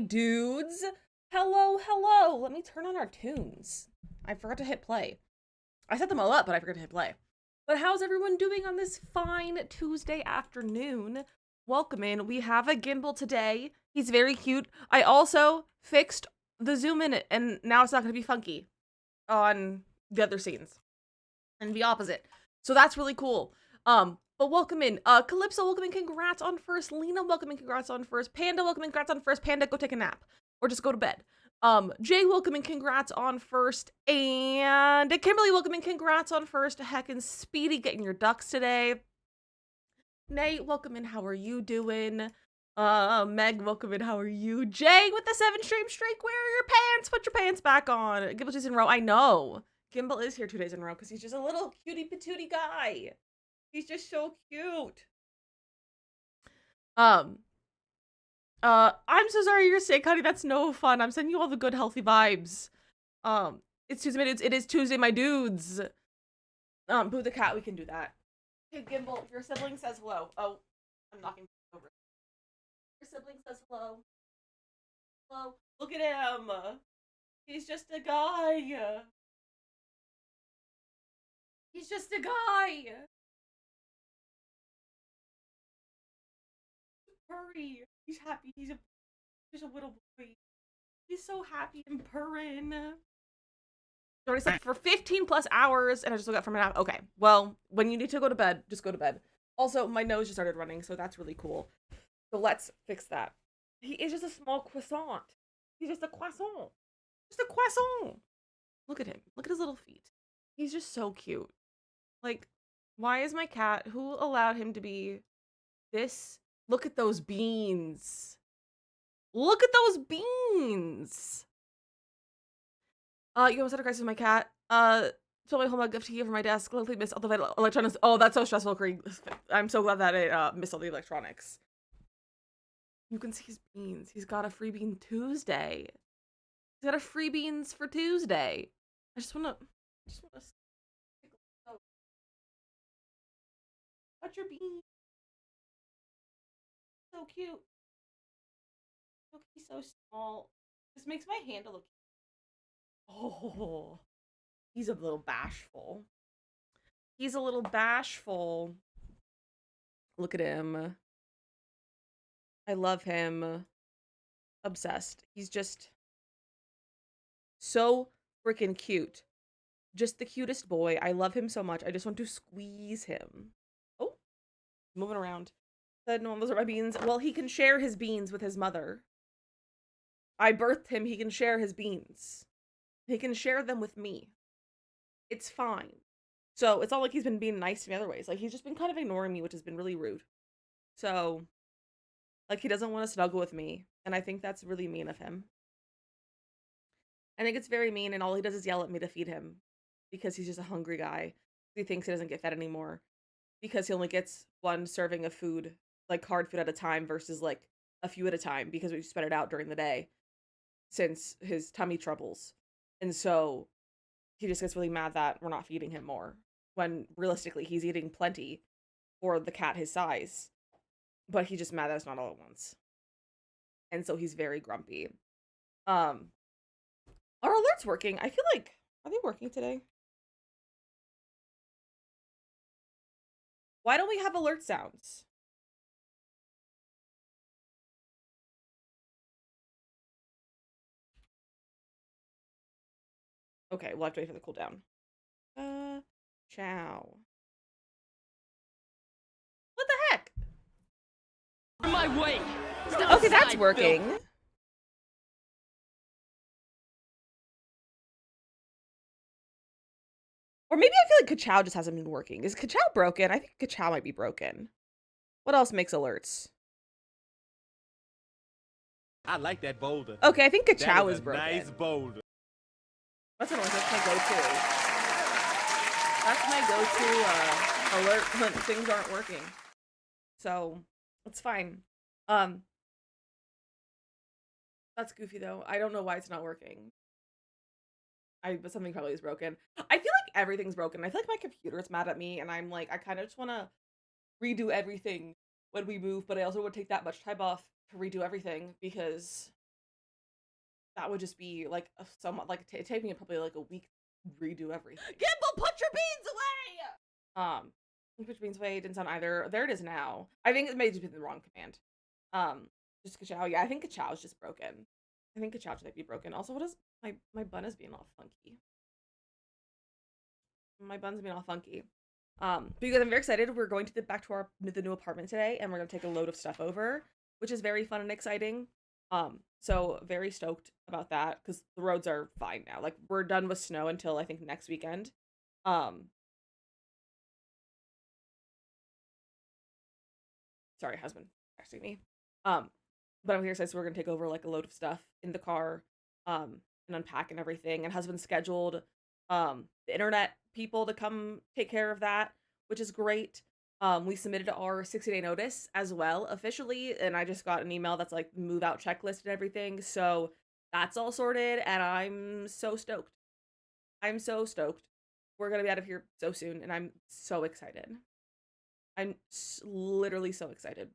dudes. Hello, hello. Let me turn on our tunes. I forgot to hit play. I set them all up, but I forgot to hit play. But how's everyone doing on this fine Tuesday afternoon? Welcome in. We have a gimbal today. He's very cute. I also fixed the zoom in it, and now it's not going to be funky on the other scenes and the opposite. So that's really cool. But welcome in. Calypso, welcome in. Congrats on first. Lena, welcome in. Congrats on first. Panda, welcome in. Congrats on first. Panda, go take a nap. Or just go to bed. Jay, welcome in. Congrats on first. And Kimberly, welcome in. Congrats on first. Heckin' Speedy getting your ducks today. Nate, welcome in. How are you doing? Meg, welcome in. How are you? Jay with the 7-stream streak. Where are your pants? Put your pants back on. Gimbal 2 days in a row. I know. Gimbal is here 2 days in a row because he's just a little cutie patootie guy. He's just so cute. I'm so sorry you're sick, honey. That's no fun. I'm sending you all the good, healthy vibes. It's Tuesday, my dudes. It is Tuesday, my dudes. Boo the cat. We can do that. Hey, Gimbal, your sibling says hello. Oh, I'm knocking over. Your sibling says hello. Hello. Look at him. He's just a guy. He's just a guy. Hurry. He's happy. He's just a little boy. He's so happy and purring. I already slept for 15 plus hours and I just woke up from a nap. Okay, well, when you need to go to bed, just go to bed. Also, my nose just started running, so that's really cool. So let's fix that. He is just a small croissant. He's just a croissant. Just a croissant. Look at him. Look at his little feet. He's just so cute. Like, why is my cat, who allowed him to be this? Look at those beans. Look at those beans. You almost had a crisis with my cat. Told my home a gift to you from my desk. Luckily missed all the vital electronics. Oh, that's so stressful, Krieg. I'm so glad that it missed all the electronics. You can see his beans. He's got a free bean Tuesday. He's got a free beans for Tuesday. I just wanna watch your beans. So cute. Look, he's so small. This makes my hand look. Oh, he's a little bashful. He's a little bashful. Look at him. I love him. Obsessed. He's just so freaking cute. Just the cutest boy. I love him so much. I just want to squeeze him. Oh, moving around. Said no, those are my beans. Well, he can share his beans with his mother. I birthed him. He can share his beans. He can share them with me. It's fine. So it's not like he's been being nice to me other ways. Like, he's just been kind of ignoring me, which has been really rude. So, like, he doesn't want to snuggle with me. And I think that's really mean of him. I think it's very mean, and all he does is yell at me to feed him. Because he's just a hungry guy. He thinks he doesn't get fed anymore. Because he only gets one serving of food, like hard food at a time, versus like a few at a time, because we spread it out during the day. Since his tummy troubles. And so he just gets really mad that we're not feeding him more. When realistically, he's eating plenty for the cat his size. But he's just mad that it's not all at once. And so he's very grumpy. Are alerts working? I feel like, are they working today? Why don't we have alert sounds? Okay, we'll have to wait for the cooldown. Ciao. What the heck? My way. Okay, that's working. Or maybe I feel like Ka-Chow just hasn't been working. Is Ka-Chow broken? I think Ka-Chow might be broken. What else makes alerts? I like that boulder. Okay, I think Ka-Chow That is broken. Nice boulder. That's annoying. That's my go-to. That's my go-to alert when things aren't working. So it's fine. That's goofy though. I don't know why it's not working. But something probably is broken. I feel like everything's broken. I feel like my computer is mad at me, and I'm like, I kind of just want to redo everything when we move, but I also would take that much time off to redo everything because that would just be like somewhat like it take me probably like a week to redo everything. Gimbal, put your beans away! Put your beans away didn't sound either. There it is now. I think it may just be the wrong command. Just Ka-chow. Yeah, I think Ka-chow's just broken. I think Ka-chow might be broken. Also, what is my bun is being all funky. My bun's being all funky. Because I'm very excited. We're going to back to the new apartment today, and we're gonna take a load of stuff over, which is very fun and exciting. So very stoked about that because the roads are fine now. Like we're done with snow until I think next weekend. Sorry, husband texting me. But I'm here excited, so we're gonna take over like a load of stuff in the car, and unpack and everything. And husband scheduled the internet people to come take care of that, which is great. We submitted our 60-day notice as well officially, and I just got an email that's like move out checklist and everything. So that's all sorted, and I'm so stoked. I'm so stoked. We're gonna be out of here so soon, and I'm so excited. I'm literally so excited.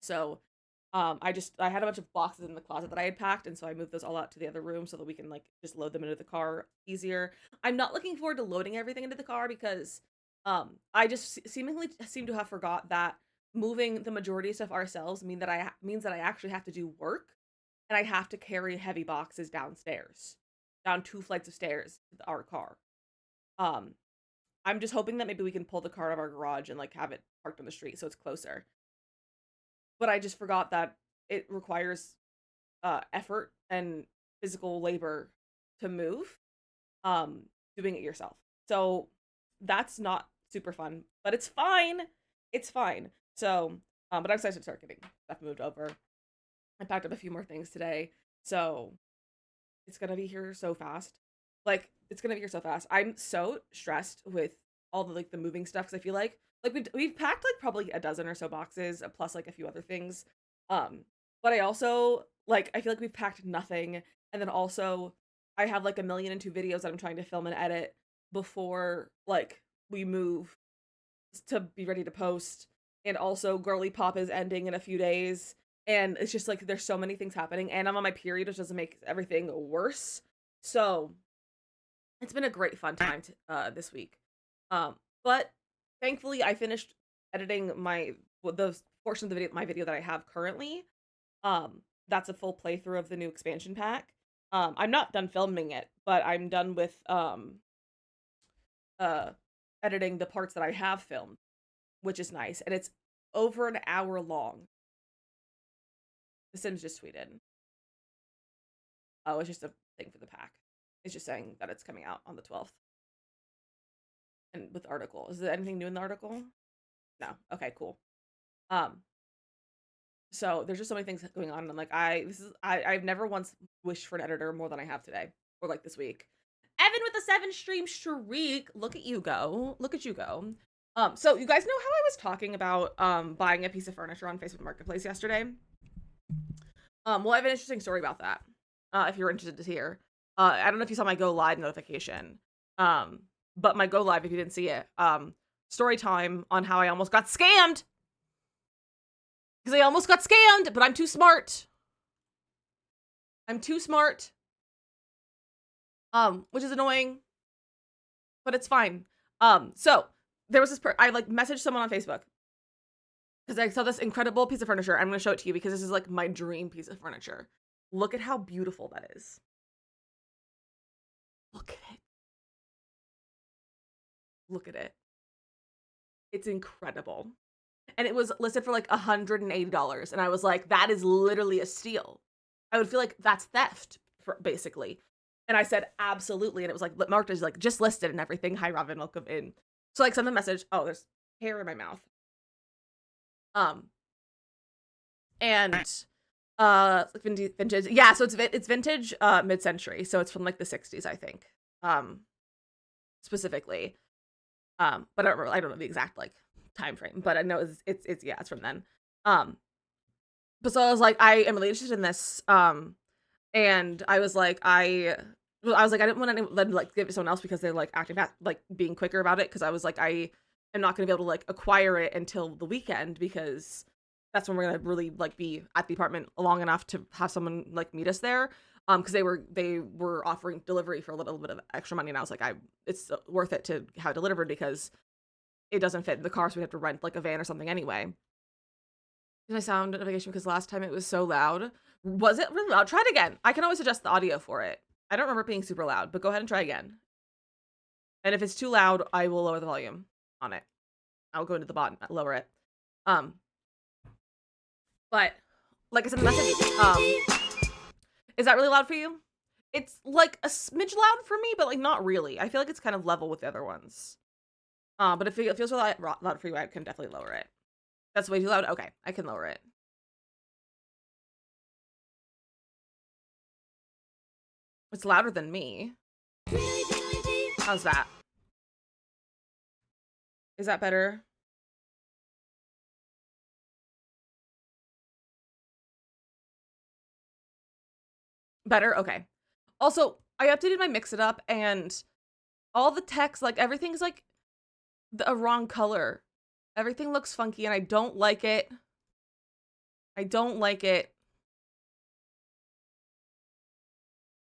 So, I had a bunch of boxes in the closet that I had packed, and so I moved those all out to the other room so that we can like just load them into the car easier. I'm not looking forward to loading everything into the car because I just seemingly seem to have forgot that moving the majority of stuff ourselves means that I actually have to do work and I have to carry heavy boxes downstairs, down 2 flights of stairs to our car. I'm just hoping that maybe we can pull the car out of our garage and like have it parked on the street so it's closer. But I just forgot that it requires effort and physical labor to move, doing it yourself. So that's not super fun, but it's fine. It's fine. So, but I'm excited to start getting stuff moved over. I packed up a few more things today, so it's gonna be here so fast. Like, it's gonna be here so fast. I'm so stressed with all the like the moving stuff because I feel like we've packed like probably a dozen or so boxes plus like a few other things. But I also like I feel like we've packed nothing, and then also I have like 1,000,002 videos that I'm trying to film and edit before like we move to be ready to post. And also Girly Pop is ending in a few days. And it's just like there's so many things happening, and I'm on my period, which doesn't make everything worse. So it's been a great fun time this week. But thankfully I finished editing the portion of my video that I have currently. That's a full playthrough of the new expansion pack. I'm not done filming it, but I'm done with editing the parts that I have filmed, which is nice, and it's over an hour long. The Sims just tweeted. Oh, it's just a thing for the pack. It's just saying that it's coming out on the 12th. And with the article. Is there anything new in the article? No. Okay, cool. So there's just so many things going on, and I'm like, I've never once wished for an editor more than I have today. Or like this week. Evan with the 7-stream streak. Look at you go. Look at you go. So you guys know how I was talking about buying a piece of furniture on Facebook Marketplace yesterday? Well, I have an interesting story about that. If you're interested to hear. I don't know if you saw my go live notification. But my go live, if you didn't see it, story time on how I almost got scammed. Because I almost got scammed, but I'm too smart. I'm too smart. Which is annoying, but it's fine. So there was this I like messaged someone on Facebook because I saw this incredible piece of furniture. I'm going to show it to you because this is like my dream piece of furniture. Look at how beautiful that is. Look at it. Look at it. It's incredible. And it was listed for like $180. And I was like, that is literally a steal. I would feel like that's theft, basically. And I said, absolutely. And it was like, marked as like just listed and everything. Hi, Robin, welcome in. So like send the message. Oh, there's hair in my mouth. And like vintage. Yeah, so it's vintage mid-century. So it's from like the 60s, I think. Specifically. But I don't know the exact like time frame, but I know it's yeah, it's from then. But so I was like, I am really interested in this. And I was like, I didn't want to like give it to someone else because they're like acting fast, like being quicker about it. Because I was like, I am not going to be able to like acquire it until the weekend because that's when we're gonna really like be at the apartment long enough to have someone like meet us there. because they were offering delivery for a little bit of extra money, and I was like, it's worth it to have it delivered because it doesn't fit in the car, so we have to rent like a van or something anyway. Did my sound notification because last time it was so loud? Was it really loud? Try it again. I can always adjust the audio for it. I don't remember it being super loud, but go ahead and try again. And if it's too loud, I will lower the volume on it. I'll go into the bottom, lower it. But like I said in the message, is that really loud for you? It's like a smidge loud for me, but like not really. I feel like it's kind of level with the other ones. But if it feels really loud for you, I can definitely lower it. That's way too loud? Okay, I can lower it. It's louder than me. How's that? Is that better? Better? Okay. Also, I updated my Mix It Up, and all the text, like, everything's, like, a wrong color. Everything looks funky, and I don't like it. I don't like it.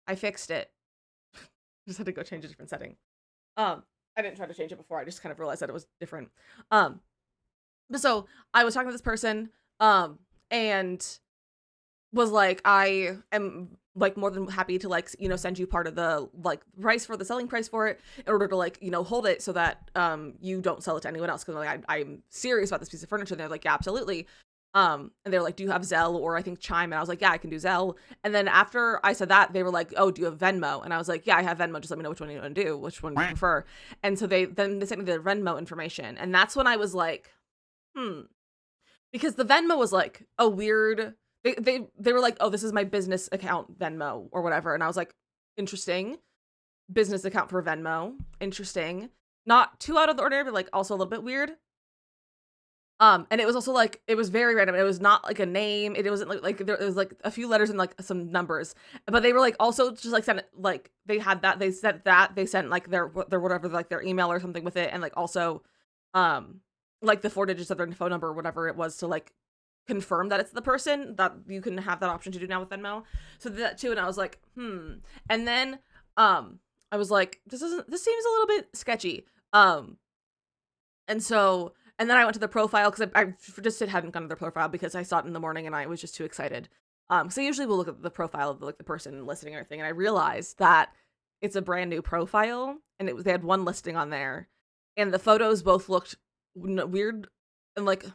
I fixed it. Just had to go change a different setting. I didn't try to change it before. I just kind of realized that it was different. So I was talking to this person, and was like, I am like more than happy to like, you know, send you part of the like price for the selling price for it in order to like, you know, hold it so that you don't sell it to anyone else. Cause like I'm serious about this piece of furniture. And they're like, yeah, absolutely. And they're like, do you have Zelle or I think Chime? And I was like, yeah, I can do Zelle. And then after I said that, they were like, oh, do you have Venmo? And I was like, yeah, I have Venmo. Just let me know which one you want to do, which one you prefer. And so they sent me the Venmo information. And that's when I was like, because the Venmo was like a weird, they were like, oh, this is my business account Venmo or whatever. And I was like, interesting. Business account for Venmo. Interesting. Not too out of the ordinary, but like also a little bit weird. And it was also like, it was very random. It was not like a name. It wasn't like there was like a few letters and like some numbers, but they were like also just like sent like they had that, they sent that, they sent like their whatever, like their email or something with it. And like also, like the 4 digits of their phone number or whatever it was to like confirm that it's the person. That you can have that option to do now with Venmo. So that too. And I was like, And then, I was like, this seems a little bit sketchy. And then I went to the profile because I just hadn't gone to their profile because I saw it in the morning and I was just too excited. So usually we'll look at the profile of like the person listing and everything. And I realized that it's a brand new profile and they had one listing on there and the photos both looked weird and like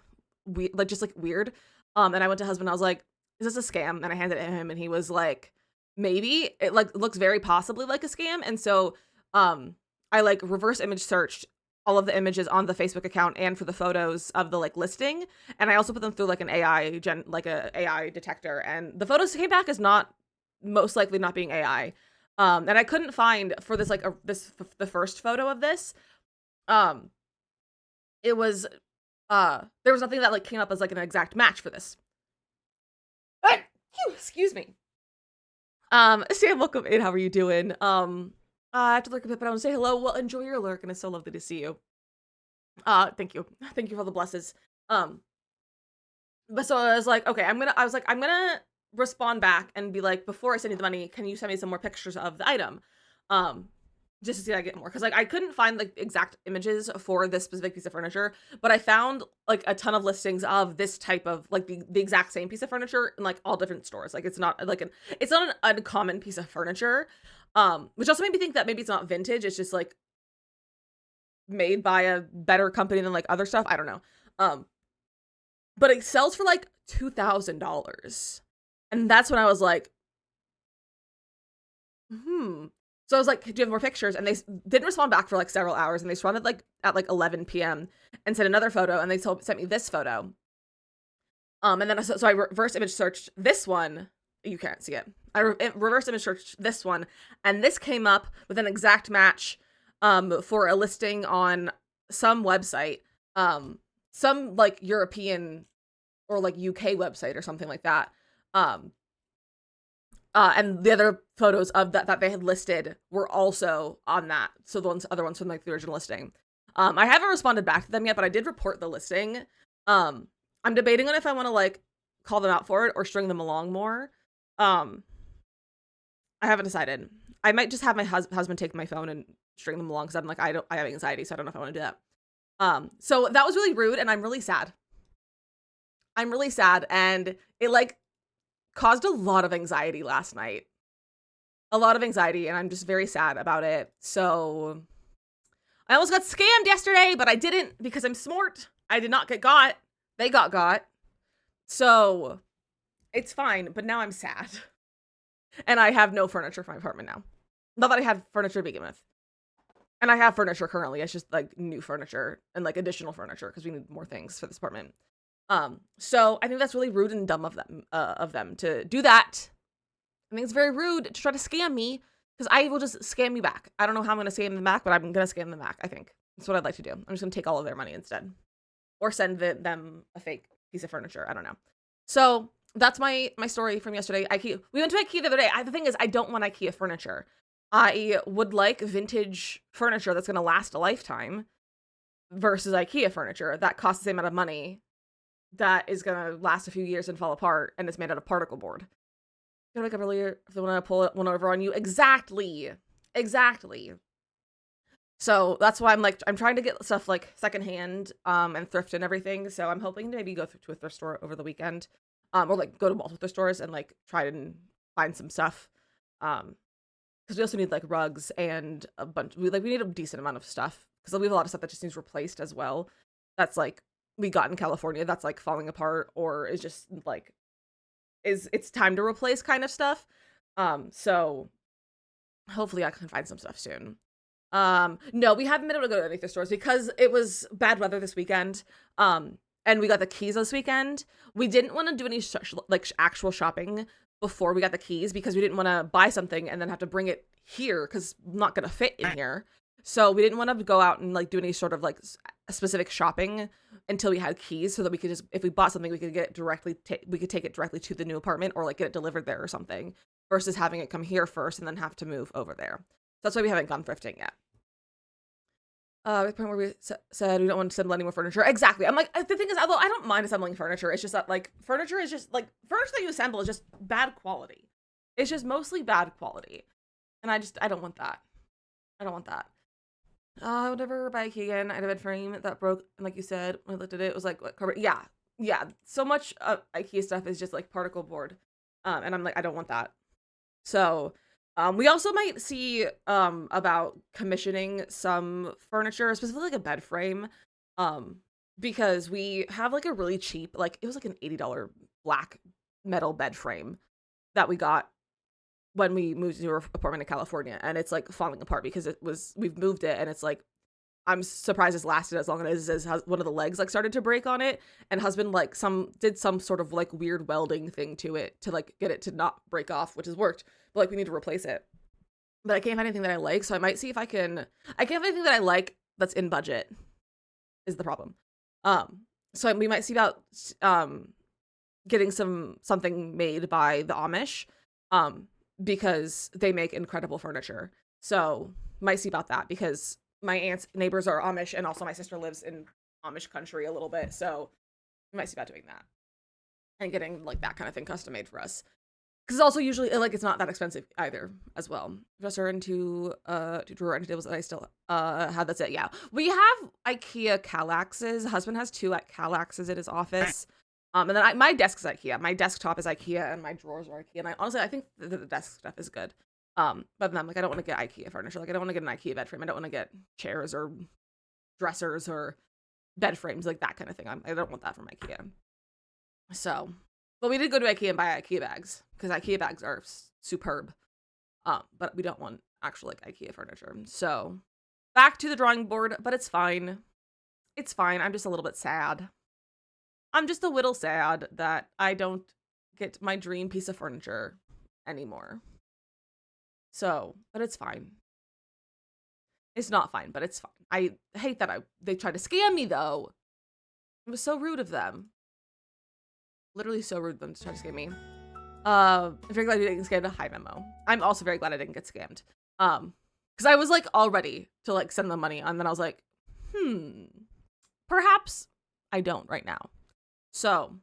just like weird. And I went to husband, I was like, is this a scam? And I handed it to him and he was like, maybe it like looks very possibly like a scam. And so, I like reverse image searched all of the images on the Facebook account and for the photos of the like listing. And I also put them through like an AI AI detector and the photos came back as not most likely not being AI. And I couldn't find for this, like the first photo of this, it was, there was nothing that like came up as like an exact match for this. Excuse me. Sam, welcome in. How are you doing? I have to lurk a bit, but I want to say hello. Well, enjoy your lurk, and it's so lovely to see you. Thank you. Thank you for the blesses. But so I was like, okay, I'm gonna respond back and be like, before I send you the money, can you send me some more pictures of the item? Just to see if I get more. Cause like I couldn't find like exact images for this specific piece of furniture, but I found like a ton of listings of this type of like the exact same piece of furniture in like all different stores. Like it's not like it's not an uncommon piece of furniture. Which also made me think that maybe it's not vintage. It's just like made by a better company than like other stuff. I don't know. But it sells for like $2,000. And that's when I was like, So I was like, do you have more pictures? And they didn't respond back for like several hours. And they responded like at like 11 p.m. and sent another photo. And they sent me this photo. And then so I reverse image searched this one. You can't see it. I reverse image searched this one. And this came up with an exact match for a listing on some website. Some like European or like UK website or something like that. And the other photos of that they had listed were also on that. So the other ones from like the original listing. I haven't responded back to them yet, but I did report the listing. I'm debating on if I want to like call them out for it or string them along more. I haven't decided. I might just have my husband take my phone and string them along because I'm like, I have anxiety, so I don't know if I want to do that. So that was really rude, and I'm really sad. I'm really sad, and it like caused a lot of anxiety last night. A lot of anxiety, and I'm just very sad about it. So I almost got scammed yesterday, but I didn't because I'm smart. I did not get got. They got. So it's fine, but now I'm sad. And I have no furniture for my apartment now. Not that I had furniture to begin with. And I have furniture currently. It's just like new furniture and like additional furniture because we need more things for this apartment. So I think that's really rude and dumb of them to do that. I think it's very rude to try to scam me because I will just scam you back. I don't know how I'm going to scam them back, but I'm going to scam them back, I think. That's what I'd like to do. I'm just going to take all of their money instead. Or send them a fake piece of furniture. I don't know. So that's my story from yesterday. IKEA. We went to IKEA the other day. The thing is, I don't want IKEA furniture. I would like vintage furniture that's going to last a lifetime versus IKEA furniture that costs the same amount of money that is going to last a few years and fall apart and it's made out of particle board. I wake up earlier if they want to pull one over on you. Exactly. So that's why I'm trying to get stuff like secondhand and thrift and everything. So I'm hoping to maybe go to a thrift store over the weekend or like go to multiple thrift stores and like try and find some stuff. Because we also need like rugs and a bunch. We need a decent amount of stuff because we have a lot of stuff that just needs replaced as well. That's like we got in California that's like falling apart or is just like it's time to replace kind of stuff. So hopefully I can find some stuff soon. No, we haven't been able to go to any thrift stores because it was bad weather this weekend. And we got the keys this weekend. We didn't want to do any actual shopping before we got the keys because we didn't want to buy something and then have to bring it here because I'm not going to fit in here. So we didn't want to go out and like do any sort of like specific shopping until we had keys so that we could just, if we bought something, we could get it directly, we could take it directly to the new apartment or like get it delivered there or something versus having it come here first and then have to move over there. So that's why we haven't gone thrifting yet. At the point where we said we don't want to assemble any more furniture. Exactly. I'm like, the thing is, although I don't mind assembling furniture, it's just that like furniture is just like furniture that you assemble is just bad quality. It's just mostly bad quality. And I don't want that. I don't want that. I would never buy IKEA again. I had a bed frame that broke. And like you said, when I looked at it, it was like, what, carpet? Yeah. So much IKEA stuff is just like particle board. And I'm like, I don't want that. So we also might see about commissioning some furniture, specifically like a bed frame, because we have like a really cheap, like it was like an $80 black metal bed frame that we got when we moved to our apartment in California, and it's like falling apart because we've moved it, and it's like I'm surprised it's lasted as long as it is. One of the legs like started to break on it, and husband like did some sort of like weird welding thing to it to like get it to not break off, which has worked. But like we need to replace it. But I can't find anything that I like, so I might see if I can't find anything that I like that's in budget. Is the problem. So we might see about getting something made by the Amish, because they make incredible furniture. So might see about that because my aunt's neighbors are Amish, and also my sister lives in Amish country a little bit, so we might see about doing that and getting like that kind of thing custom made for us. Because it's also usually like it's not that expensive either as well. Dresser into two drawer end tables that I still have. That's it. Yeah, we have IKEA Kallaxes. Husband has 2 at Kallaxes at his office. And then my desk is IKEA. My desktop is IKEA, and my drawers are IKEA. And I think the desk stuff is good. But then I'm like, I don't want to get IKEA furniture. Like I don't want to get an IKEA bed frame. I don't want to get chairs or dressers or bed frames, like that kind of thing. I don't want that from IKEA. So, but we did go to IKEA and buy IKEA bags because IKEA bags are superb. But we don't want actual like IKEA furniture. So back to the drawing board, but it's fine. It's fine. I'm just a little bit sad. I'm just a little sad that I don't get my dream piece of furniture anymore. So, but it's fine. It's not fine, but it's fine. I hate that they tried to scam me though. It was so rude of them. Literally so rude of them to try to scam me. I'm very glad you didn't get scammed a high memo. I'm also very glad I didn't get scammed. Because I was like all ready to like send them money, and then I was like, perhaps I don't right now. So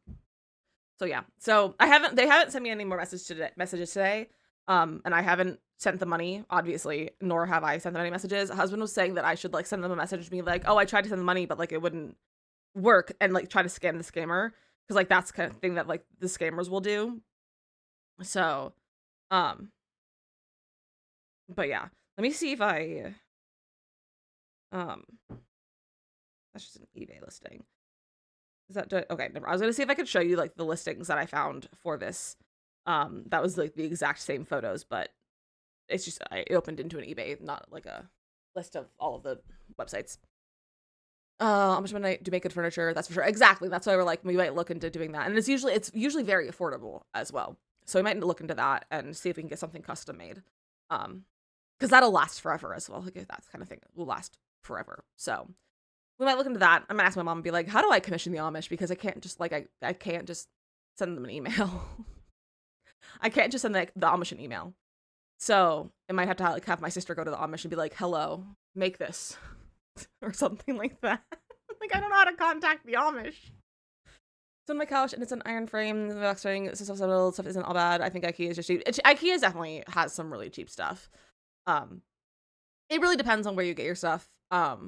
yeah. So they haven't sent me any more messages today. And I haven't sent the money, obviously, nor have I sent them any messages. Husband was saying that I should like send them a message to me like, oh, I tried to send the money, but like it wouldn't work, and like try to scam the scammer, because like that's kind of thing that like the scammers will do. So, um, but yeah, let me see if um, that's just an eBay listing. Is that okay? Never. I was gonna see if I could show you like the listings that I found for this. That was like the exact same photos, but it's just it opened into an eBay, not like a list of all of the websites. How much money to make good furniture? That's for sure. Exactly. That's why we're like we might look into doing that, and it's usually very affordable as well. So we might look into that and see if we can get something custom made. Because that'll last forever as well. Like that kind of thing will last forever. So we might look into that. I'm gonna ask my mom and be like, how do I commission the Amish? Because I can't just like I can't just send them an email. I can't just send the Amish an email. So I might have to like have my sister go to the Amish and be like, hello, make this. Or something like that. Like I don't know how to contact the Amish. It's on my couch and it's an iron frame. The box frame, stuff isn't all bad. I think IKEA is just cheap. IKEA definitely has some really cheap stuff. It really depends on where you get your stuff. But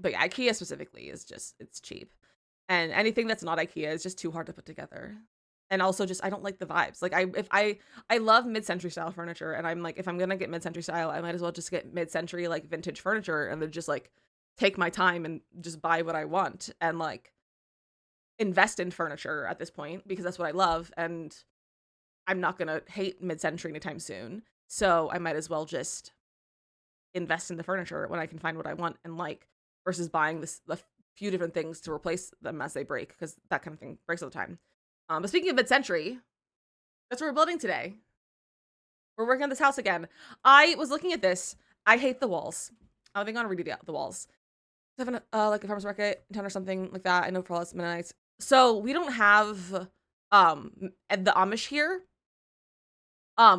yeah, IKEA specifically is just it's cheap, and anything that's not IKEA is just too hard to put together. And also just I don't like the vibes. Like I love mid-century style furniture, and I'm like if I'm gonna get mid-century style, I might as well just get mid-century like vintage furniture, and then just like take my time and just buy what I want and like invest in furniture at this point because that's what I love, and I'm not gonna hate mid-century anytime soon. So I might as well just invest in the furniture when I can find what I want and like versus buying a few different things to replace them as they break, because that kind of thing breaks all the time. But speaking of mid-century, that's what we're building today. We're working on this house again. I was looking at this. I hate the walls. I think I'm gonna redo the walls. Having like a farmer's market in town or something like that. I know for all us Mennonites. So we don't have the Amish here.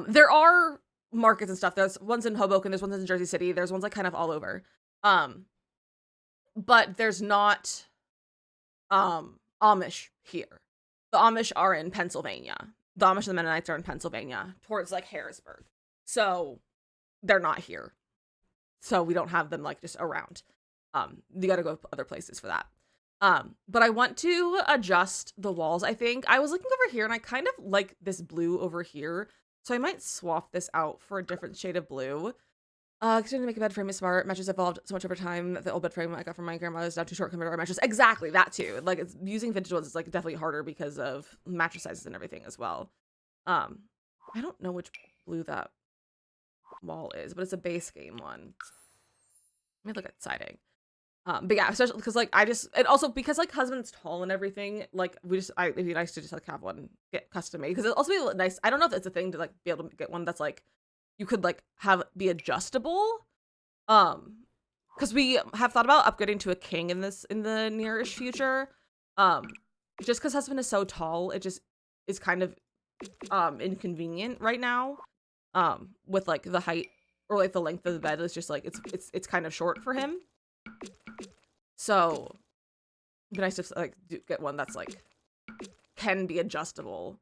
There are markets and stuff. There's ones in Hoboken, there's ones in Jersey City, there's ones like kind of all over. But there's not Amish here. The Amish are in Pennsylvania. The Amish and the Mennonites are in Pennsylvania, towards like Harrisburg. So they're not here. So we don't have them like just around. You gotta go other places for that. But I want to adjust the walls, I think. I was looking over here and I kind of like this blue over here. So I might swap this out for a different shade of blue. Continuing to make a bed frame is smart. Mattress evolved so much over time that the old bed frame I got from my grandma is now too short compared to our mattress. Exactly, that too. Like it's using vintage ones is like definitely harder because of mattress sizes and everything as well. I don't know which blue that wall is, but it's a base game one. Let me look at siding. But yeah, especially because like and also because like husband's tall and everything, like it'd be nice to just like have one get custom made, because it'll also be nice. I don't know if it's a thing to like be able to get one that's like you could like have be adjustable. Because we have thought about upgrading to a king in the nearish future. Just because husband is so tall, it just is kind of inconvenient right now. With like the height or like the length of the bed is just like it's kind of short for him. So it'd be nice to like get one that's like can be adjustable.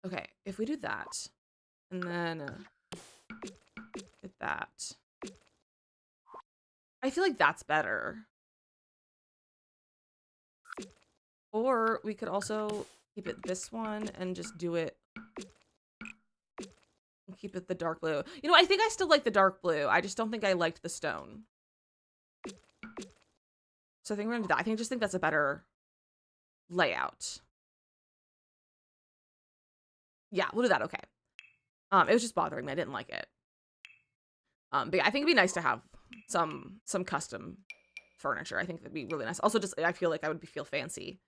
Okay, if we do that, and then get that, I feel like that's better. Or we could also keep it this one and just do it and keep it the dark blue. You know, I think I still like the dark blue. I just don't think I liked the stone. So I think we're gonna do that. I just think that's a better layout. Yeah, we'll do that. Okay. It was just bothering me. I didn't like it. But yeah, I think it'd be nice to have some custom furniture. I think that'd be really nice. Also, just I feel like I would feel fancy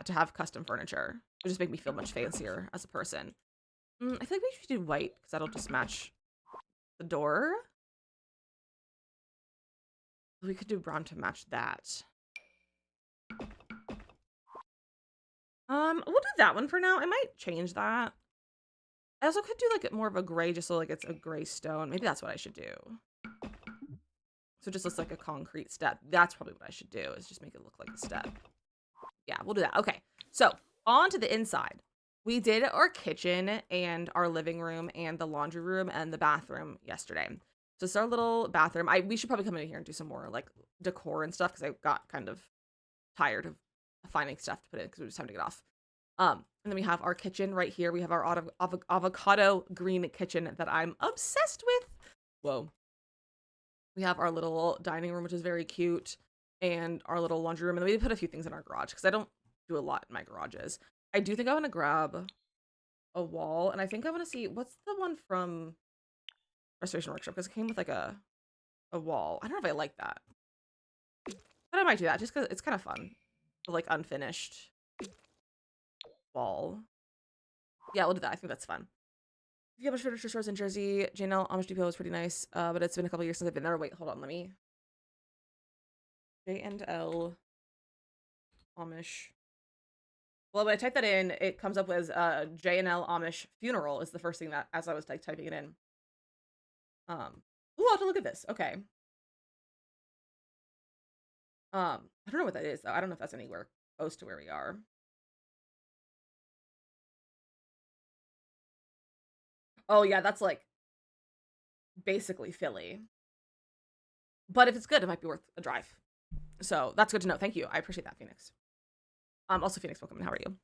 to have custom furniture. It would just make me feel much fancier as a person. I feel like we should do white because that'll just match the door. We could do brown to match that. We'll do that one for now. I might change that. I also could do like more of a gray, just so like it's a gray stone. Maybe that's what I should do. So it just looks like a concrete step. That's probably what I should do, is just make it look like a step. Yeah, we'll do that. Okay, so on to the inside. We did our kitchen and our living room and the laundry room and the bathroom yesterday. So it's our little bathroom. We should probably come in here and do some more like decor and stuff because I got kind of tired of finding stuff to put in because we just have to get off. And then we have our kitchen right here. We have our avocado green kitchen that I'm obsessed with. Whoa. We have our little dining room, which is very cute, and our little laundry room. And then we put a few things in our garage because I don't do a lot in my garages. I do think I want to grab a wall, and I think I want to see what's the one from Restoration Workshop because it came with like a wall. I don't know if I like that, but I might do that just because it's kind of fun. The, like unfinished wall. Yeah, we'll do that. I think that's fun. If you have much furniture stores in Jersey, J&L Amish Depot is pretty nice, but it's been a couple years since I've been there. Wait, hold on, let me. J&L Amish. Well, when I type that in, it comes up as J&L Amish Funeral is the first thing that as I was like typing it in. Ooh, I'll have to look at this. Okay. I don't know what that is though. I don't know if that's anywhere close to where we are. Oh yeah, that's like basically Philly. But if it's good, it might be worth a drive. So that's good to know. Thank you. I appreciate that, Phoenix. Also Phoenix, welcome. How are you?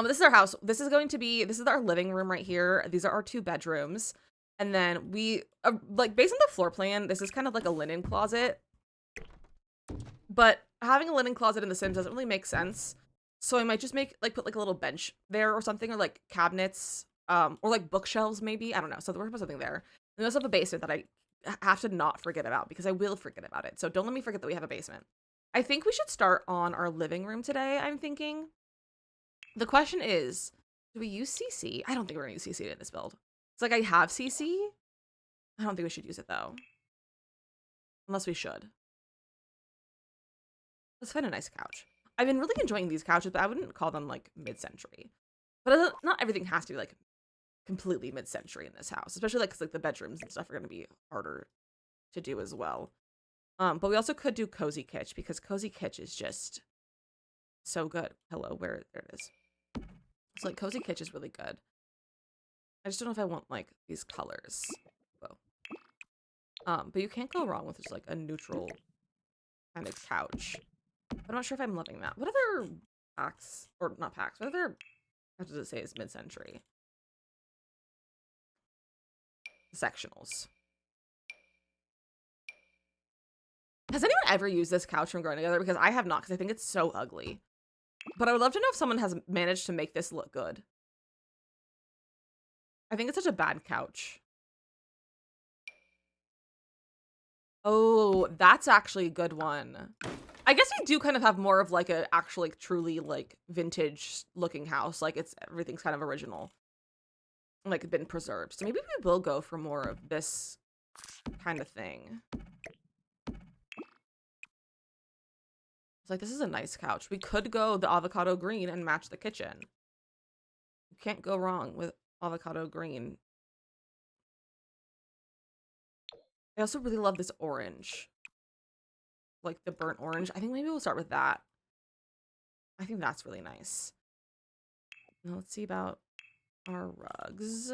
This is our house. This is our living room right here. These are our 2 bedrooms. And then we, like, based on the floor plan, this is kind of like a linen closet. But having a linen closet in The Sims doesn't really make sense. So I might just put like a little bench there or something, or like cabinets, or like bookshelves maybe. I don't know. So we're gonna put something there. And we also have a basement that I have to not forget about because I will forget about it. So don't let me forget that we have a basement. I think we should start on our living room today, I'm thinking. The question is, do we use CC? I don't think we're gonna use CC in this build. It's like I have CC. I don't think we should use it though. Unless we should. Let's find a nice couch. I've been really enjoying these couches, but I wouldn't call them like mid-century. But not everything has to be like completely mid-century in this house, especially like because like the bedrooms and stuff are gonna be harder to do as well. But we also could do Cozy Kitsch because Cozy Kitsch is just so good. Hello, there it is. So like Cozy Kitsch is really good. I just don't know if I want like these colors. Whoa. But you can't go wrong with just like a neutral kind of couch. But I'm not sure if I'm loving that. What other packs, or not packs, what other, how does it say is mid-century? Sectionals. Has anyone ever used this couch from Growing Together? Because I have not, because I think it's so ugly. But I would love to know if someone has managed to make this look good. I think it's such a bad couch. Oh, that's actually a good one. I guess we do kind of have more of like a actually truly like vintage looking house. Like everything's kind of original. Like been preserved. So maybe we will go for more of this kind of thing. It's like, this is a nice couch. We could go the avocado green and match the kitchen. You can't go wrong with avocado green. I also really love this orange. Like the burnt orange. I think maybe we'll start with that. I think that's really nice. Now let's see about our rugs.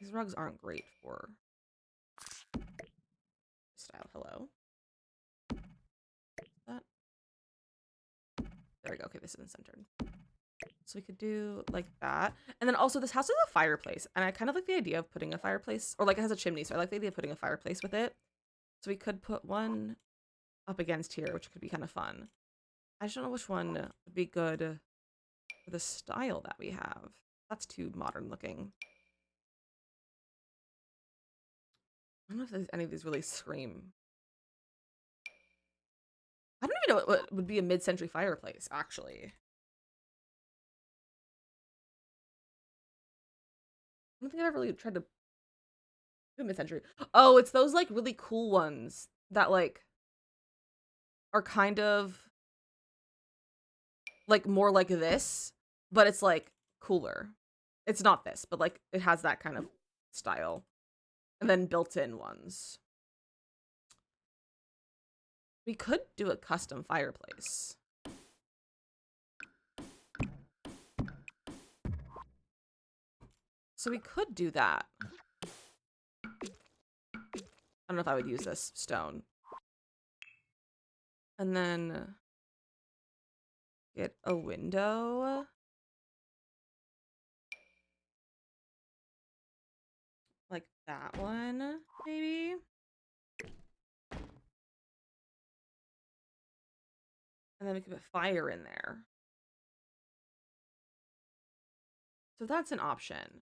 These rugs aren't great for style. Hello. That. There we go. Okay, this isn't centered. So we could do like that. And then also this house has a fireplace. And I kind of like the idea of putting a fireplace, or like it has a chimney. So I like the idea of putting a fireplace with it. So we could put one up against here, which could be kind of fun. I just don't know which one would be good for the style that we have. That's too modern looking. I don't know if there's any of these really scream. I don't even know what would be a mid-century fireplace, actually. I don't think I've ever really tried to do mid-century. Oh, it's those like really cool ones that like are kind of like more like this, but it's like cooler. It's not this, but like it has that kind of style. And then built-in ones. We could do a custom fireplace. So we could do that. I don't know if I would use this stone. And then get a window. Like that one, maybe? And then we could put fire in there. So that's an option.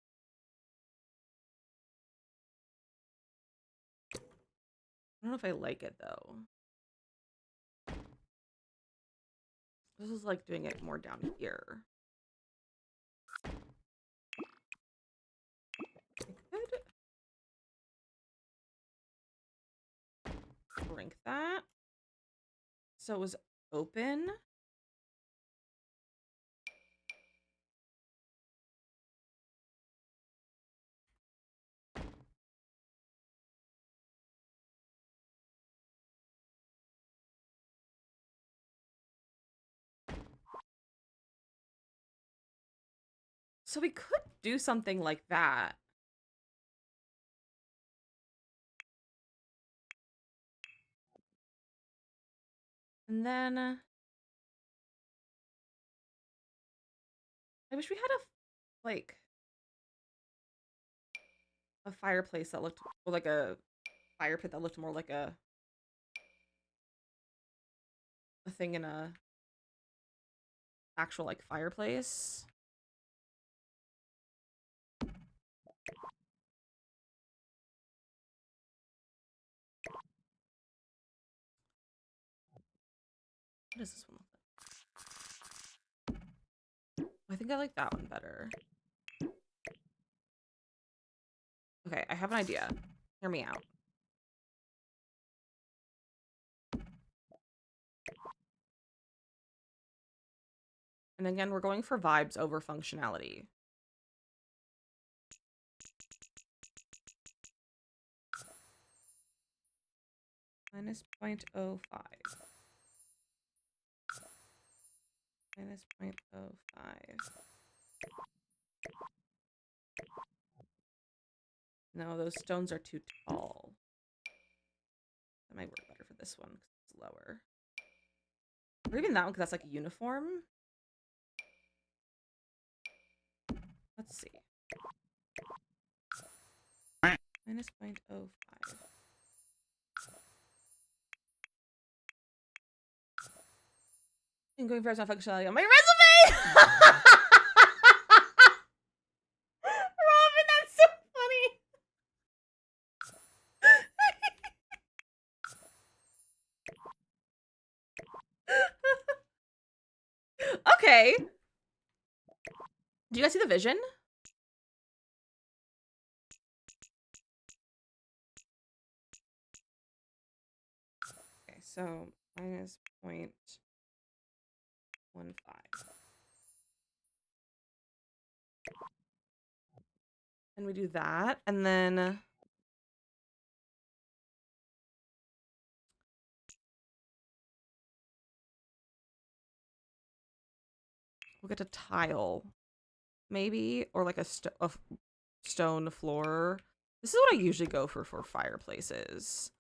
I don't know if I like it, though. This is like doing it more down here. I could shrink that so it was open. So we could do something like that. And then I wish we had like a fireplace that looked, or like a fire pit that looked more like a thing in a actual like fireplace. What does this one look like? I think I like that one better. Okay, I have an idea. Hear me out. And again, we're going for vibes over functionality. Minus 0.05. Minus 0.05. No, those stones are too tall. That might work better for this one because it's lower. Or even that one because that's like a uniform. Let's see. Minus 0.05. I'm going for functionality on my resume! Robin, that's so funny. Okay. Do you guys see the vision? Okay, so minus 0.15. And we do that, and then we'll get a tile, maybe, or like a stone floor. This is what I usually go for fireplaces.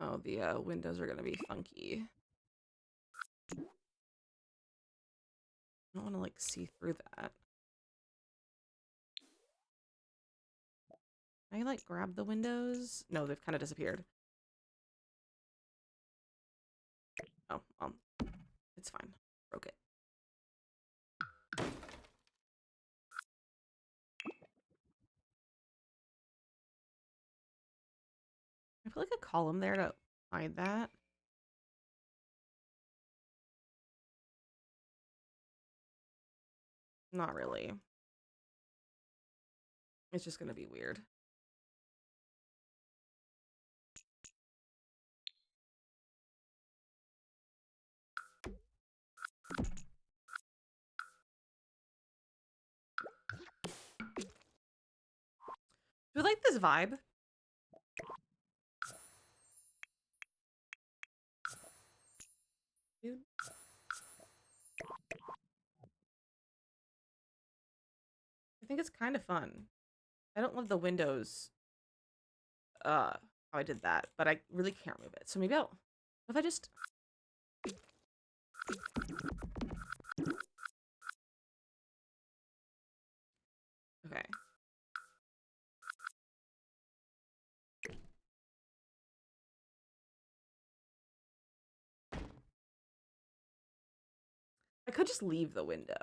Oh, the windows are gonna be funky. I don't want to like see through that. Can I like grab the windows? No, they've kind of disappeared. Oh, it's fine. Broke it. I put like a column there to hide that. Not really. It's just gonna be weird. we like this vibe? Dude. I think it's kind of fun. I don't love the windows. How I did that, but I really can't remove it. So maybe I'll, if I just. Okay. I could just leave the window.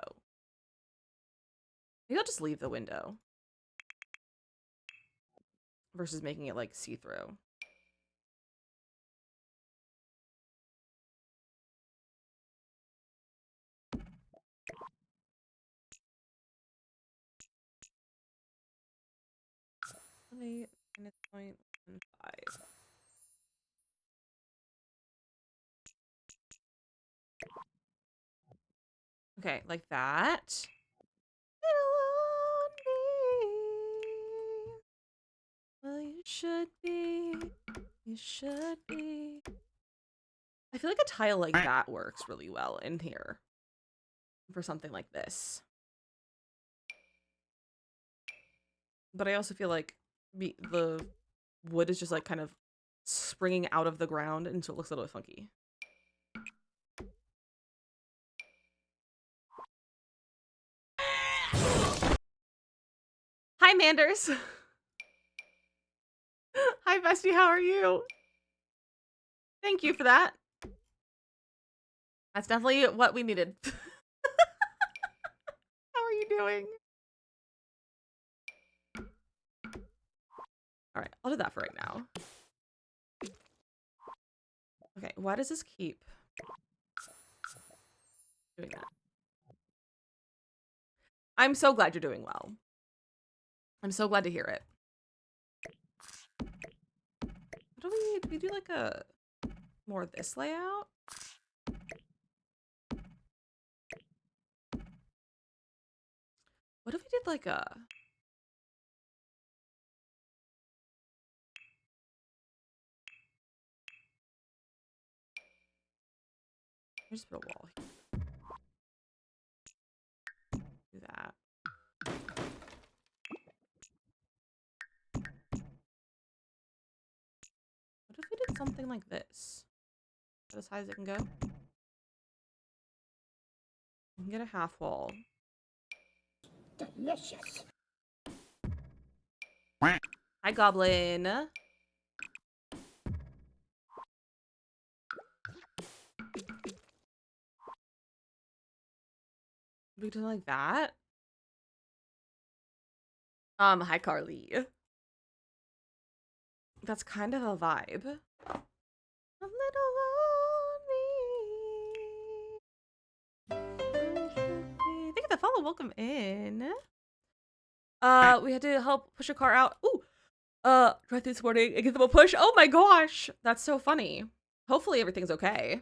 Maybe I'll just leave the window. Versus making it like see-through. -0.15. Okay, like that. Well, you should be. You should be. I feel like a tile like that works really well in here. For something like this. But I also feel like the wood is just like kind of springing out of the ground, and so it looks a little bit funky. Hi, Manders. Hi, bestie. How are you? Thank you for that. That's definitely what we needed. How are you doing? All right, I'll do that for right now. Okay, why does this keep doing that? I'm so glad you're doing well. I'm so glad to hear it. What do we do like a more of this layout? What if we did like a I just put a wall here. Do that. What if we did something like this? As high as it can go. We can get a half wall. Delicious. Hi, Goblin. We do like that. Hi, Carly. That's kind of a vibe. A little lonely. Thank you for the follow. Welcome in. We had to help push a car out. Ooh. Drive through this morning and give them a push. Oh my gosh. That's so funny. Hopefully everything's okay.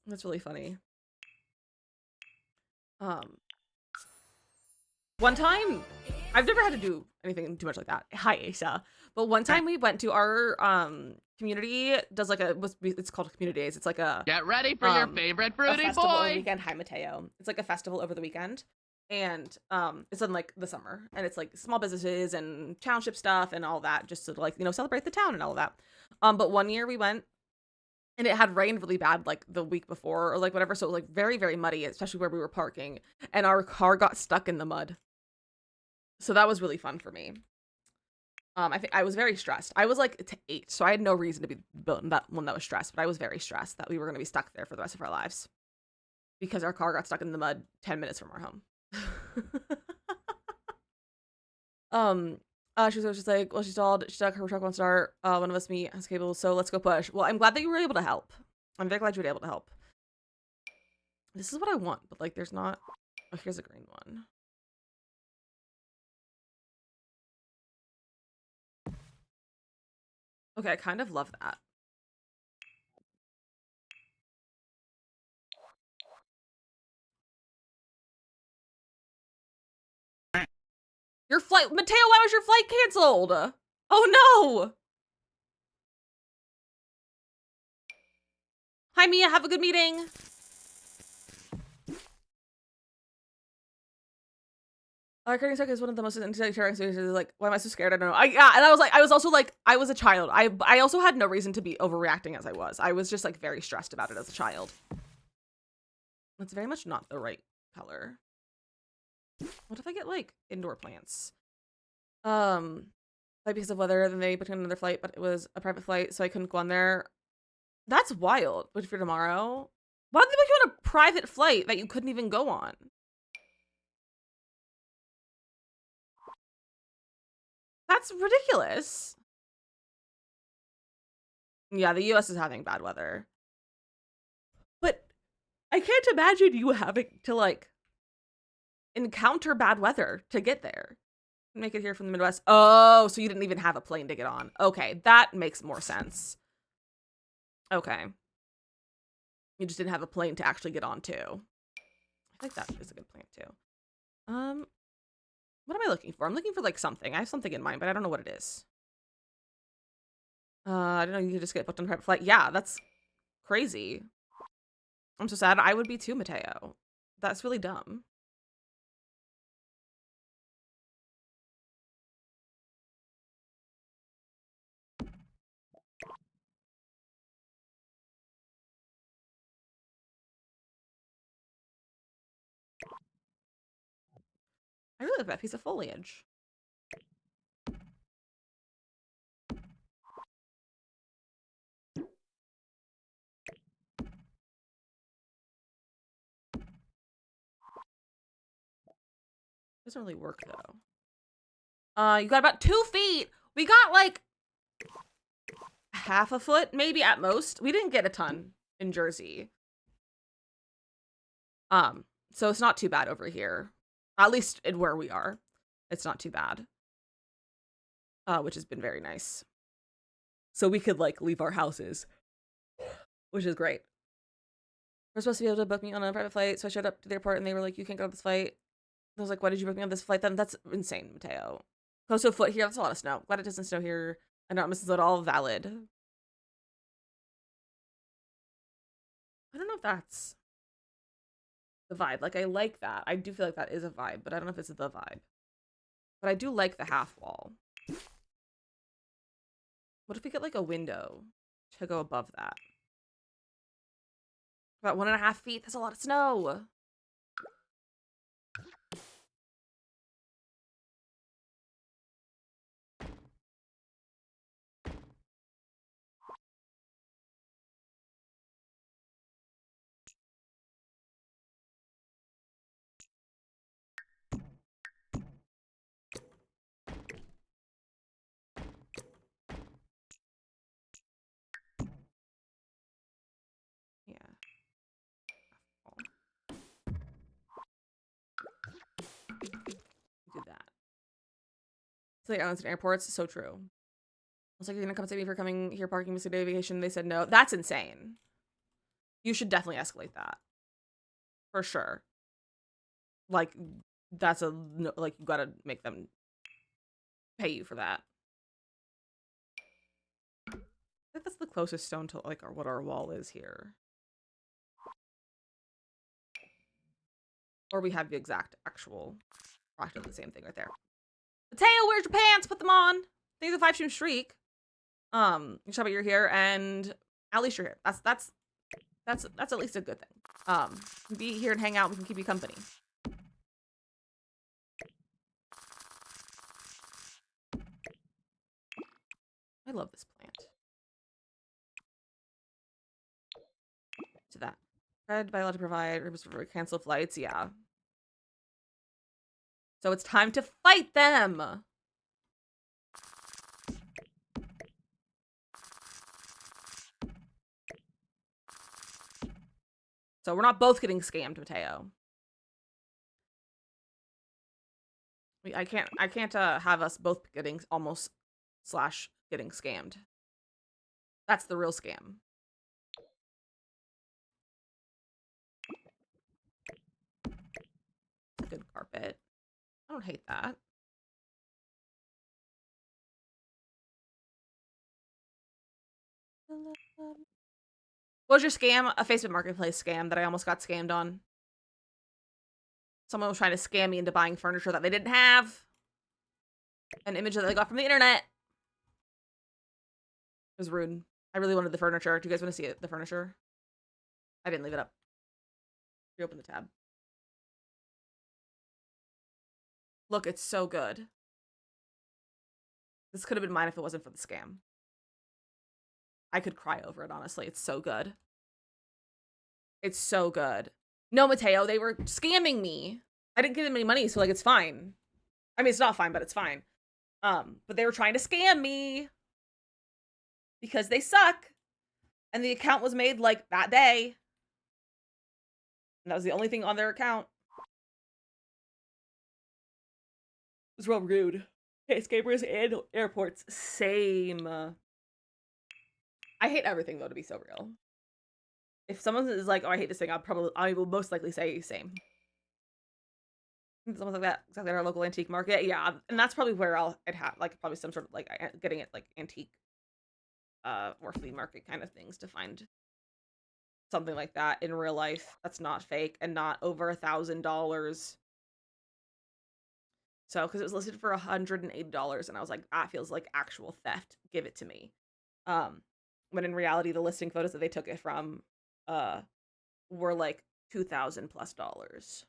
That's really funny. One time, I've never had to do anything too much like that. Hi, Asa. But one time we went to our community does like it's called Community Days. It's like a Get ready for your favorite fruity festival over the boy. weekend. Hi, Mateo. It's like a festival over the weekend, and it's in like the summer, and it's like small businesses and township stuff and all that, just to like celebrate the town and all of that. But one year we went. And it had rained really bad like the week before or like whatever. So it was like very, very muddy, especially where we were parking. And our car got stuck in the mud. So that was really fun for me. I think I was very stressed. I was like 8, so I had no reason to be that one that was stressed, but I was very stressed that we were going to be stuck there for the rest of our lives because our car got stuck in the mud 10 minutes from our home. She was just like, well, she's stalled. She's stuck. Her truck won't start. One of us meet has cable, so let's go push. Well, I'm glad that you were able to help. I'm very glad you were able to help. This is what I want, but like, there's not. Oh, here's a green one. Okay, I kind of love that. Your flight, Mateo, why was your flight canceled? Oh no! Hi Mia, have a good meeting. Carrying stuck is one of the most terrifying experiences. Like, why am I so scared? I don't know. Yeah, and I was also like, I was a child. I also had no reason to be overreacting as I was. I was just like very stressed about it as a child. It's very much not the right color. What if I get like indoor plants? Like because of weather, then they booked another flight, but it was a private flight, so I couldn't go on there. That's wild. But for tomorrow, why did they book you on a private flight that you couldn't even go on? That's ridiculous. Yeah, the US is having bad weather. But I can't imagine you having to like encounter bad weather to get there. Make it here from the Midwest. Oh, so you didn't even have a plane to get on. Okay, that makes more sense. Okay. You just didn't have a plane to actually get on to. I think that is a good plan too. What am I looking for? I'm looking for like something. I have something in mind, but I don't know what it is. I don't know. You could just get booked on a private flight. Yeah, that's crazy. I'm so sad. I would be too, Mateo. That's really dumb. I really like that piece of foliage. Doesn't really work though. You got about 2 feet. We got like half a foot, maybe at most. We didn't get a ton in Jersey. So it's not too bad over here. At least in where we are. It's not too bad. Which has been very nice. So we could like leave our houses, which is great. We're supposed to be able to book me on a private flight, so I showed up to the airport and they were like, you can't go on this flight. I was like, why did you book me on this flight then? That's insane, Mateo. Close to a foot here, that's a lot of snow. Glad it doesn't snow here. I know this is at all valid. I don't know if that's the vibe. Like, I like that. I do feel like that is a vibe, but I don't know if it's the vibe. But I do like the half wall. What if we get like a window to go above that? About 1.5 feet. That's a lot of snow. Yeah. Do that. So the airlines and airports, so true. I was like, you're gonna come save me for coming here parking Missy Day vacation. They said no. That's insane. You should definitely escalate that. For sure. Like, that's a, like, you gotta make them pay you for that. I think that's the closest stone to, like, what our wall is here. Or we have the exact actual, practically the same thing right there. Mateo, where's your pants? Put them on. Thank you for the 5-stream streak. You show you're here, and at least you're here. That's at least a good thing. Be here and hang out. We can keep you company. I love this plant. To that. Fred by allowed to provide cancel flights. Yeah. So it's time to fight them. So we're not both getting scammed, Mateo. I can't have us both getting almost / getting scammed. That's the real scam. Good carpet. I don't hate that. What was your scam? A Facebook Marketplace scam that I almost got scammed on. Someone was trying to scam me into buying furniture that they didn't have. An image that they got from the internet. It was rude. I really wanted the furniture. Do you guys want to see it? The furniture? I didn't leave it up. Reopen the tab. Look, it's so good. This could have been mine if it wasn't for the scam. I could cry over it, honestly. It's so good. It's so good. No, Mateo, they were scamming me. I didn't give them any money, so, like, it's fine. I mean, it's not fine, but it's fine. But they were trying to scam me. Because they suck. And the account was made, like, that day. And that was the only thing on their account. It was real rude. Okay, escapers and airports. Same. I hate everything, though, to be so real. If someone is like, oh, I hate this thing, I will most likely say same. Something like that, exactly, our local antique market. Yeah, and that's probably where I'd have, like, probably some sort of, like, getting it, like, antique, or flea market kind of things to find something like that in real life that's not fake and not over $1,000. So, because it was listed for $180, and I was like, that feels like actual theft. Give it to me. When in reality, the listing photos that they took it from, were like $2,000+.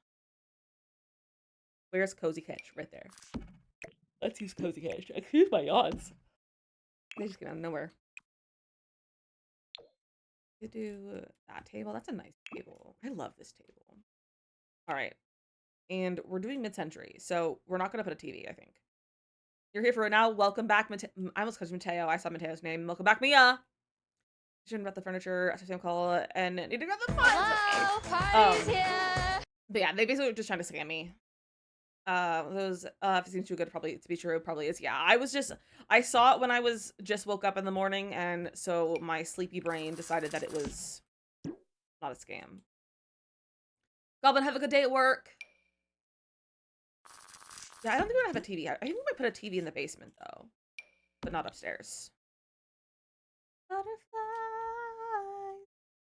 Where's Cozy Cash? Right there. Let's use Cozy Cash. Excuse my yawns. They just came out of nowhere. To do that table. That's a nice table. I love this table. All right. And we're doing mid-century, so we're not going to put a TV, I think. You're here for it now. Welcome back, I almost called you Mateo. I saw Mateo's name. Welcome back, Mia. Shouldn't about the furniture. I same call and need to grab the funds. Hello, party's here. But yeah, they basically were just trying to scam me. Those if it seems too good to be true, probably is. Yeah, I saw it when I was just woke up in the morning, and so my sleepy brain decided that it was not a scam. Goblin, have a good day at work. Yeah, I don't think we're gonna have a TV. I think we might put a TV in the basement though, but not upstairs. Butterfly.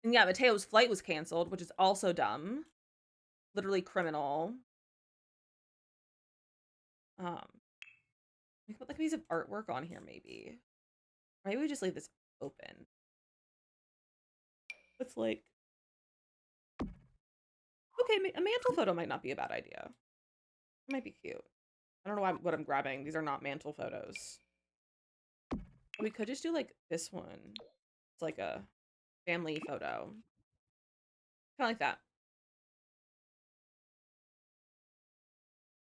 And yeah, Mateo's flight was canceled, which is also dumb. Literally criminal. We could put like a piece of artwork on here, maybe. Maybe we just leave this open. It's like, okay, a mantle photo might not be a bad idea. It might be cute. I don't know what I'm grabbing. These are not mantle photos. We could just do like this one. It's like a family photo. Kind of like that.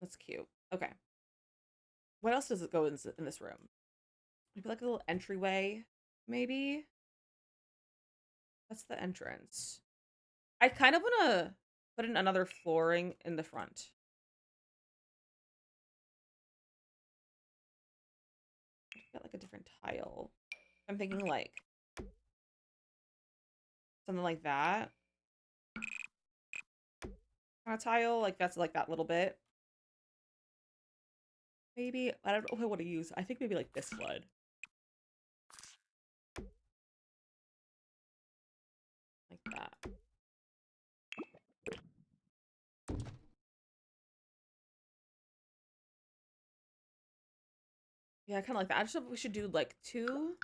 That's cute. Okay. What else does it go in this room? Maybe like a little entryway, maybe? That's the entrance. I kind of want to put in another flooring in the front. Got like a different tile. I'm thinking like something like that. Kind of tile, like that's like that little bit. Maybe, I don't know what I want to use. I think maybe like this one. Like that. Yeah, kind of like that. I just know if we should do like 2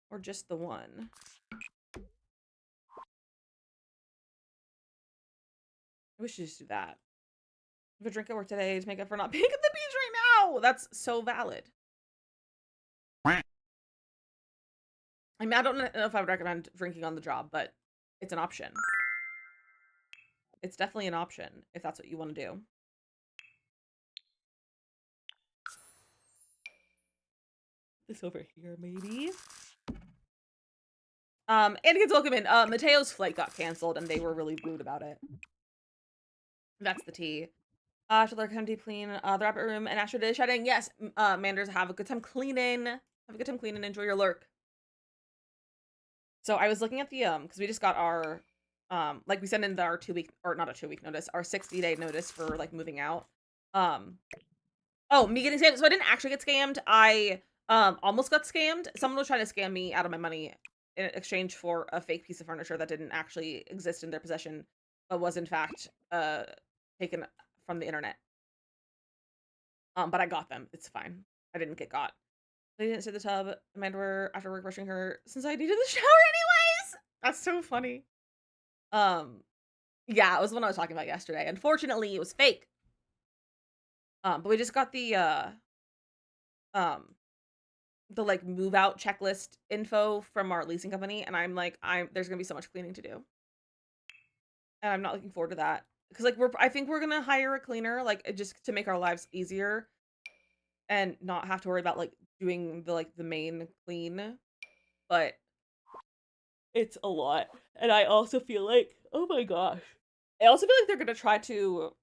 or just the 1. We should just do that. If a drink at work today to make up for not being at the beach right now. That's so valid. I mean, I don't know if I would recommend drinking on the job, but it's an option. It's definitely an option if that's what you want to do. This over here, maybe. And kids, welcome in. Mateo's flight got canceled, and they were really rude about it. That's the tea. Should I come deep clean the rabbit room and after the shedding? Yes, Manders, have a good time cleaning. Have a good time cleaning. Enjoy your lurk. So I was looking at the because we just got our like we sent in our 2-week, or not a 2-week notice, our 60-day notice for like moving out. Oh, me getting scammed. So I didn't actually get scammed. I Almost got scammed. Someone was trying to scam me out of my money in exchange for a fake piece of furniture that didn't actually exist in their possession, but was in fact taken from the internet. But I got them. It's fine. I didn't get got. They didn't sit in the tub in my underwear after work brushing her since I needed the shower anyways. That's so funny. Yeah, it was the one I was talking about yesterday. Unfortunately, it was fake. But we just got um like move out checklist info from our leasing company, and I'm like, there's gonna be so much cleaning to do, and I'm not looking forward to that because like I think we're gonna hire a cleaner like just to make our lives easier and not have to worry about like doing the main clean, but it's a lot, and I also feel like oh my gosh, I also feel like they're gonna try to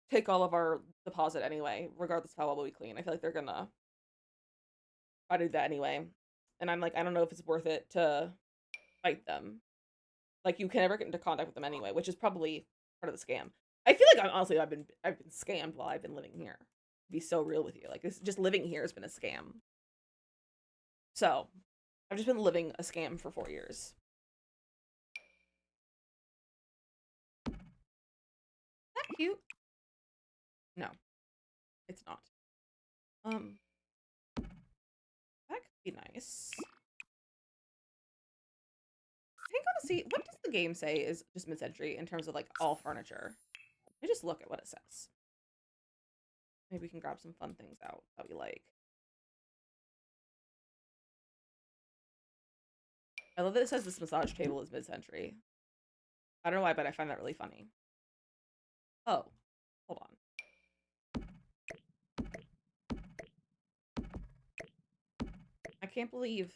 take all of our deposit anyway, regardless of how well we clean. I feel like they're gonna try to do that anyway, and I'm like, I don't know if it's worth it to fight them. Like, you can never get into contact with them anyway, which is probably part of the scam. I feel like honestly I've been scammed while I've been living here. To be so real with you, like this just living here has been a scam. So I've just been living a scam for 4 years. Is that cute? No, it's not. That could be nice. I think I want to see, what does the game say is just mid-century in terms of like all furniture? Let me just look at what it says. Maybe we can grab some fun things out that we like. I love that it says this massage table is mid-century. I don't know why, but I find that really funny. Oh, hold on. I can't believe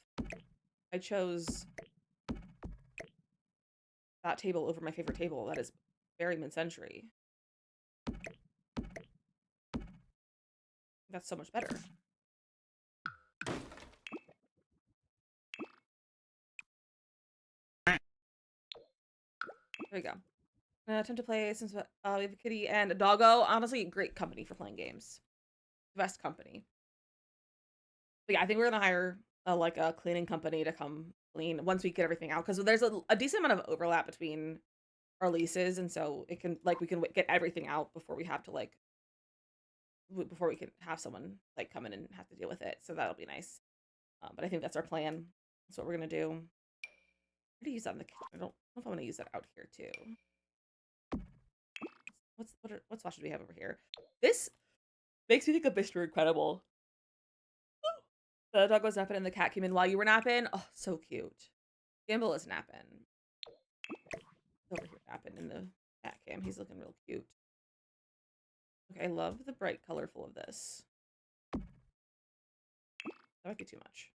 I chose that table over my favorite table. That is very mid-century. That's so much better. There we go. Attempt to play since we have a kitty and a doggo. Honestly, great company for playing games. Best company. But yeah, I think we're gonna hire like a cleaning company to come clean once we get everything out, because there's a decent amount of overlap between our leases, and so it can like we can get everything out before we have to like before we can have someone like come in and have to deal with it. So that'll be nice. But I think that's our plan. That's what we're gonna do. I'm gonna use that in the kitchen. I don't know if I'm gonna use that out here too. What spots should we have over here? This makes me think of Mr. Incredible. The dog was napping and the cat came in while you were napping. Oh, so cute. Gamble is napping. Over here napping in the cat cam. He's looking real cute. Okay, I love the bright colorful of this. That might be too much.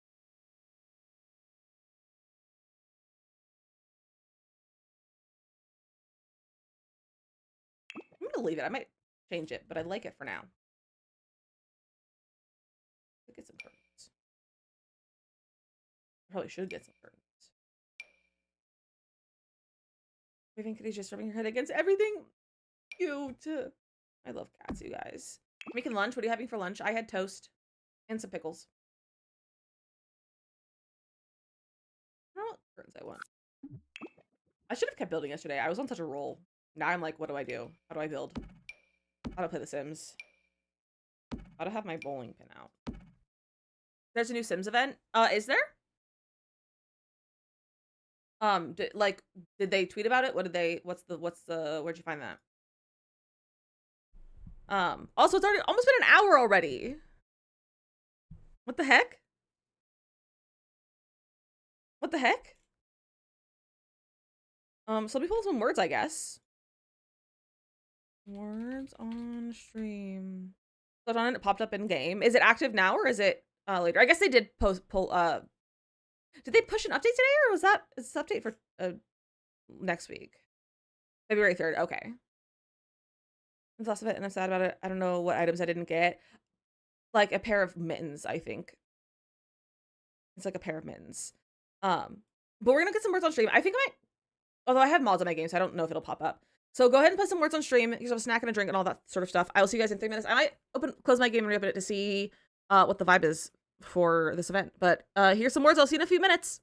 I'm gonna leave it. I might change it, but I like it for now. Let's get some curtains. Probably should get some curtains. Waving kitty's just rubbing her head against everything. Cute. I love cats, you guys. Making lunch. What are you having for lunch? I had toast and some pickles. I don't know what curtains I want. I should have kept building yesterday. I was on such a roll. Now I'm like, what do I do? How do I build? How do I play The Sims? How to have my bowling pin out. There's a new Sims event. Is there? Did they tweet about it? What did they? What's the? Where'd you find that? Also, it's already almost been an hour already. What the heck? What the heck? So let me pull some words, I guess. Words on stream. Clicked on it, it popped up in game. Is it active now or is it later? I guess they did did they push an update today, or was that is this update for next week? February 3rd. Okay. That's less of it, and I'm sad about it. I don't know what items I didn't get. Like a pair of mittens, I think. It's like a pair of mittens. But we're gonna get some words on stream. I think I might, although I have mods on my game, so I don't know if it'll pop up. So go ahead and put some words on stream. You can have a snack and a drink and all that sort of stuff. I will see you guys in 3 minutes. I might close my game and reopen it to see what the vibe is for this event. But here's some words. I'll see you in a few minutes.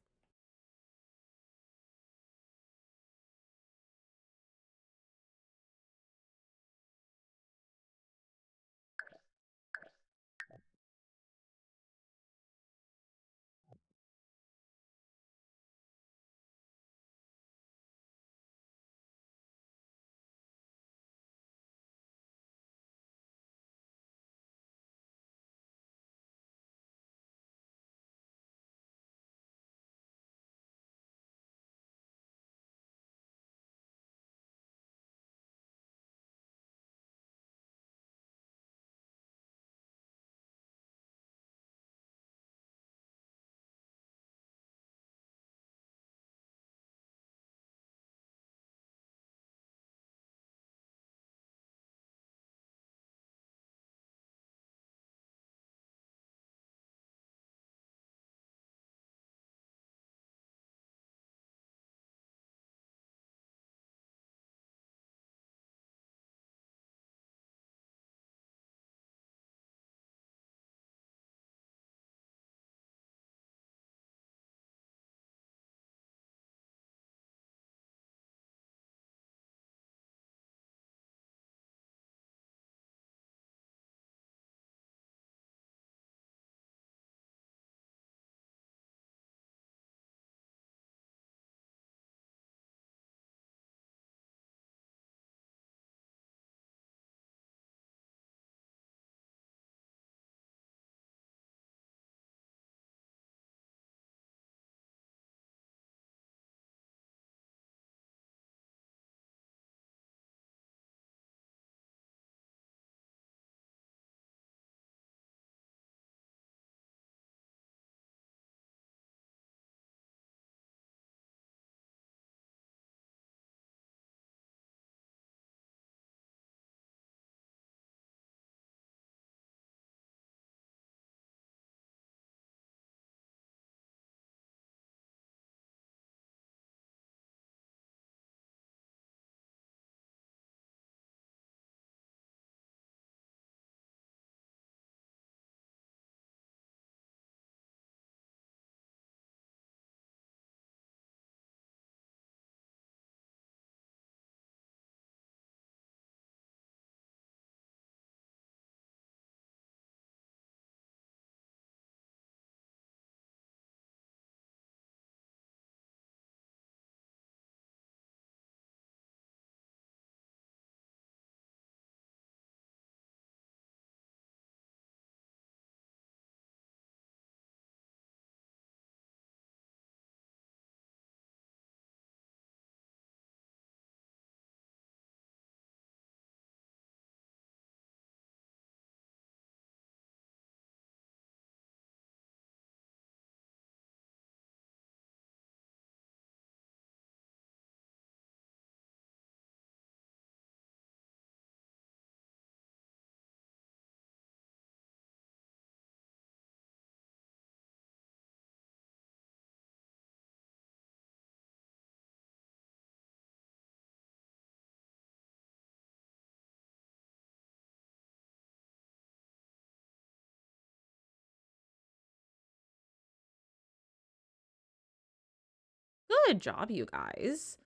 Good job, you guys.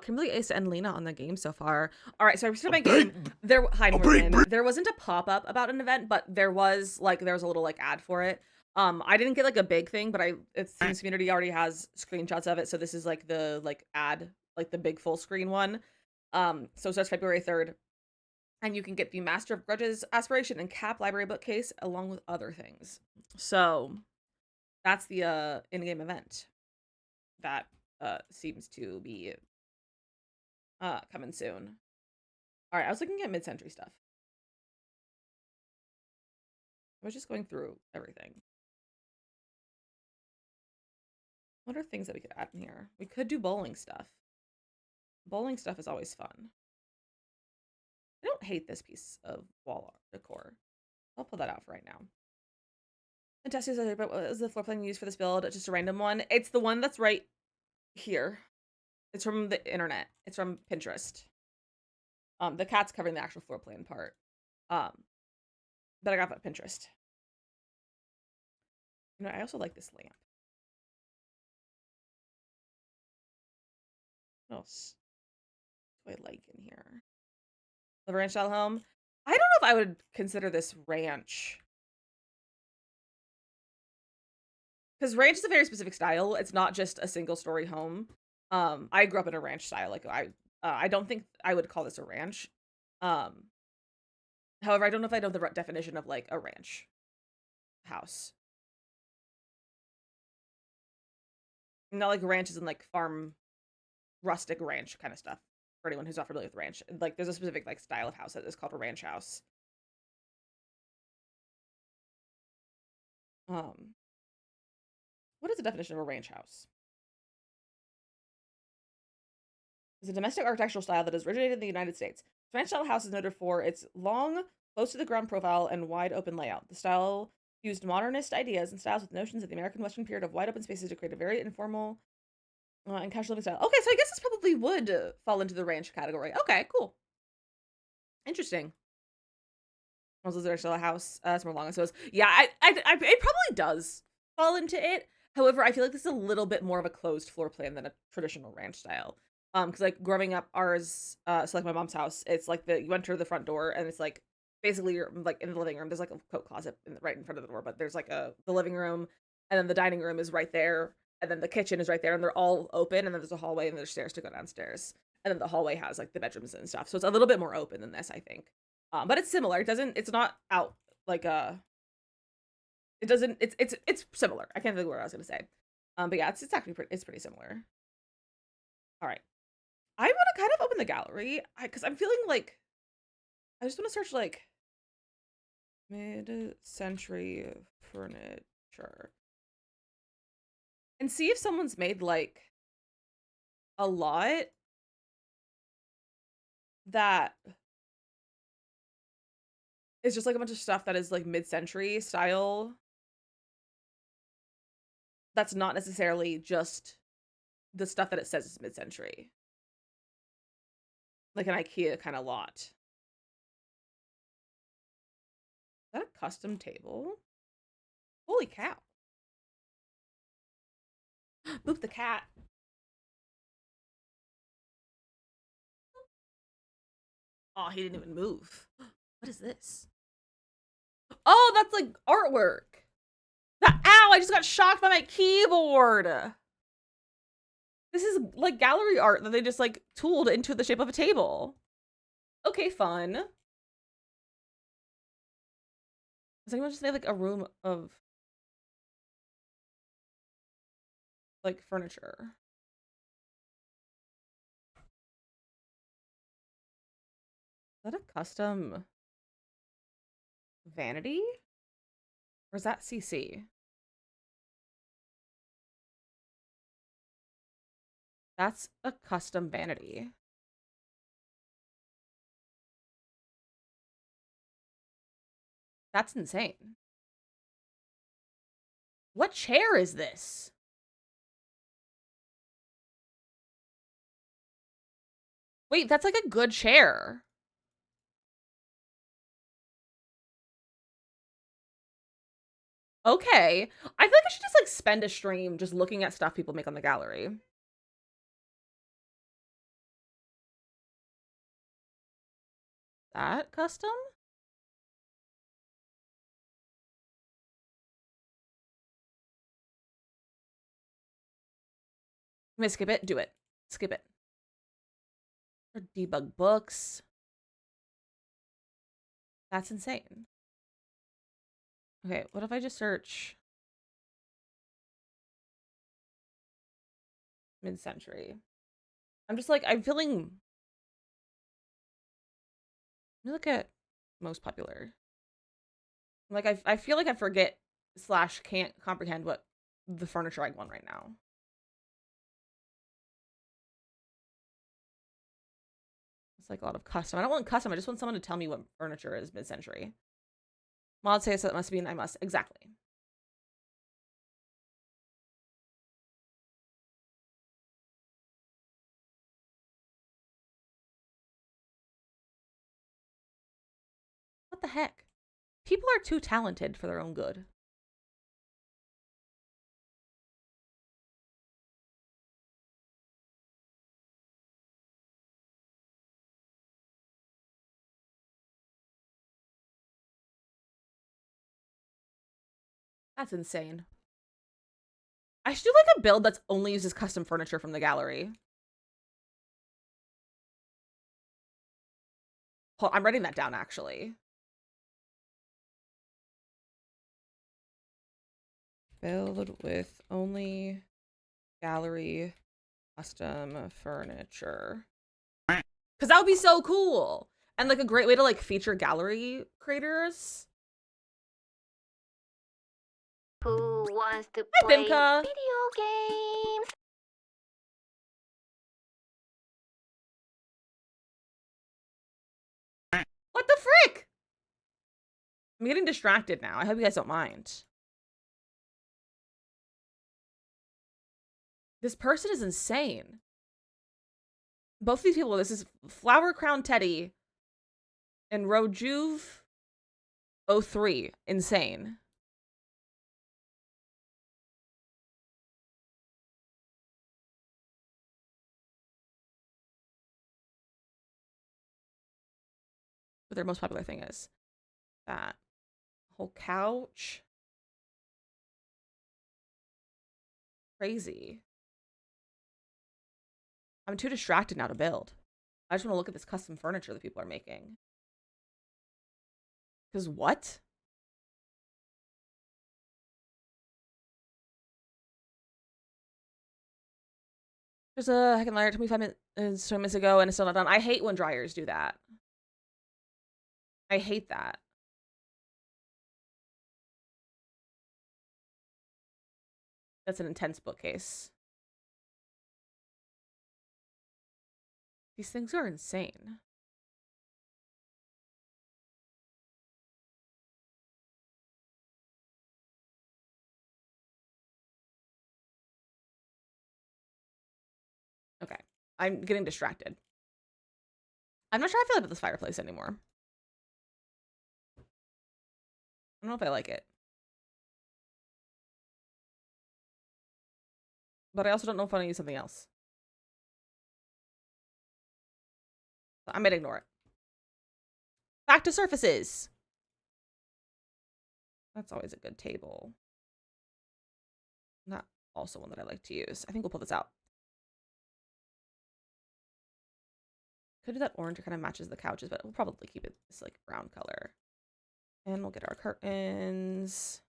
Kimberly, Ace, and Lena on the game so far. All right, so I restarted my game. Hi, Morgan. There wasn't a pop-up about an event, but there was a little like ad for it. I didn't get like a big thing, but it seems community already has screenshots of it, so this is like the ad, like the big full screen one. So it starts February 3rd, and you can get the Master of Grudges aspiration and Cap library bookcase along with other things. So that's the in-game event that seems to be coming soon. All right, I was looking at mid-century stuff. I was just going through everything. What are things that we could add in here? We could do bowling stuff. Bowling stuff is always fun. I don't hate this piece of wall decor. I'll pull that out for right now. Fantastic, but what is the floor plan used for this build? It's just a random one. It's the one that's right here. It's from the internet. It's from Pinterest. The cat's covering the actual floor plan part. But I got that Pinterest. You know, I also like this lamp. What else do I like in here? The ranch style home. I don't know if I would consider this ranch. Because ranch is a very specific style. It's not just a single story home. I grew up in a ranch style. Like I don't think I would call this a ranch. Um, However, I don't know if I know the definition of like a ranch house. Not like ranch is in like farm, rustic ranch kind of stuff. For anyone who's not familiar with ranch, like there's a specific like style of house that is called a ranch house. Um, what is the definition of a ranch house? It's a domestic architectural style that has originated in the United States. Ranch style house is noted for its long, close to the ground profile and wide open layout. The style used modernist ideas and styles with notions of the American Western period of wide open spaces to create a very informal and casual living style. Okay, so I guess this probably would fall into the ranch category. Okay, cool. Interesting. Also, there's still a house. It's more long, so yeah, it probably does fall into it. However, I feel like this is a little bit more of a closed floor plan than a traditional ranch style. Because like growing up, ours, so like my mom's house, it's like you enter the front door and it's like basically you're like in the living room. There's like a coat closet right in front of the door, but there's like the living room, and then the dining room is right there, and then the kitchen is right there, and they're all open, and then there's a hallway and there's stairs to go downstairs, and then the hallway has like the bedrooms and stuff. So it's a little bit more open than this, I think. But it's similar. It's not out like it doesn't, it's similar. I can't think of what I was gonna say. But yeah, it's actually it's pretty similar. All right. I want to kind of open the gallery because I'm feeling like I just want to search like mid-century furniture and see if someone's made like a lot that is just like a bunch of stuff that is like mid-century style. That's not necessarily just the stuff that it says is mid-century. Like an IKEA kind of lot. Is that a custom table? Holy cow. Boop the cat. Oh, he didn't even move. What is this? Oh, that's like artwork. Ow, I just got shocked by my keyboard. This is like gallery art that they just like tooled into the shape of a table. Okay, fun. Does anyone just made like a room of like furniture? Is that a custom vanity? Or is that CC? That's a custom vanity. That's insane. What chair is this? Wait, that's like a good chair. Okay. I feel like I should just like spend a stream just looking at stuff people make on the gallery. That custom? I'm gonna skip it. Do it. Skip it. Or debug books. That's insane. Okay, what if I just search mid-century? I'm just like, I'm feeling... Let me look at most popular. Like, I feel like I forget / can't comprehend what the furniture I want right now. It's like a lot of custom. I don't want custom. I just want someone to tell me what furniture is mid-century. Mod says that must mean I must. Exactly. What the heck? People are too talented for their own good. That's insane. I should do like a build that's only uses custom furniture from the gallery. I'm writing that down, actually. Build with only gallery custom furniture. Because that would be so cool. And like a great way to like feature gallery creators. Who wants to Hi, play Bimka. video games? What the frick? I'm getting distracted now. I hope you guys don't mind. This person is insane. Both these people, this is Flower Crown Teddy and Rojuve03. Insane. What their most popular thing is. That whole couch. Crazy. I'm too distracted now to build. I just want to look at this custom furniture that people are making. Because what? There's a heckin' liar 20 minutes ago and it's still not done. I hate when dryers do that. I hate that. That's an intense bookcase. These things are insane. Okay, I'm getting distracted. I'm not sure how I feel about this fireplace anymore. I don't know if I like it. But I also don't know if I want to use something else. So I might ignore it. Back to surfaces. That's always a good table. Not also one that I like to use. I think we'll pull this out. Could do that orange. It kind of matches the couches, but we'll probably keep it this like brown color. And we'll get our curtains.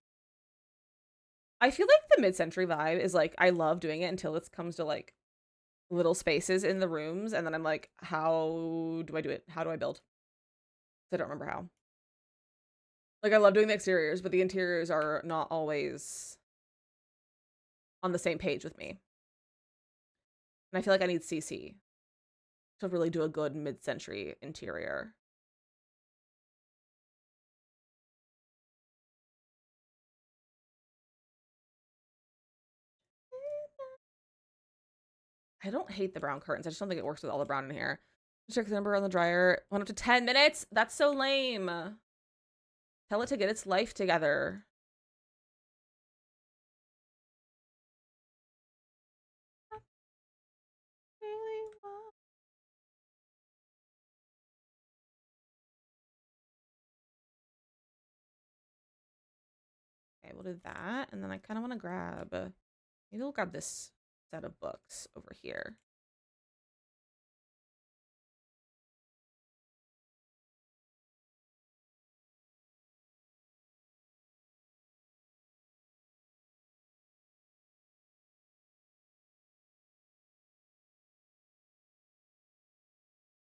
I feel like the mid-century vibe is like, I love doing it until it comes to like little spaces in the rooms. And then I'm like, how do I do it? How do I build? I don't remember how. Like I love doing the exteriors, but the interiors are not always on the same page with me. And I feel like I need CC to really do a good mid-century interior. I don't hate the brown curtains. I just don't think it works with all the brown in here. Check the number on the dryer. 1 up to 10 minutes? That's so lame. Tell it to get its life together. Okay, we'll do that. And then I kind of want to grab, maybe we'll grab this set of books over here.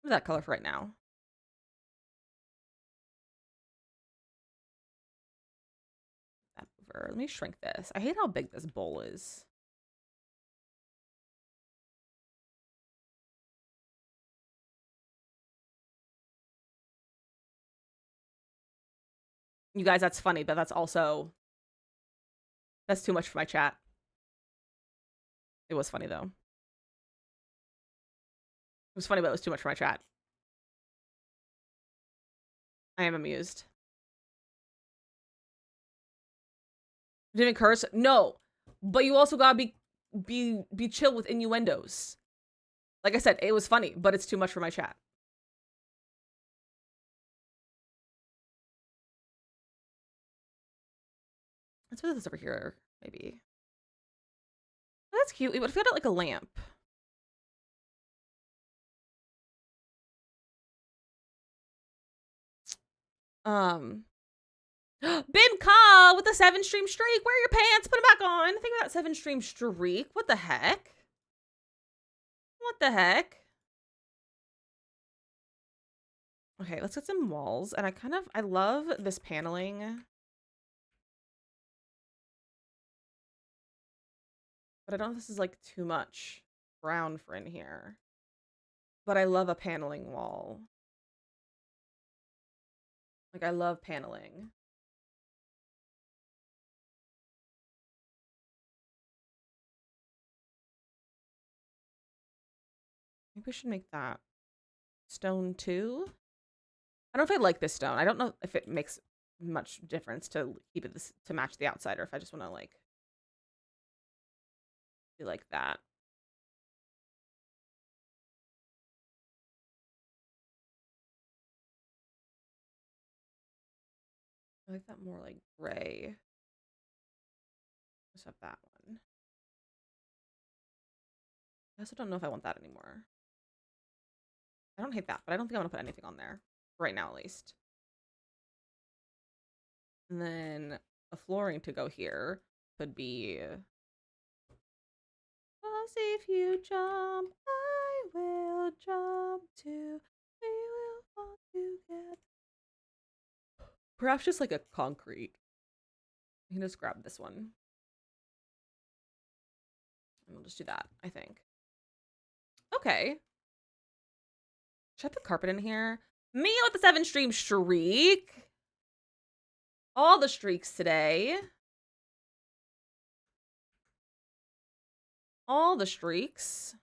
What's that color for right now? That over. Let me shrink this. I hate how big this bowl is. You guys, that's funny, but that's also, that's too much for my chat. It was funny though. It was funny, but it was too much for my chat. I am amused. Didn't curse? No. But you also gotta be chill with innuendos. Like I said, it was funny, but it's too much for my chat. Let's put this over here, maybe. Oh, that's cute. What if we had it like a lamp? Bimka with the 7-stream streak. Wear your pants. Put them back on. Think about 7-stream streak. What the heck? What the heck? Okay, let's get some walls. And I love this paneling. But I don't know if this is like too much brown for in here. But I love a paneling wall. Like, I love paneling. Maybe we should make that stone too. I don't know if I like this stone. I don't know if it makes much difference to keep it this to match the outside, or if I just want to like do like that. I like that more like gray. Let's have that one. I also don't know if I want that anymore. I don't hate that, but I don't think I want to put anything on there. Right now, at least. And then a flooring to go here could be... Cause if you jump, I will jump too. We will fall together. Perhaps just like a concrete. I can just grab this one. And we'll just do that, I think. Okay. Should I put carpet in here? Me with the 7-stream streak. All the streaks today. All the streaks.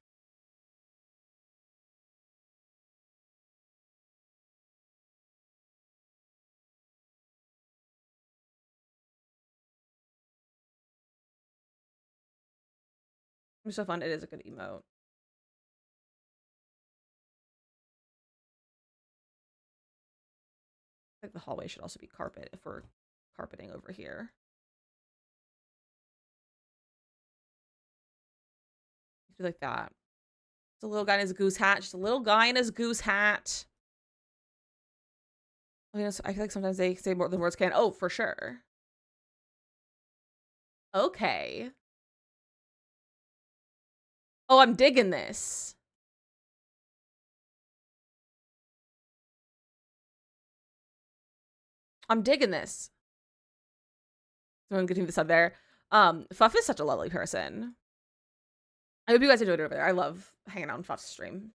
It's so fun. It is a good emote. I think the hallway should also be carpet if we're carpeting over here. Do like that. Just a little guy in his goose hat. Just a little guy in his goose hat. I mean, I feel like sometimes they say more than words can. Oh, for sure. Okay. Oh, I'm digging this. I'm digging this. Someone getting this up there. Fuff is such a lovely person. I hope you guys enjoyed it over there. I love hanging out on Fuff's stream.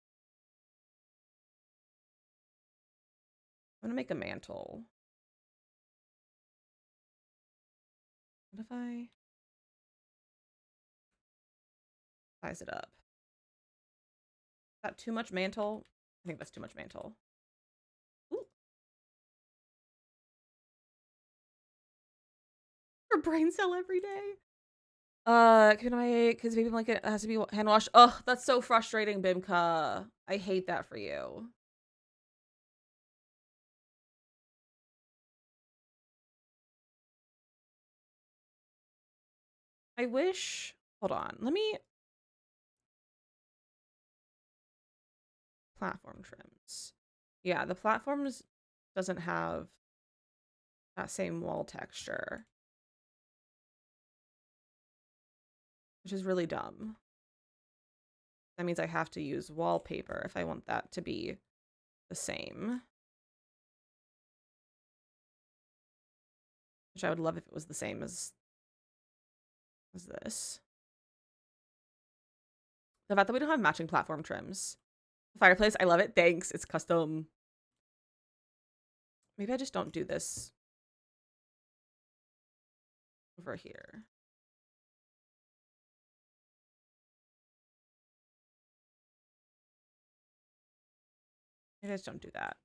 I'm gonna make a mantle. What if I size it up? Is that too much mantle? I think that's too much mantle. Ooh. Her brain cell every day. Can I, because baby blanket has to be hand washed. Oh, that's so frustrating, Bimka. I hate that for you. I wish, hold on, let me, platform trims. Yeah, the platforms doesn't have that same wall texture, which is really dumb. That means I have to use wallpaper if I want that to be the same. Which I would love if it was the same as this. The fact that we don't have matching platform trims. The fireplace, I love it. Thanks. It's custom. Maybe I just don't do this over here. Maybe I just don't do that.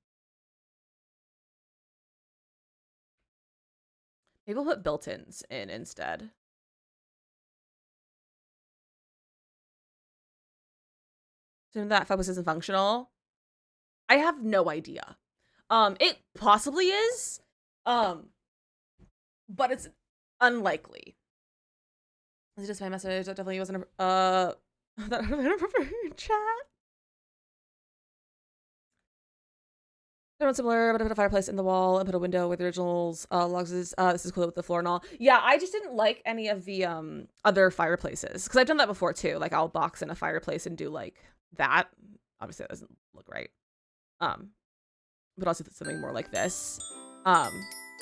Maybe we'll put built-ins in instead. Assume that focus isn't functional. I have no idea. It possibly is. But unlikely. Is it just my message? That definitely wasn't that chat. Everyone's similar, but I put a fireplace in the wall and put a window with the originals. Logs is this is cool with the floor and all. Yeah, I just didn't like any of the other fireplaces because I've done that before too. Like I'll box in a fireplace and do like that. Obviously, that doesn't look right. But also something more like this. I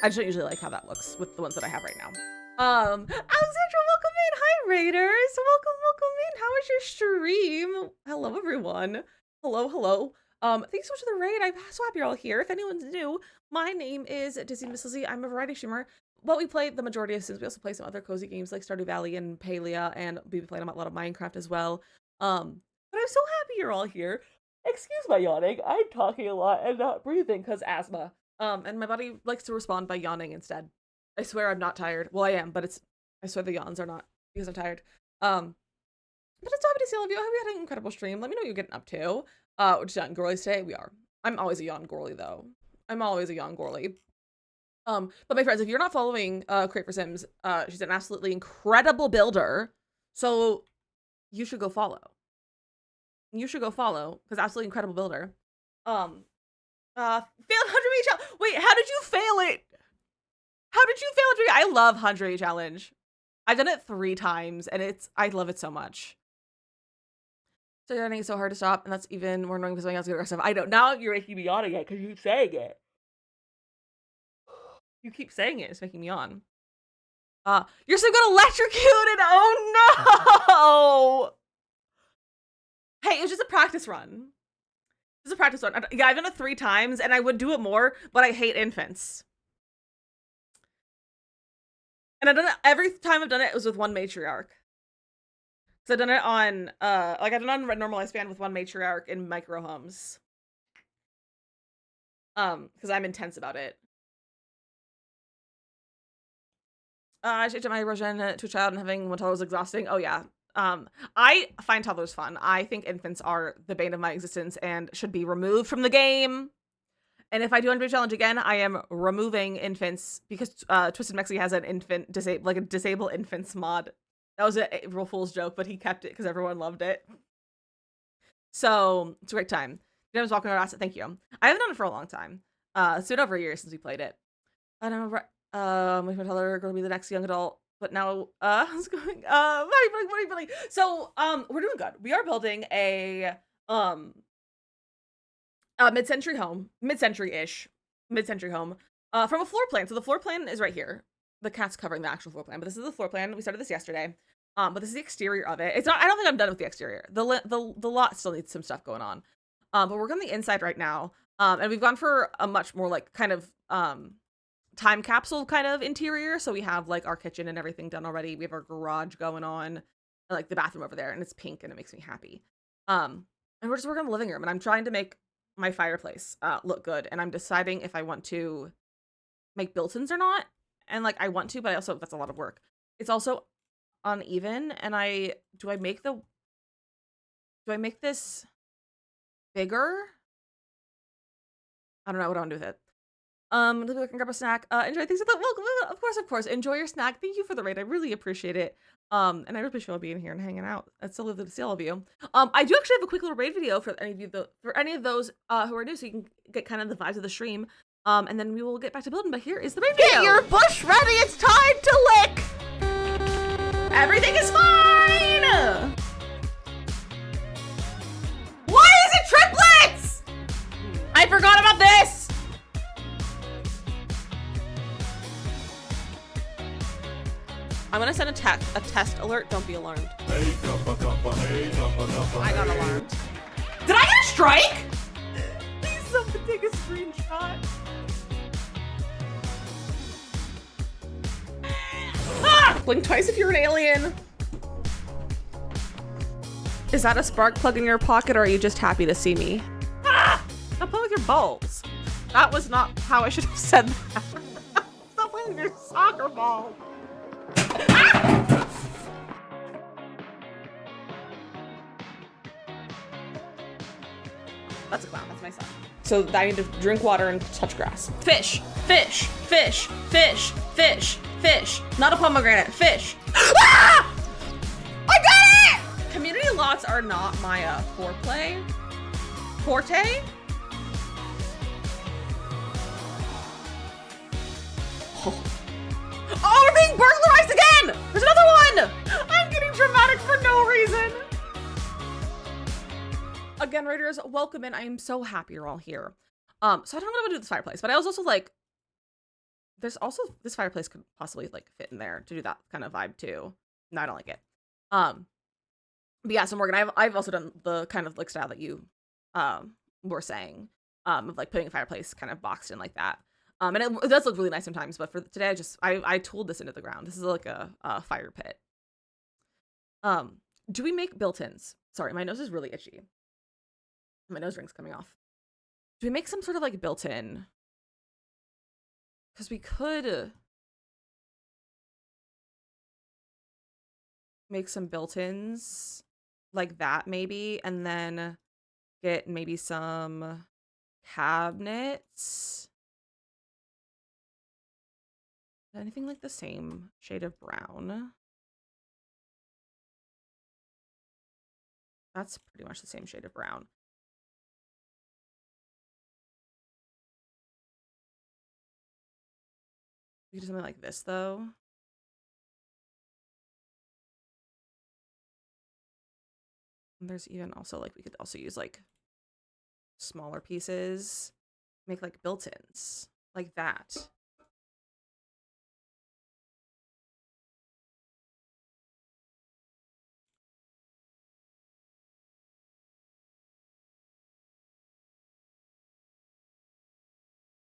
just don't usually like how that looks with the ones that I have right now. Alexandra, welcome in. Hi, Raiders. Welcome in. How was your stream? Hello, everyone. Hello. Thanks so much for the raid. I'm so happy you're all here. If anyone's new, my name is DizzyMissLizzy. I'm a variety streamer. Well, we play the majority of Sims. We also play some other cozy games like Stardew Valley and Palia, and we've been playing a lot of Minecraft as well. But I'm so happy you're all here. Excuse my yawning. I'm talking a lot and not breathing because asthma. And my body likes to respond by yawning instead. I swear I'm not tired. Well, I am, but I swear the yawns are not because I'm tired. But it's so happy to see all of you. I hope you had an incredible stream. Let me know what you're getting up to. We're just yawn girlies today. We are. I'm always a yawn girly though. I'm always a yawn girly. But my friends, if you're not following Crate for Sims, she's an absolutely incredible builder. So you should go follow. Because absolutely incredible builder. Failed 100 challenge. Wait, how did you fail it? How did you fail it? I love 100 challenge. I've done it 3 times and I love it so much. So you're so hard to stop, and that's even more annoying because something else is aggressive. I know. Now you're making me yawn again because you keep saying it. You keep saying it. It's making me yawn. You're so got electrocuted. Oh no! Hey, it was just a practice run. Yeah, I've done it 3 times, and I would do it more, but I hate infants. And I've done it every time I've done it was with 1 matriarch. So I've done it on I've done it on normal lifespan with 1 matriarch in micro homes. Because I'm intense about it. I changed my version to a child and having 1 toddler was exhausting. Oh yeah. I find toddlers fun. I think infants are the bane of my existence and should be removed from the game. And if I do 100 challenge again, I am removing infants because Twisted Mexi has an infant disable infants mod. That was a April Fool's joke, but he kept it because everyone loved it. So it's a great time. I was walking around. Thank you. I haven't done it for a long time. It's been over a year since we played it. I don't know. My toddler going to be the next young adult, but now it's going. What are you building? So we're doing good. We are building a mid-century home, mid-century-ish, home from a floor plan. So the floor plan is right here. The cat's covering the actual floor plan, but this is the floor plan. We started this yesterday. But this is the exterior of it. It's not. I don't think I'm done with the exterior. The lot still needs some stuff going on. But we're on the inside right now. And we've gone for a much more like kind of time capsule kind of interior. So we have like our kitchen and everything done already. We have our garage going on, and like the bathroom over there, and it's pink and it makes me happy. And we're just working on the living room, and I'm trying to make my fireplace look good, and I'm deciding if I want to make built-ins or not. And like I want to, but that's a lot of work. It's also uneven, and do I make this bigger? I don't know what I want to do with it. Maybe I can grab a snack. Enjoy things. Welcome, of course. Enjoy your snack. Thank you for the raid. I really appreciate it. And I really appreciate being here and hanging out. It's so lovely to see all of you. I do actually have a quick little raid video for any of those who are new, so you can get kind of the vibes of the stream. And then we will get back to building. But here is the raid video. Get your bush ready. It's time to lick. Everything is fine. Why is it triplets? I forgot about this. I'm gonna send a test alert. Don't be alarmed. I got alarmed. Did I get a strike? Please someone take a screenshot. Ah! Blink twice if you're an alien. Is that a spark plug in your pocket, or are you just happy to see me? Ah! Stop playing with your balls. That was not how I should have said that. Stop playing with your soccer ball. Ah! That's a clown. That's my son. So I need to drink water and touch grass. Fish, fish, fish, fish, fish, Fish. Not a pomegranate. Fish. Ah! I got it! Community lots are not my foreplay. Forte? Oh, we're being burglarized again! There's another one! I'm getting dramatic for no reason. Again, Raiders, welcome in. I am so happy you're all here. So I don't know what I'm gonna do with this fireplace, but I was also like, there's also, this fireplace could possibly like fit in there to do that kind of vibe too. No, I don't like it. But yeah, so Morgan, I've also done the kind of like style that you were saying, of like putting a fireplace kind of boxed in like that. And it does look really nice sometimes, but for today, I tooled this into the ground. This is like a fire pit. Do we make built-ins? Sorry, my nose is really itchy. My nose ring's coming off. Do we make some sort of like built-in? Because we could make some built-ins like that maybe, and then get maybe some cabinets. Anything like the same shade of brown? That's pretty much the same shade of brown. We could do something like this though. And there's even also like, we could also use like smaller pieces, make like built-ins like that.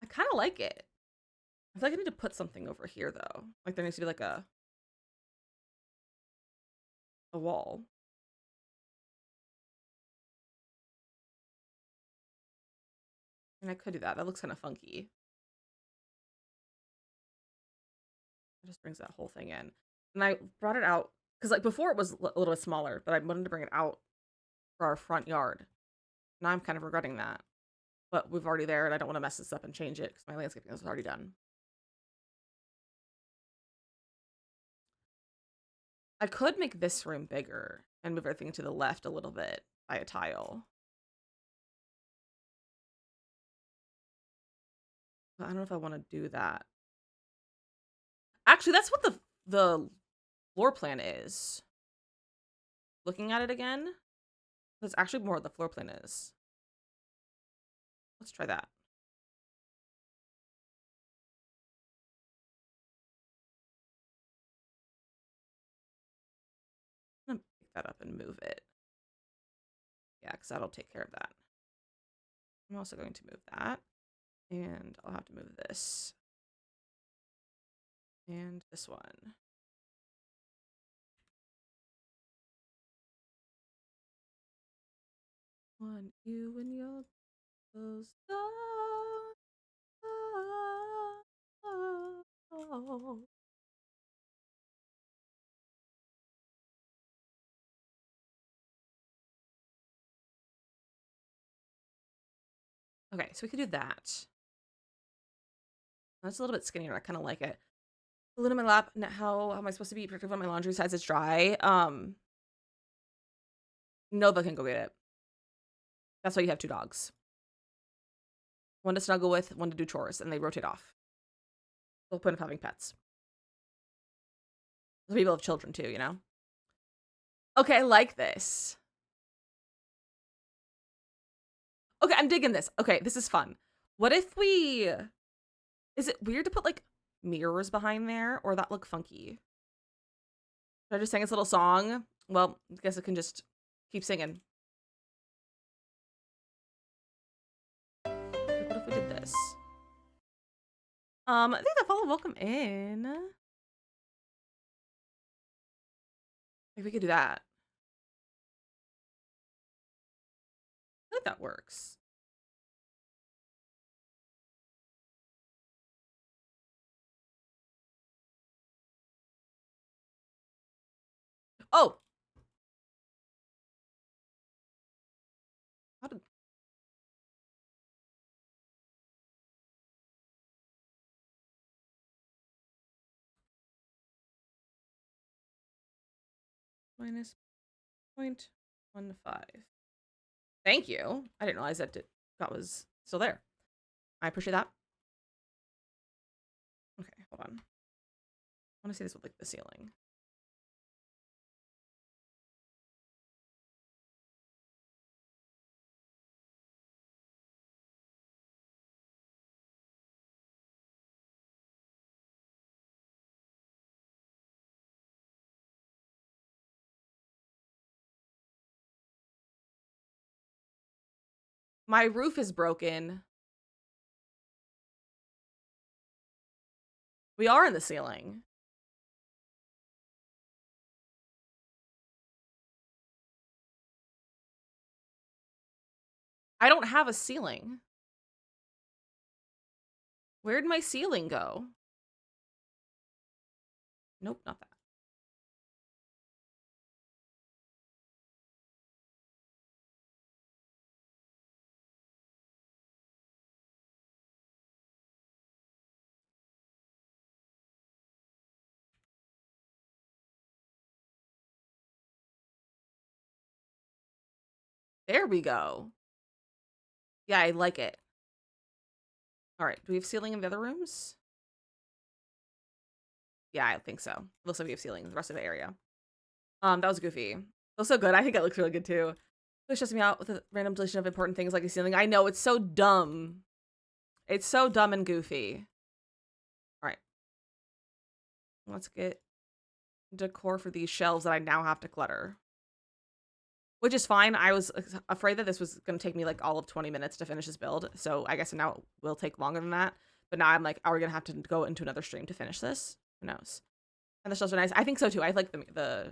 I kind of like it. I feel like I need to put something over here though. Like there needs to be like a wall. And I could do that. That looks kind of funky. It just brings that whole thing in. And I brought it out because like before it was a little bit smaller, but I wanted to bring it out for our front yard. Now I'm kind of regretting that. But we've already there and I don't want to mess this up and change it because my landscaping is already done. I could make this room bigger and move everything to the left a little bit by a tile. But I don't know if I want to do that. Actually, that's what the floor plan is. Looking at it again, that's actually more what the floor plan is. Let's try that. I'm gonna pick that up and move it. Yeah, because that'll take care of that. I'm also going to move that. And I'll have to move this. And this one. Want you and your clothes on. Okay, so we could do that. That's a little bit skinnier. I kind of like it. Balloon in my lap. How am I supposed to be protective when my laundry besides it's dry? Nova can go get it. That's why you have 2 dogs. One to snuggle with, one to do chores, and they rotate off. The whole point of having pets. Some people have children too, you know? Okay, I like this. Okay, I'm digging this. Okay, this is fun. What if we... Is it weird to put, like, mirrors behind there? Or that look funky? Should I just sing this little song? Well, I guess I can just keep singing. Like, what if we did this? I think that follow welcome in. Maybe we could do that. I think that works. Oh! How did... minus 0.15. Thank you. I didn't realize that was still there. I appreciate that. Okay, hold on. I want to see this with like the ceiling. My roof is broken. We are in the ceiling. I don't have a ceiling. Where'd my ceiling go? Nope, not that. There we go. Yeah, I like it. All right, do we have ceiling in the other rooms? Yeah, I think so. Looks like we have ceiling in the rest of the area. That was goofy. It was so good. I think it looks really good too. It stresses me out with a random deletion of important things like a ceiling. I know, it's so dumb. It's so dumb and goofy. All right. Let's get decor for these shelves that I now have to clutter. Which is fine. I was afraid that this was going to take me like all of 20 minutes to finish this build. So I guess now it will take longer than that. But now I'm like, are we going to have to go into another stream to finish this? Who knows? And the shelves are nice. I think so too. I like the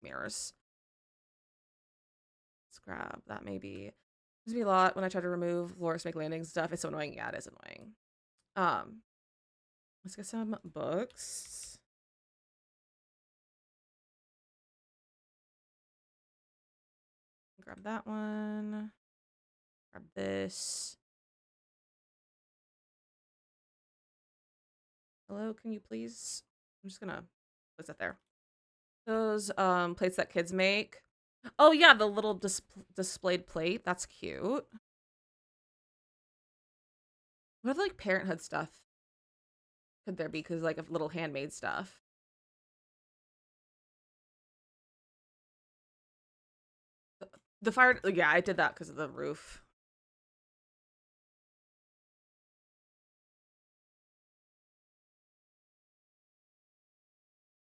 mirrors. Let's grab that maybe. There's be a lot when I try to remove floors, make landings stuff. It's so annoying. Yeah, it is annoying. Let's get some books. Grab that one. Grab this. Hello, can you please? I'm just gonna place that there. Those plates that kids make. Oh yeah, the little displayed plate. That's cute. What other like parenthood stuff could there be? Because like of little handmade stuff. The fire. Yeah, I did that because of the roof.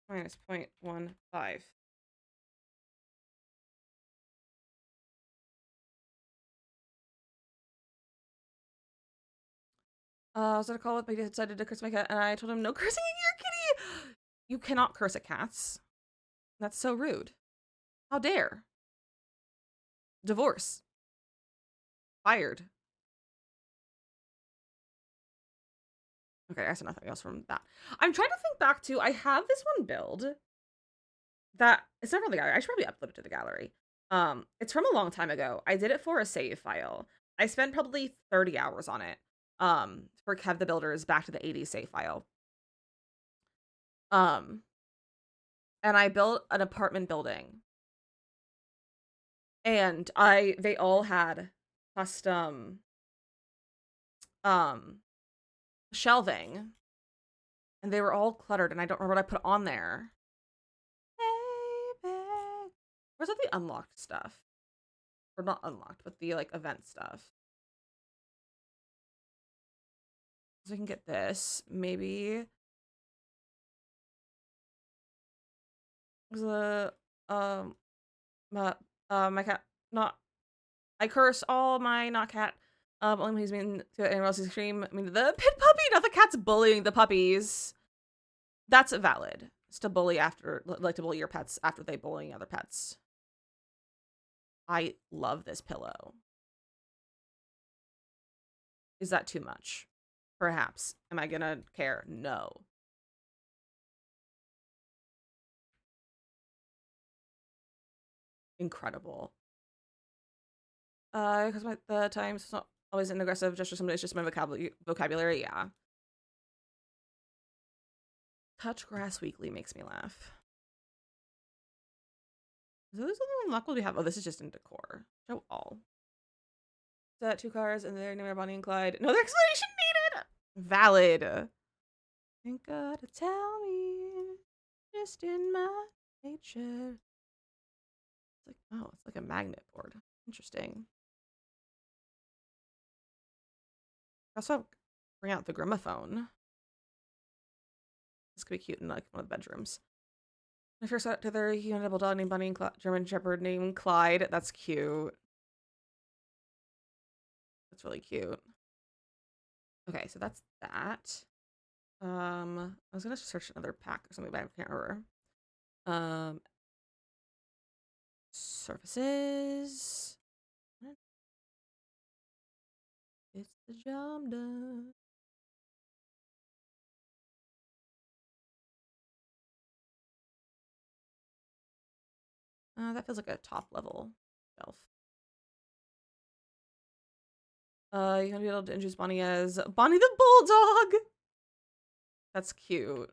Minus 0.15. I was at a call with my dad, decided to curse my cat, and I told him no cursing in your kitty. You cannot curse at cats. That's so rude. How dare? Divorce. Fired. Okay, I said nothing else from that. I'm trying to think back to, I have this one build that, it's not from the gallery. I should probably upload it to the gallery. It's from a long time ago. I did it for a save file. I spent probably 30 hours on it. For Kev the Builder's Back to the 80s save file. And I built an apartment building. And they all had custom shelving. And they were all cluttered, and I don't remember what I put on there. Baby. Where's all the unlocked stuff? Or not unlocked, but the like event stuff. So I can get this. Maybe the my cat not I curse all my not cat only when he's mean to anyone else's extreme. I mean the pit puppy, not the cat's bullying the puppies. That's valid. It's to bully to bully your pets after they bully other pets. I love this pillow. Is that too much? Perhaps. Am I gonna care? No. Incredible. Because the times it's not always an aggressive gesture. Sometimes it's just my vocabulary. Yeah. Touch grass weekly makes me laugh. Is there something unlockable we have? Oh, this is just in decor. Show all. Is that 2 cars and their name are Bonnie and Clyde? No, their explanation needed. Valid. Ain't gotta tell me. Just in my nature. It's like, oh, it's like a magnet board. Interesting. Also, bring out the gramophone. This could be cute in like one of the bedrooms. When I first got together, he had a dog named Bunny and German Shepherd named Clyde. That's cute. That's really cute. Okay, so that's that. I was gonna search another pack or something, but I can't remember. Surfaces. It's the job done. That feels like a top level shelf. You're gonna be able to introduce Bonnie as Bonnie the Bulldog. That's cute.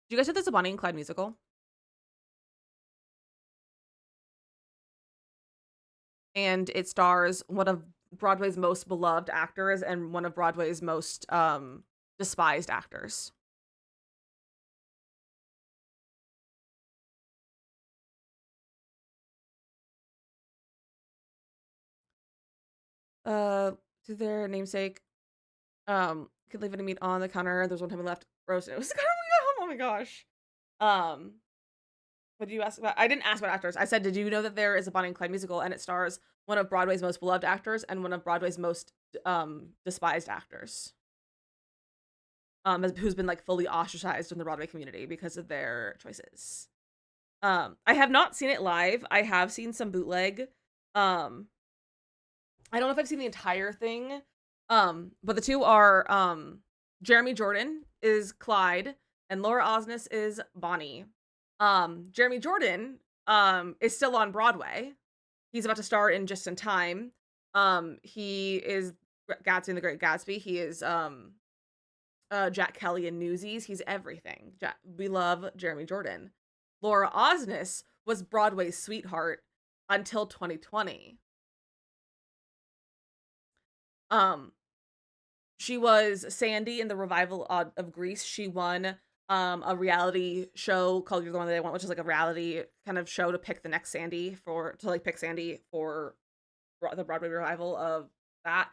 Did you guys know there's a Bonnie and Clyde musical? And it stars one of Broadway's most beloved actors and one of Broadway's most despised actors. To their namesake, could leave any meat on the counter. There's one time we left roast and it was oh my gosh. What did you ask about? I didn't ask about actors. I said, did you know that there is a Bonnie and Clyde musical and it stars one of Broadway's most beloved actors and one of Broadway's most despised actors? Who's been like fully ostracized in the Broadway community because of their choices. I have not seen it live. I have seen some bootleg. I don't know if I've seen the entire thing. But the two are Jeremy Jordan is Clyde and Laura Osnes is Bonnie. Jeremy Jordan is still on Broadway. He's about to star in Just in Time. He is Gatsby and the Great Gatsby. He is Jack Kelly in Newsies. He's everything. We love Jeremy Jordan. Laura Osnes was Broadway's sweetheart until 2020. She was Sandy in the revival of Grease. She won a reality show called You're the One That I Want, which is like a reality kind of show to pick the next Sandy pick Sandy for the Broadway revival of that.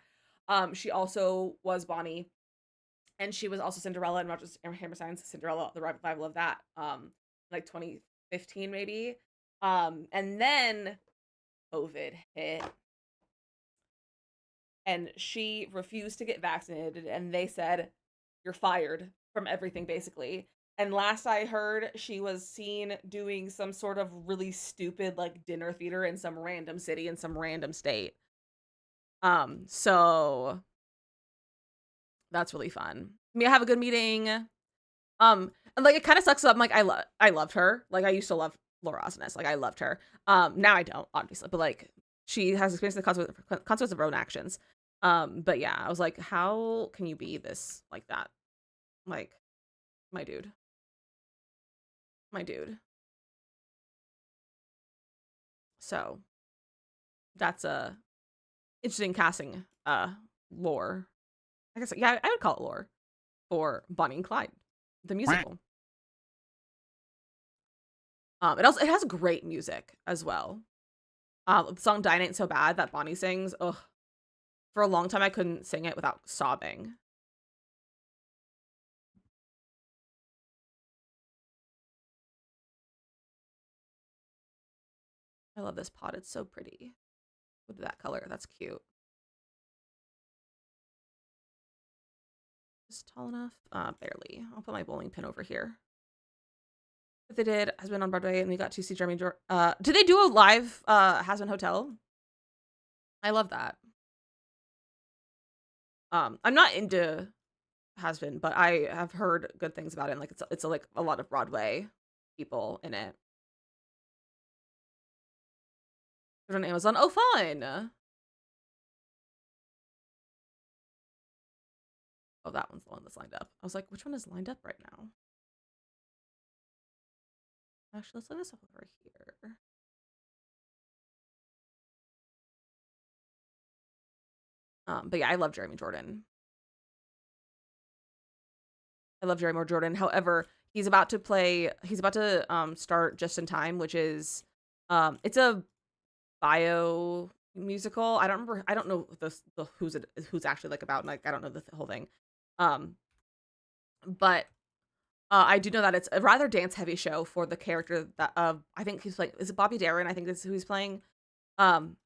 She also was Bonnie, and she was also Cinderella in Rodgers and Hammerstein's Cinderella, the revival of that, like 2015 maybe. And then COVID hit. And she refused to get vaccinated, and they said, you're fired from everything, basically. And last I heard, she was seen doing some sort of really stupid, like, dinner theater in some random city in some random state. So that's really fun. We have a good meeting. And like, it kind of sucks. So I'm like, I loved her. Like, I used to love Laura Osnes. Like, I loved her. Now I don't, obviously, but like, she has experienced the consequences of her own actions. But yeah, I was like, how can you be this like that? Like, my dude. My dude. So that's a interesting casting lore. I guess yeah, I would call it lore for Bonnie and Clyde, the musical. It has great music as well. The song "Dying Ain't So Bad" that Bonnie sings. Ugh, for a long time I couldn't sing it without sobbing. I love this pot. It's so pretty. With that color, that's cute. Is it tall enough? Barely. I'll put my bowling pin over here. If they did, has been on Broadway, and we got to see Jeremy Jordan. Did they do a live Has Been Hotel? I love that. I'm not into Has Been, but I have heard good things about it. And, like, it's like a lot of Broadway people in it. Put it on Amazon. Oh, fun. Oh, that one's the one that's lined up. I was like, which one is lined up right now? Actually, let's line this up over here. But yeah, I love Jeremy Jordan. I love Jeremy Jordan. However, he's about to start Just in Time, which is it's a bio musical. I don't know who's actually like about, like I don't know the whole thing. But I do know that it's a rather dance heavy show for the character that I think he's playing. Is it Bobby Darin? I think that's who he's playing. Um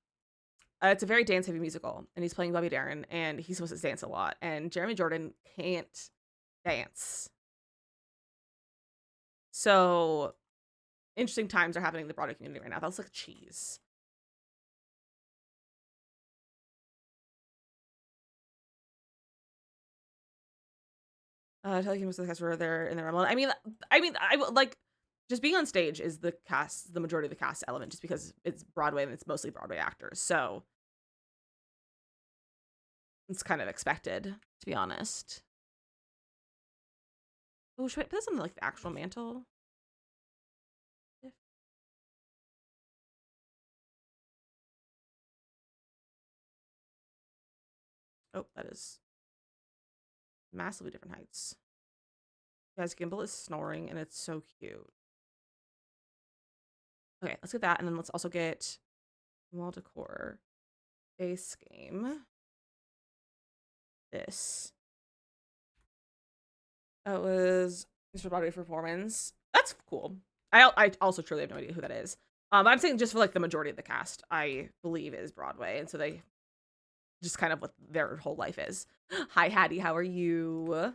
it's a very dance heavy musical, and he's playing Bobby Darin, and he's supposed to dance a lot. And Jeremy Jordan can't dance. So interesting times are happening in the Broadway community right now. That looks like cheese. Tell you most of the cast were there in the Rumble. I like just being on stage is the majority of the cast element, just because it's Broadway and it's mostly Broadway actors. So it's kind of expected, to be honest. Oh, should I put this on like the actual mantle? Oh, that is massively different heights. Guys, Gimbal is snoring and it's so cute. Okay, let's get that, and then let's also get wall decor, base game. This. That was Mr. Broadway performance. That's cool. I also truly have no idea who that is. I'm saying just for like the majority of the cast, I believe is Broadway, and so they just kind of what their whole life is. Hi, Hattie, how are you?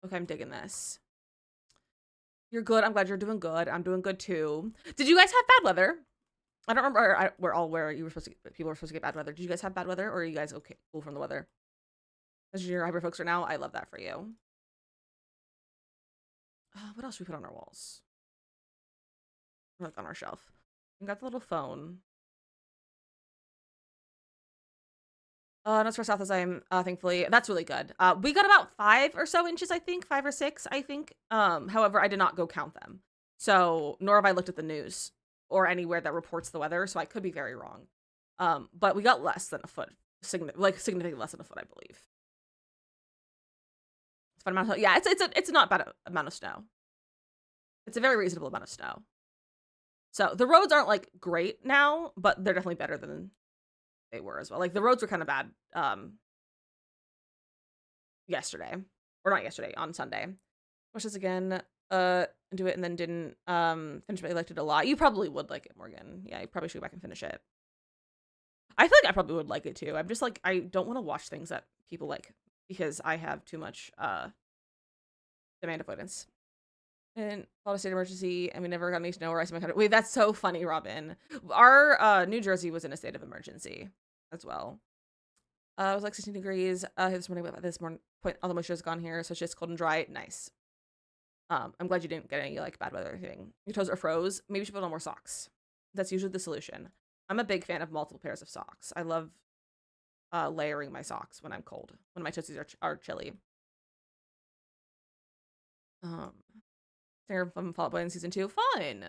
Okay, I'm digging this. You're good. I'm glad you're doing good. I'm doing good too. Did you guys have bad weather? I don't remember where you were supposed to. People were supposed to get bad weather. Did you guys have bad weather, or are you guys okay, cool from the weather? As your hyper folks are now, I love that for you. What else should we put on our walls? Like on our shelf. We got the little phone. Not for south as I'm thankfully. That's really good. We got about 5 or so inches, I think, 5 or 6, I think. However, I did not go count them. So nor have I looked at the news or anywhere that reports the weather, so I could be very wrong. But we got less than a foot. Significantly less than a foot, I believe. It's a fun amount of, yeah, it's not bad amount of snow. It's a very reasonable amount of snow. So the roads aren't like great now, but they're definitely better than they were as well. Like the roads were kind of bad yesterday. Or not yesterday, on Sunday. Watch this again, do it and then didn't finish, but I liked it a lot. You probably would like it, Morgan. Yeah, you probably should go back and finish it. I feel like I probably would like it too. I'm just like, I don't want to watch things that people like because I have too much demand avoidance. And called a state of emergency, and we never got any snow or ice in my country. Wait, that's so funny, Robin. Our New Jersey was in a state of emergency as well. It was like 16 degrees this morning, but at this morning point, all the moisture is gone here, so it's just cold and dry. Nice. I'm glad you didn't get any like bad weather thing. Your toes are froze. Maybe you should put on more socks. That's usually the solution. I'm a big fan of multiple pairs of socks. I love layering my socks when I'm cold, when my toesies are chilly. Singer from Fall Out Boy in season 2. Fun.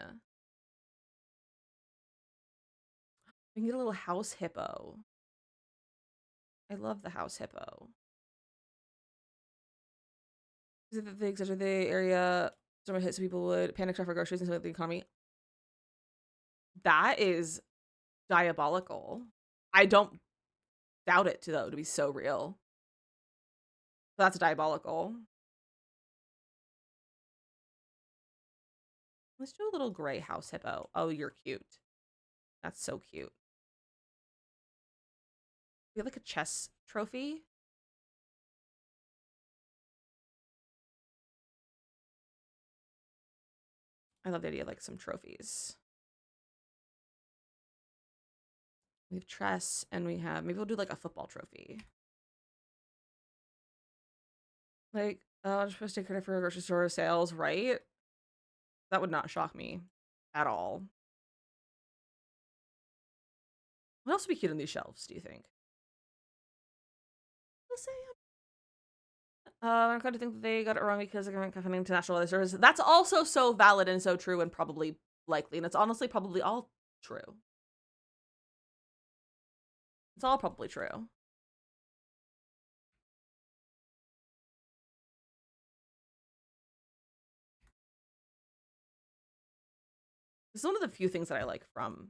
We can get a little house hippo. I love the house hippo. Is it that the exit of the area someone hit so people would panic shop for groceries and the economy? That is diabolical. I don't doubt it though to be so real. That's diabolical. Let's do a little gray house hippo. Oh, you're cute. That's so cute. We have like a chess trophy. I love the idea of like some trophies. We have chess, and we have, maybe we'll do like a football trophy. Like, I'm supposed to take credit for grocery store sales, right? That would not shock me at all. What else would be cute on these shelves, do you think? Let's say I'm kind of think that they got it wrong because they're going to international weather service. That's also so valid and so true and probably likely. And it's honestly probably all true. It's all probably true. This is one of the few things that I like from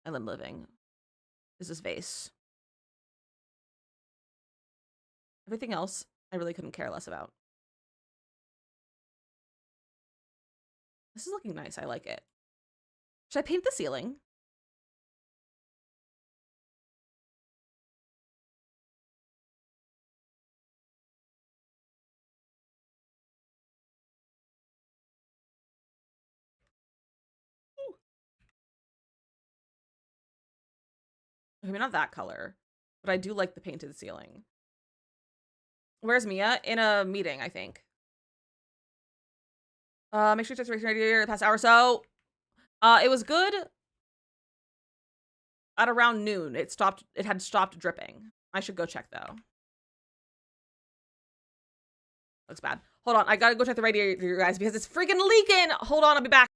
Island Living is this vase. Everything else, I really couldn't care less about. This is looking nice. I like it. Should I paint the ceiling? Maybe not that color, but I do like the painted ceiling. Where's Mia? In a meeting, I think. Make sure you check the radiator the past hour or so. It was good at around noon. It had stopped dripping. I should go check though. Looks bad. Hold on, I gotta go check the radiator, you guys, because it's freaking leaking. Hold on, I'll be back.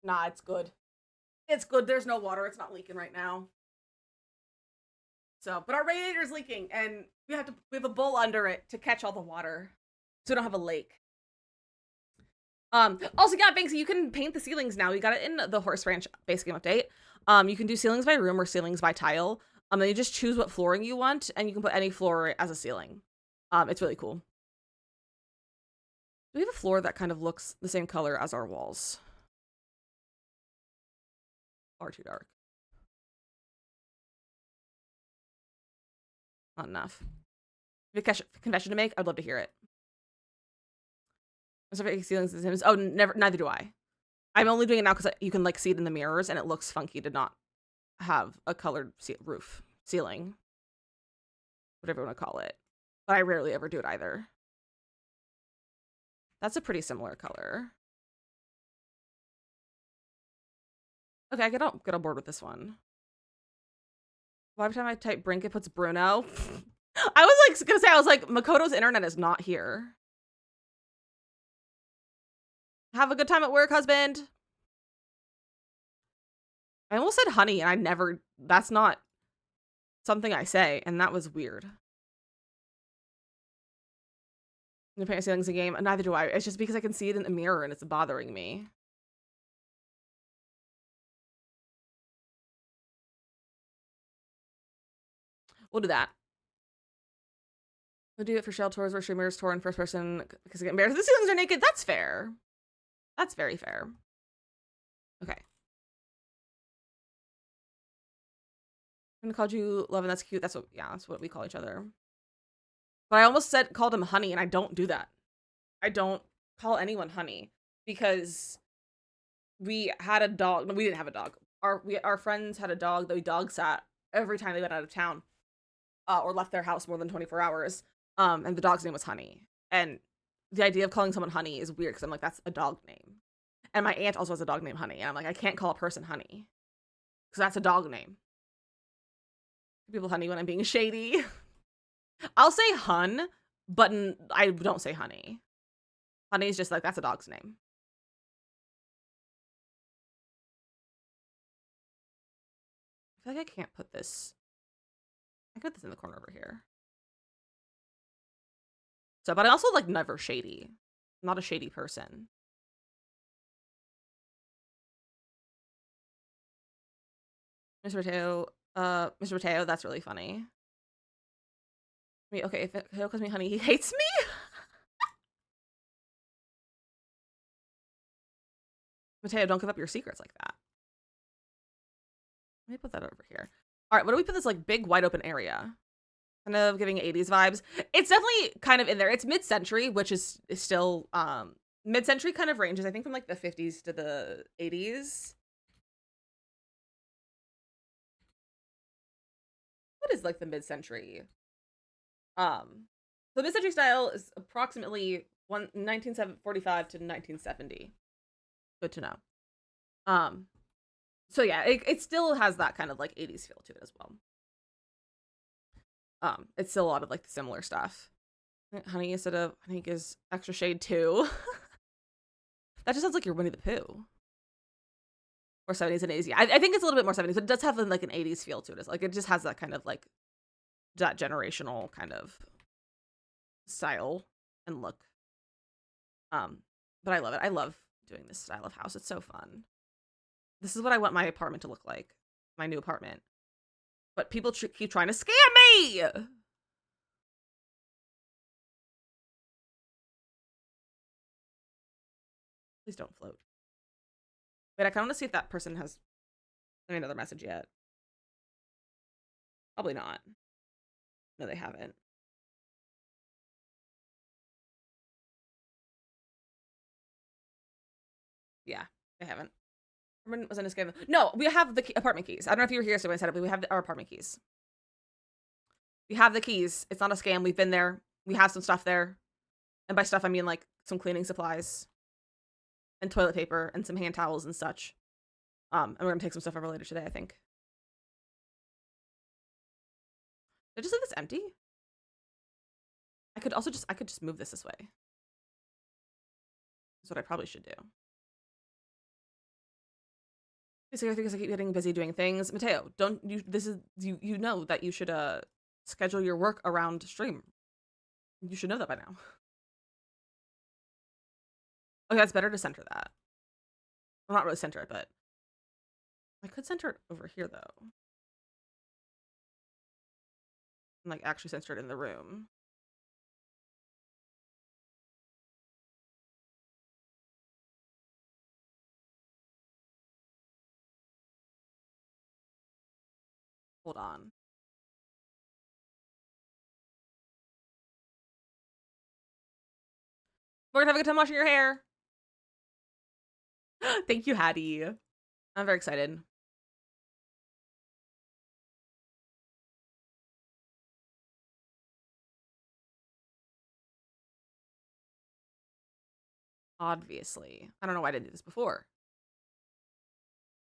Nah, it's good. It's good. There's no water. It's not leaking right now. So, but our radiator's leaking, and we have a bowl under it to catch all the water, so we don't have a lake. Also, yeah, Banksy, you can paint the ceilings now. We got it in the Horse Ranch base game update. You can do ceilings by room or ceilings by tile. Then you just choose what flooring you want, and you can put any floor as a ceiling. It's really cool. We have a floor that kind of looks the same color as our walls. Far too dark. Not enough. If you have a confession to make, I'd love to hear it. Ceilings and Sims. Oh, neither do I. I'm only doing it now because you can like see it in the mirrors, and it looks funky to not have a colored ceiling, whatever you want to call it. But I rarely ever do it either. That's a pretty similar color. Okay, I get on board with this one. Well, every time I type Brink, it puts Bruno. I was like gonna say, I was like, Makoto's internet is not here. Have a good time at work, husband. I almost said honey, and that's not something I say, and that was weird. You paint ceilings in game, neither do I. It's just because I can see it in the mirror and it's bothering me. We'll do that. We'll do it for shell tours where streamers tour in first person because I get embarrassed. The ceilings are naked. That's fair. That's very fair. Okay. I'm gonna call you love, and that's cute. That's what we call each other. But I almost called him honey, and I don't do that. I don't call anyone honey because we had a dog. No, we didn't have a dog. Our friends had a dog that we dog sat every time they went out of town or left their house more than 24 hours. And the dog's name was Honey. And the idea of calling someone Honey is weird because I'm like, that's a dog name. And my aunt also has a dog named Honey. And I'm like, I can't call a person Honey because that's a dog name. People Honey when I'm being shady. I'll say Hun, but I don't say Honey. Honey is just like, that's a dog's name. I feel like I can't put this. I can put this in the corner over here. So, but I also like never shady. I'm not a shady person. Mr. Mateo, that's really funny. I mean, okay, if Mateo calls me honey, he hates me? Mateo, don't give up your secrets like that. Let me put that over here. All right, what do we put this like big wide open area? Kind of giving 80s vibes. It's definitely kind of in there. It's mid-century, which is still mid-century kind of ranges, I think from like the 50s to the 80s. What is like the mid-century? The mid-century style is approximately 1945 to 1970. Good to know. So yeah, it still has that kind of like 80s feel to it as well. It's still a lot of like the similar stuff. Honey instead of honey gives extra shade too. That just sounds like you're Winnie the Pooh. Or 70s and 80s. Yeah, I think it's a little bit more 70s, but it does have like an 80s feel to it. It's like it just has that kind of like that generational kind of style and look. But I love it. I love doing this style of house. It's so fun. This is what I want my apartment to look like. My new apartment. But people keep trying to scam me! Please don't float. Wait, I kind of want to see if that person has sent me another message yet. Probably not. No, they haven't. Yeah, they haven't. Everyone was in a scam. No, we have the apartment keys. I don't know if you were here so when I said it, but we have our apartment keys. We have the keys. It's not a scam. We've been there. We have some stuff there. And by stuff, I mean like some cleaning supplies and toilet paper and some hand towels and such. And we're gonna take some stuff over later today, I think. Did I just leave this empty? I could just move this way. That's what I probably should do. Because I keep getting busy doing things. Mateo, don't you you know that you should schedule your work around stream. You should know that by now. Okay, that's better to center that. Well, not really center it, but I could center it over here though. And like actually center it in the room. Hold on. We're gonna have a good time washing your hair. Thank you, Hattie. I'm very excited. Obviously. I don't know why I didn't do this before.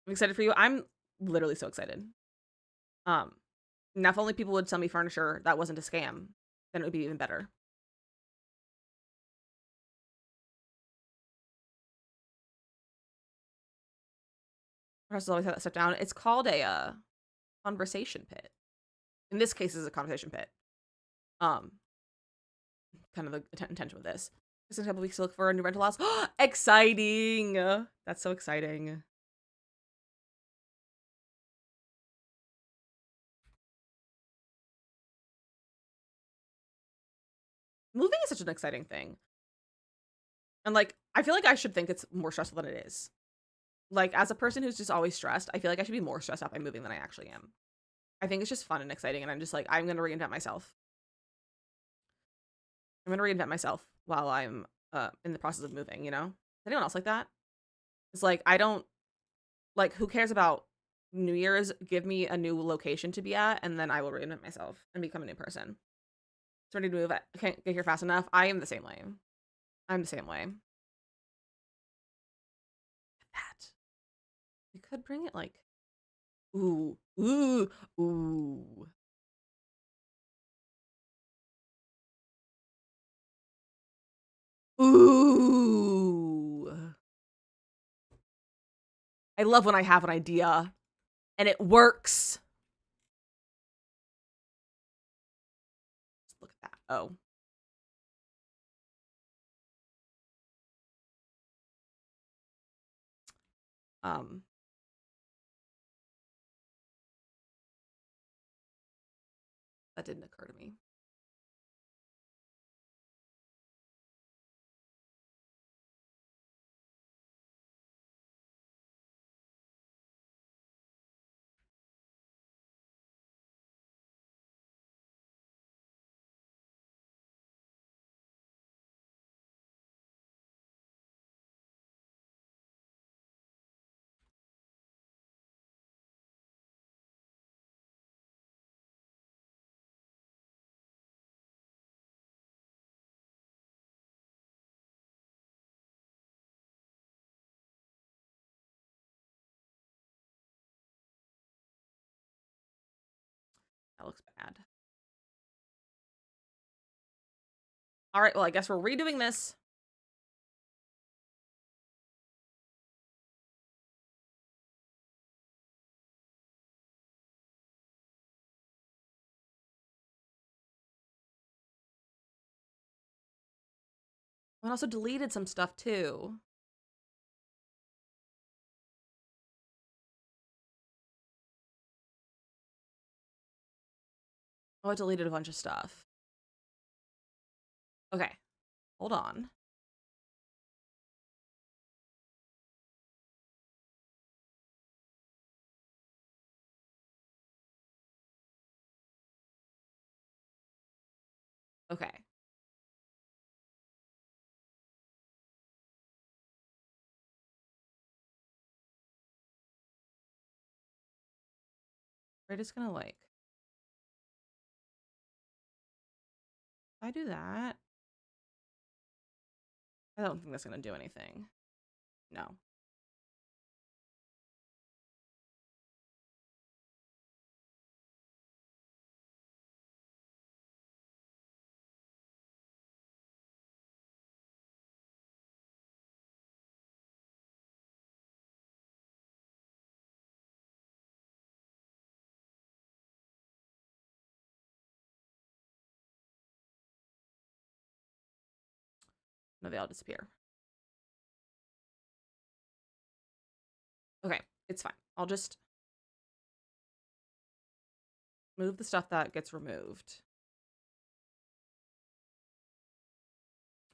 I'm excited for you. I'm literally so excited. Now if only people would sell me furniture that wasn't a scam, then it would be even better. Press always have that step down. It's called a conversation pit. In this case, it's a conversation pit. Kind of the intention with this. Just in a couple weeks to look for a new rental house. Exciting! That's so exciting. Moving is such an exciting thing. And like, I feel like I should think it's more stressful than it is. Like, as a person who's just always stressed, I feel like I should be more stressed out by moving than I actually am. I think it's just fun and exciting, and I'm just like, I'm gonna reinvent myself. I'm gonna reinvent myself while I'm in the process of moving, you know? Is anyone else like that? It's like, I don't, like, who cares about New Year's? Give me a new location to be at, and then I will reinvent myself and become a new person. It's ready to move. I can't get here fast enough. I am the same way. I'm the same way. That. We could bring it like, ooh, ooh, ooh. Ooh. I love when I have an idea and it works. Just look at that. Oh. That didn't occur to me. That looks bad. All right, well, I guess we're redoing this. I also deleted some stuff too. Oh, I deleted a bunch of stuff. Okay, hold on. Okay. We're just gonna like, if I do that, I don't think that's gonna do anything. No. No, they all disappear. Okay, it's fine. I'll just move the stuff that gets removed.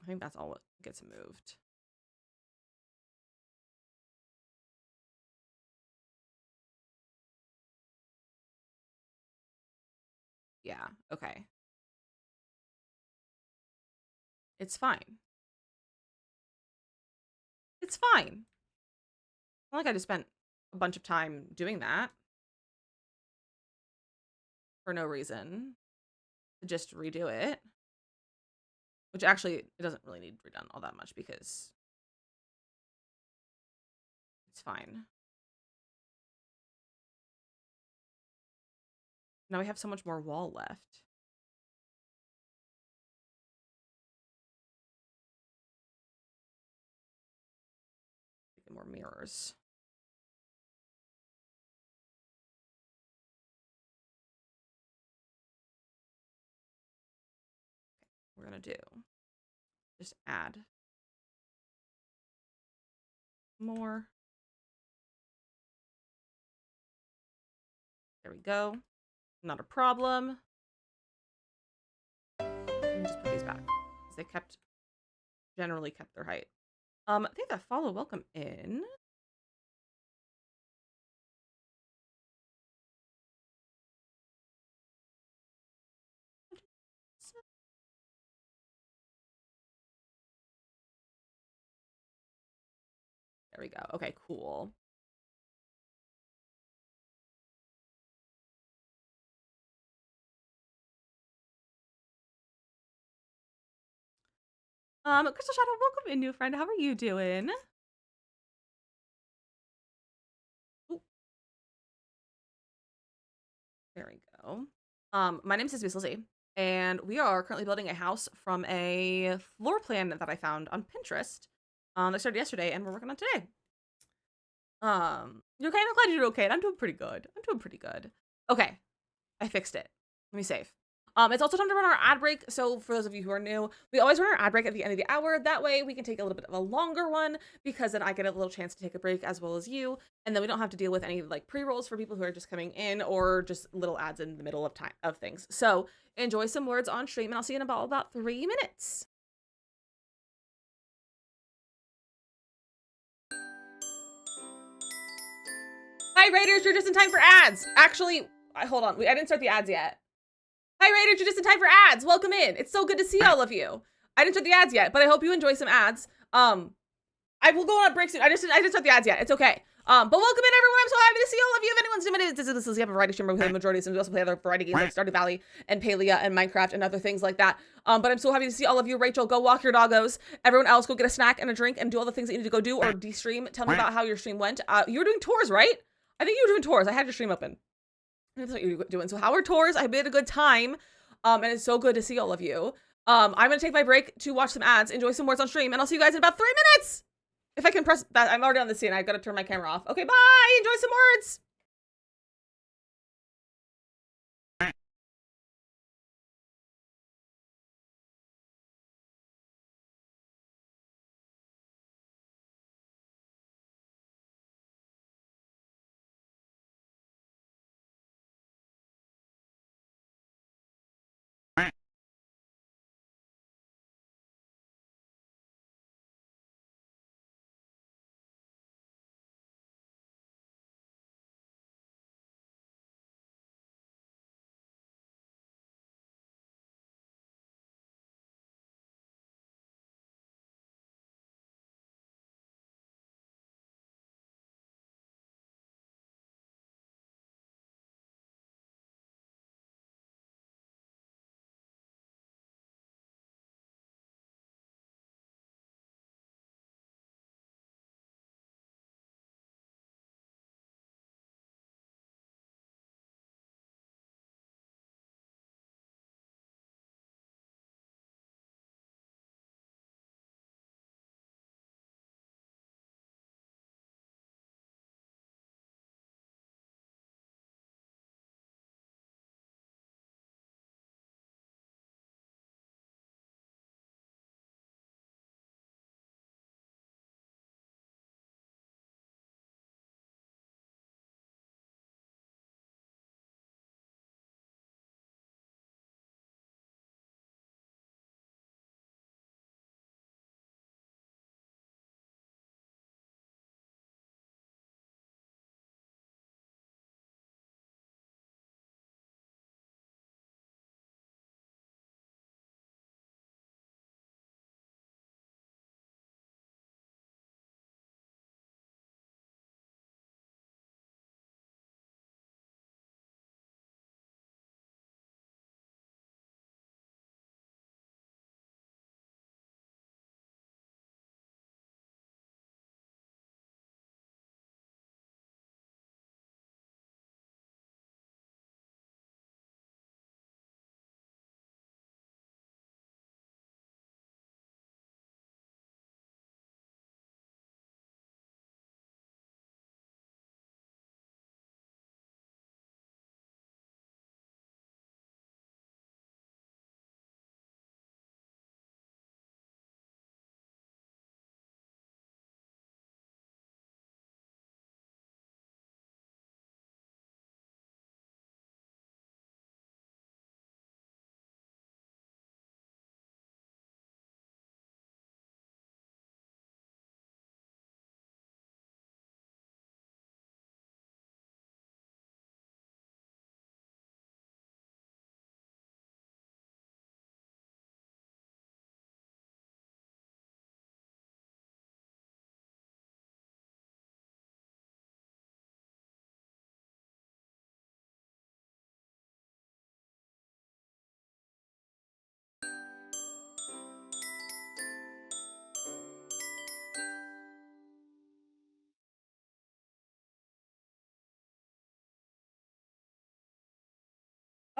I think that's all that gets moved. Yeah, okay. It's fine. It's fine. Not like I just spent a bunch of time doing that for no reason. To just redo it. Which actually, it doesn't really need redone all that much because it's fine. Now we have so much more wall left. Get more mirrors. We're gonna do just add more. There we go. Not a problem. And just put these back because they generally kept their height. I think that follow welcome in. There we go. Okay, cool. Crystal Shadow, welcome in, new friend. How are you doing? Ooh. There we go. My name is DizzyMissLizzy, and we are currently building a house from a floor plan that I found on Pinterest. That started yesterday, and we're working on today. You okay? I'm glad you're okay. I'm doing pretty good. Okay, I fixed it. Let me save. It's also time to run our ad break. So for those of you who are new, we always run our ad break at the end of the hour. That way we can take a little bit of a longer one because then I get a little chance to take a break as well as you. And then we don't have to deal with any like pre-rolls for people who are just coming in or just little ads in the middle of things. So enjoy some words on stream and I'll see you in about 3 minutes. Hi Raiders, you're just in time for ads. Actually, hold on. I didn't start the ads yet. Hi Raiders, you're just in time for ads. Welcome in. It's so good to see all of you. I didn't start the ads yet, but I hope you enjoy some ads. I will go on a break soon. I didn't start the ads yet. It's okay. But welcome in everyone. I'm so happy to see all of you. If anyone's new, my name is DizzyMissLizzy. I have a variety streamer with a majority of them. We also play other variety games like Stardew Valley and Palia and Minecraft and other things like that. But I'm so happy to see all of you. Rachel, go walk your doggos. Everyone else, go get a snack and a drink and do all the things that you need to go do or de-stream. Tell me about how your stream went. You were doing tours, right? I think you were doing tours. I had your stream open. That's what you're doing. So how are tours? I had a good time. And it's so good to see all of you. I'm gonna take my break to watch some ads, enjoy some words on stream, and I'll see you guys in about 3 minutes. If I can press that, I'm already on the scene. I've got to turn my camera off. Okay, bye. Enjoy some words.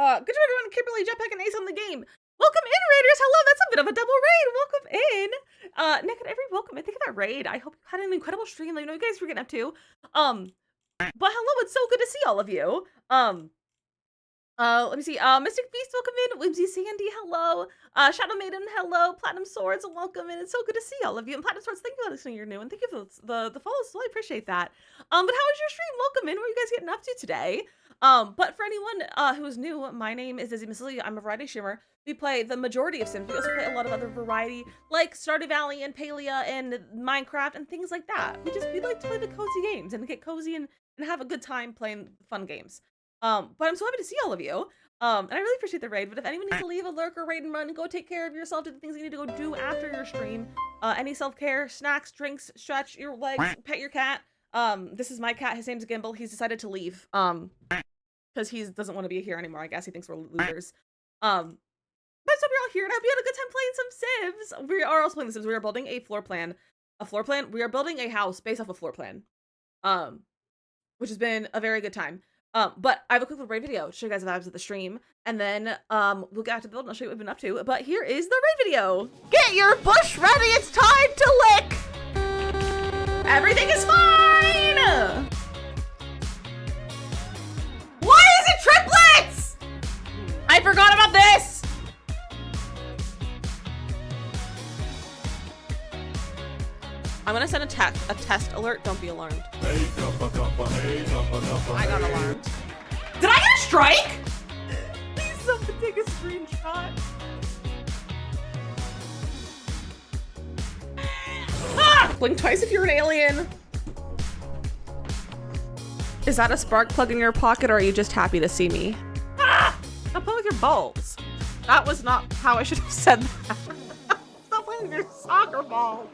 Good job, everyone. Kimberly, Jetpack, and Ace on the game. Welcome in, Raiders. Hello, that's a bit of a double raid. Welcome in. Nick and Every, welcome in. Think of that raid. I hope you had an incredible stream. I know you guys were getting up to. But hello, it's so good to see all of you. Let me see. Mystic Beast, welcome in. Whimsy Sandy, hello. Shadow Maiden, hello. Platinum Swords, welcome in. It's so good to see all of you. And Platinum Swords, thank you for listening. You're new, and thank you for the follows. So I appreciate that. But how was your stream? Welcome in. What are you guys getting up to today? But for anyone who is new, my name is DizzyMissLizzy. I'm a variety streamer. We play the majority of Sims. We also play a lot of other variety, like Stardew Valley and Palia and Minecraft and things like that. We like to play the cozy games and get cozy and have a good time playing fun games. But I'm so happy to see all of you. And I really appreciate the raid, but if anyone needs to leave a lurk or raid and run, go take care of yourself, do the things you need to go do after your stream. Any self-care, snacks, drinks, stretch your legs, pet your cat. This is my cat, his name's Gimbal. He's decided to leave, because he doesn't want to be here anymore, I guess. He thinks we're losers. But so we're all here, and I hope you had a good time playing some Sims. We are also playing the Sims. We are building a floor plan. We are building a house based off a floor plan. Which has been a very good time. But I have a quick little raid video to show you guys the vibes of the stream, and then we'll get out to the build and I'll show you what we've been up to. But here is the raid video. Get your bush ready, it's time to lick! Everything is fine! Why is it triplets? I forgot about this! I'm gonna send a test alert. Don't be alarmed. I got alarmed. Did I get a strike? Please someone take a screenshot. Ah! Blink twice if you're an alien. Is that a spark plug in your pocket, or are you just happy to see me? Ah! Stop playing with your balls. That was not how I should have said that. Stop playing with your soccer ball.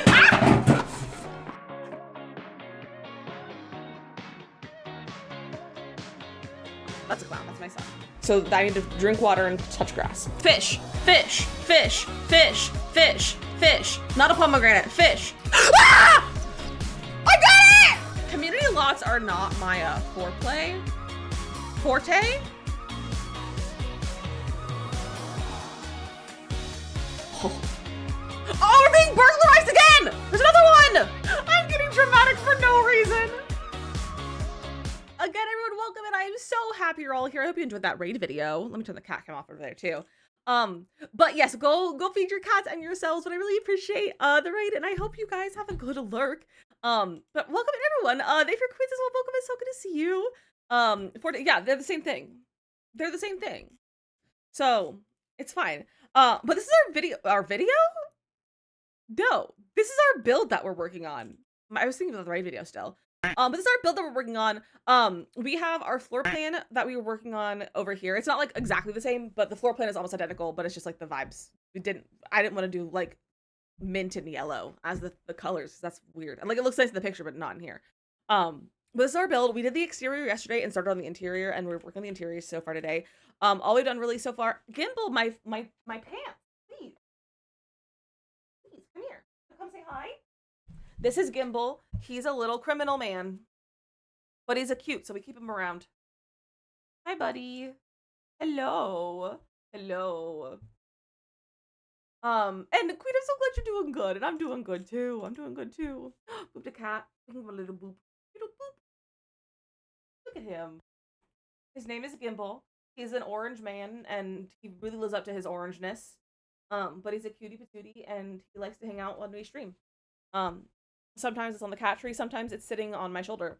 Ah! That's a clown. That's my son. So I need to drink water and touch grass. Fish, fish, fish, fish, fish, fish. Not a pomegranate. Fish. Ah! I got it! Community lots are not my forte. Oh, we're being burglarized again! There's another one! I'm getting dramatic for no reason. Again, everyone, welcome, and I am so happy you're all here. I hope you enjoyed that raid video. Let me turn the cat cam off over there too. But yes, go feed your cats and yourselves, but I really appreciate the raid, and I hope you guys have a good lurk. But welcome everyone. They for Queens as well. Welcome, it's so good to see you. Yeah, they're the same thing. They're the same thing. So it's fine. But this is our video? No, this is our build that we're working on. I was thinking of the raid video still. But this is our build that we're working on. We have our floor plan that we were working on over here. It's not like exactly the same, but the floor plan is almost identical, but it's just like the vibes. I didn't want to do like mint and yellow as the colors. That's weird. And like it looks nice in the picture, but not in here. But this is our build. We did the exterior yesterday and started on the interior, and we're working on the interior so far today. All we've done really so far. Gimbal, my pants, please. Please, come here. Come say hi. This is Gimbal. He's a little criminal man, but he's a cute, so we keep him around. Hi, buddy. Hello. Hello. And Queen, I'm so glad you're doing good, and I'm doing good too. I'm doing good too. Boop the cat. Give him a little boop. Little boop. Look at him. His name is Gimbal. He's an orange man, and he really lives up to his orangeness. But he's a cutie patootie, and he likes to hang out when we stream. Sometimes it's on the cat tree, sometimes it's sitting on my shoulder.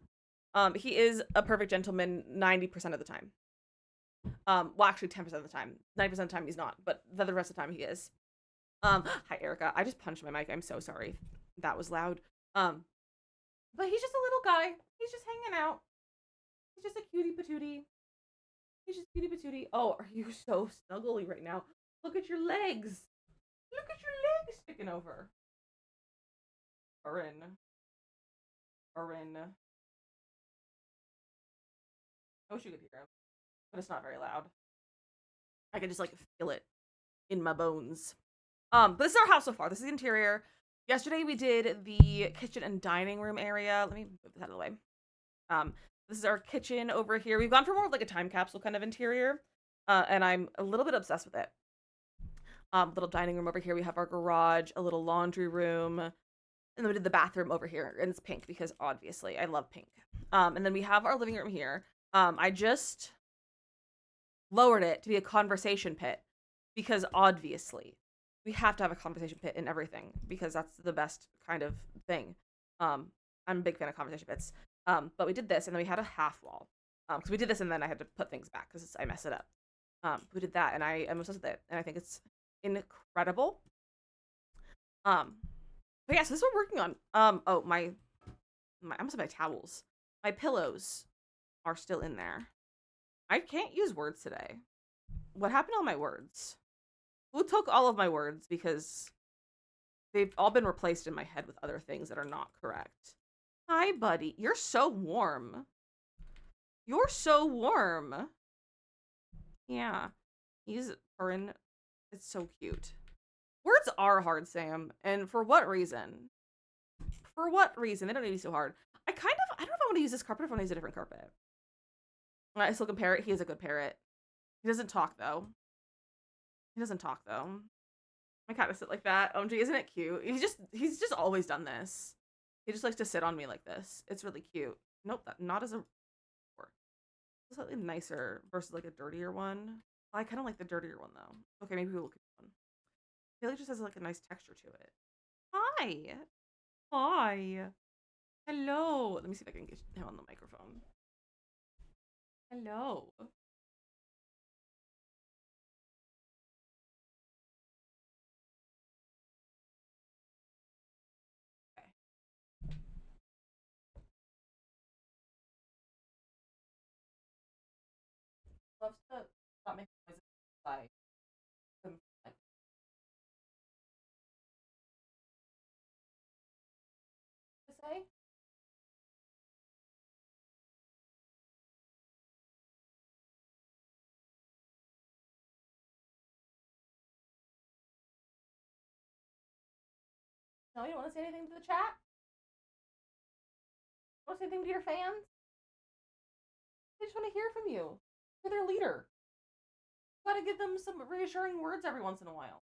He is a perfect gentleman 90% of the time. Well, actually 10% of the time. 90% of the time he's not, but the rest of the time he is. Hi, Erica. I just punched my mic. I'm so sorry. That was loud. But he's just a little guy. He's just hanging out. He's just a cutie patootie. He's just cutie patootie. Oh, are you so snuggly right now? Look at your legs. Look at your legs sticking over. Orin. I wish you could hear him, but it's not very loud. I can just like feel it in my bones. But this is our house so far. This is the interior. Yesterday we did the kitchen and dining room area. Let me move this out of the way. This is our kitchen over here. We've gone for more of like a time capsule kind of interior, and I'm a little bit obsessed with it. Little dining room over here. We have our garage, a little laundry room, and then we did the bathroom over here, and it's pink because obviously I love pink. And then we have our living room here. I just lowered it to be a conversation pit because obviously we have to have a conversation pit in everything because that's the best kind of thing. I'm a big fan of conversation pits. But we did this, and then we had a half wall. Because we did this, and then I had to put things back because I messed it up. We did that, and I am obsessed with it, and I think it's incredible. But yeah, so this is what we're working on. Oh, I almost have my towels. My pillows are still in there. I can't use words today. What happened to all my words? Who took all of my words? Because they've all been replaced in my head with other things that are not correct. Hi, buddy. You're so warm. You're so warm. Yeah. He's Corin. It's so cute. Words are hard, Sam. And for what reason? For what reason? They don't need to be so hard. I don't know if I want to use this carpet or if I want to use a different carpet. I still can parrot. He is a good parrot. He doesn't talk though. He doesn't talk though. My cat does sit like that. OMG, isn't it cute? He's just always done this. He just likes to sit on me like this. It's really cute. Nope, not as a slightly nicer versus like a dirtier one. I kind of like the dirtier one though. Okay, maybe we'll look at one. I feel like it just has like a nice texture to it. Hi. Hi. Hello. Let me see if I can get him on the microphone. Hello. Okay. Loves to stop making noises outside. To say? No, you don't want to say anything to the chat? Want to say anything to your fans? They just want to hear from you. You're their leader. You gotta give them some reassuring words every once in a while.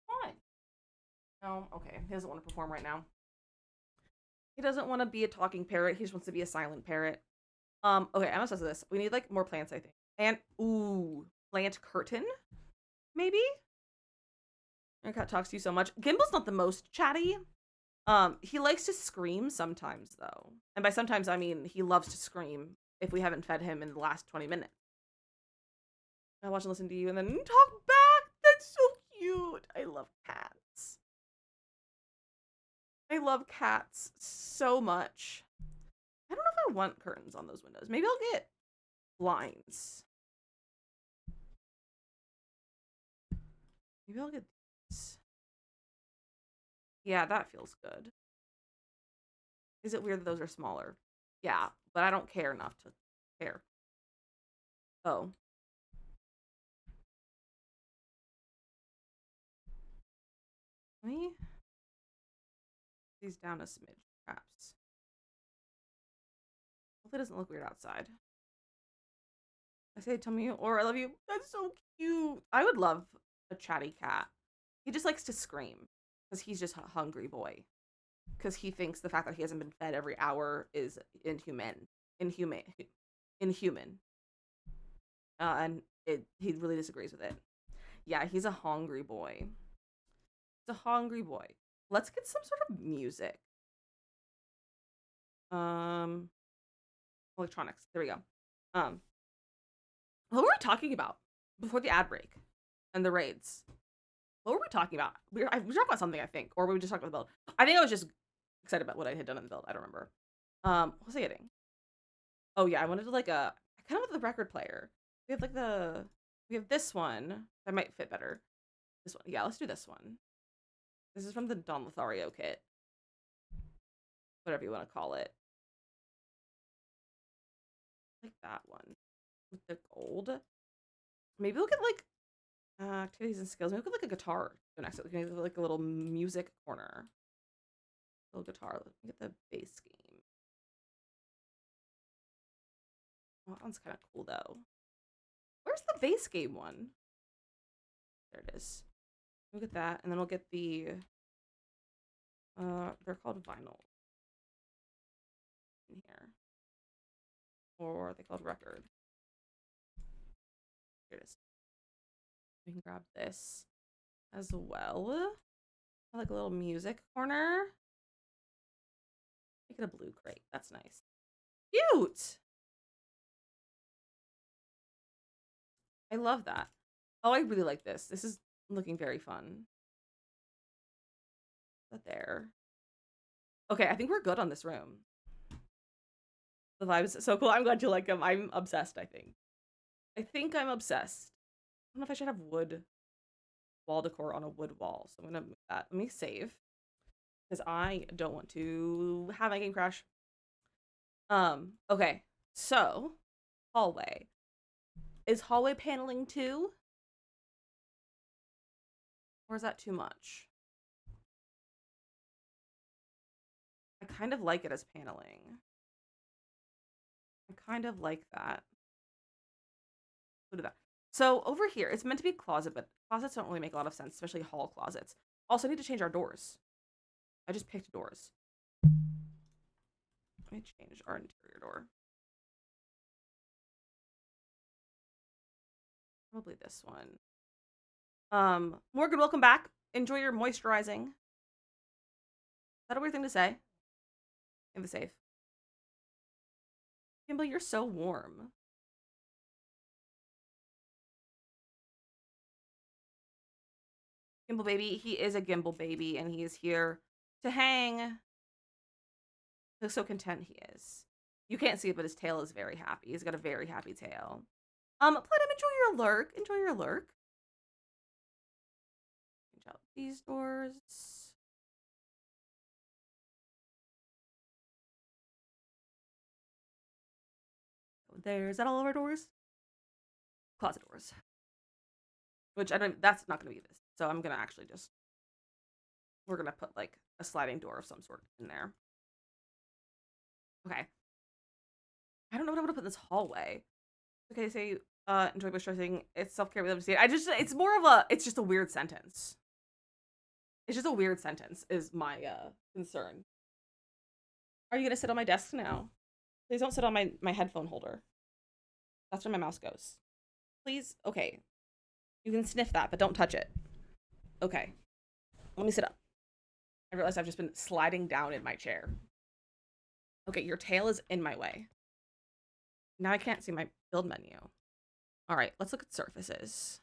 Fine. No, okay. He doesn't want to perform right now. He doesn't want to be a talking parrot. He just wants to be a silent parrot. Okay, I'm obsessed with this. We need like more plants, I think. And ooh, plant curtain, maybe? Your cat talks to you so much. Gimbal's not the most chatty. He likes to scream sometimes though. And by sometimes I mean he loves to scream if we haven't fed him in the last 20 minutes. I watch and listen to you and then talk back. That's so cute. I love cats. I love cats so much. I don't know if I want curtains on those windows. Maybe I'll get blinds. Maybe I'll get these. Yeah, that feels good. Is it weird that those are smaller? Yeah, but I don't care enough to care. Oh. Let me these down a smidge, perhaps. Hopefully it doesn't look weird outside. I say tell me or I love you. That's so cute. I would love a chatty cat. He just likes to scream because he's just a hungry boy. Because he thinks the fact that he hasn't been fed every hour is inhuman. And he really disagrees with it. Yeah, he's a hungry boy. He's a hungry boy. Let's get some sort of music. Electronics. There we go. What were we talking about before the ad break and the raids? What were we talking about? We were talking about something, I think, or we were just talking about the build. I think I was just excited about what I had done in the build. I don't remember. What was I getting? Oh yeah, I wanted to like I kind of want the record player. We have this one that might fit better. This one, yeah, let's do this one. This is from the Don Lothario kit, whatever you want to call it. Like that one with the gold. Maybe we'll get like activities and skills. Maybe we'll get like a guitar next to it. Maybe like a little music corner. Little guitar. Let me get the bass game. Oh, that one's kind of cool though. Where's the base game one? There it is. We'll get that, and then we'll get the they're called vinyl in here. Or are they called record? Here it is. We can grab this as well. I like a little music corner. Make it a blue crate. That's nice. Cute! I love that. Oh, I really like this. This is looking very fun. But there. Okay, I think we're good on this room. The vibe is so cool. I'm glad you like them. I'm obsessed, I think. I think I'm obsessed. I don't know if I should have wood wall decor on a wood wall. So I'm going to move that. Let me save. Because I don't want to have my game crash. Okay. So, hallway. Is hallway paneling too? Or is that too much? I kind of like it as paneling. I kind of like that. Look at that. So over here, it's meant to be a closet, but closets don't really make a lot of sense, especially hall closets. Also, I need to change our doors. I just picked doors. Let me change our interior door. Probably this one. Morgan, welcome back. Enjoy your moisturizing. Is that a weird thing to say? In the safe. Gimbal, you're so warm. Gimbal baby, he is a gimbal baby, and he is here to hang. Look so content he is. You can't see it, but his tail is very happy. He's got a very happy tail. Platinum, enjoy your lurk. Enjoy your lurk. Change out these doors. Is that all of our doors? Closet doors. Which I don't, that's not gonna be this. So I'm gonna actually just, we're gonna put like a sliding door of some sort in there. Okay. I don't know what I'm gonna put in this hallway. Okay, say enjoy moisturizing. It's self-care. We love to see it. It's more of a, it's just a weird sentence. It's just a weird sentence is my concern. Are you gonna sit on my desk now? Please don't sit on my headphone holder. That's where my mouse goes. Please, okay. You can sniff that, but don't touch it. Okay. Let me sit up. I realize I've just been sliding down in my chair. Okay, your tail is in my way. Now I can't see my build menu. All right, let's look at surfaces.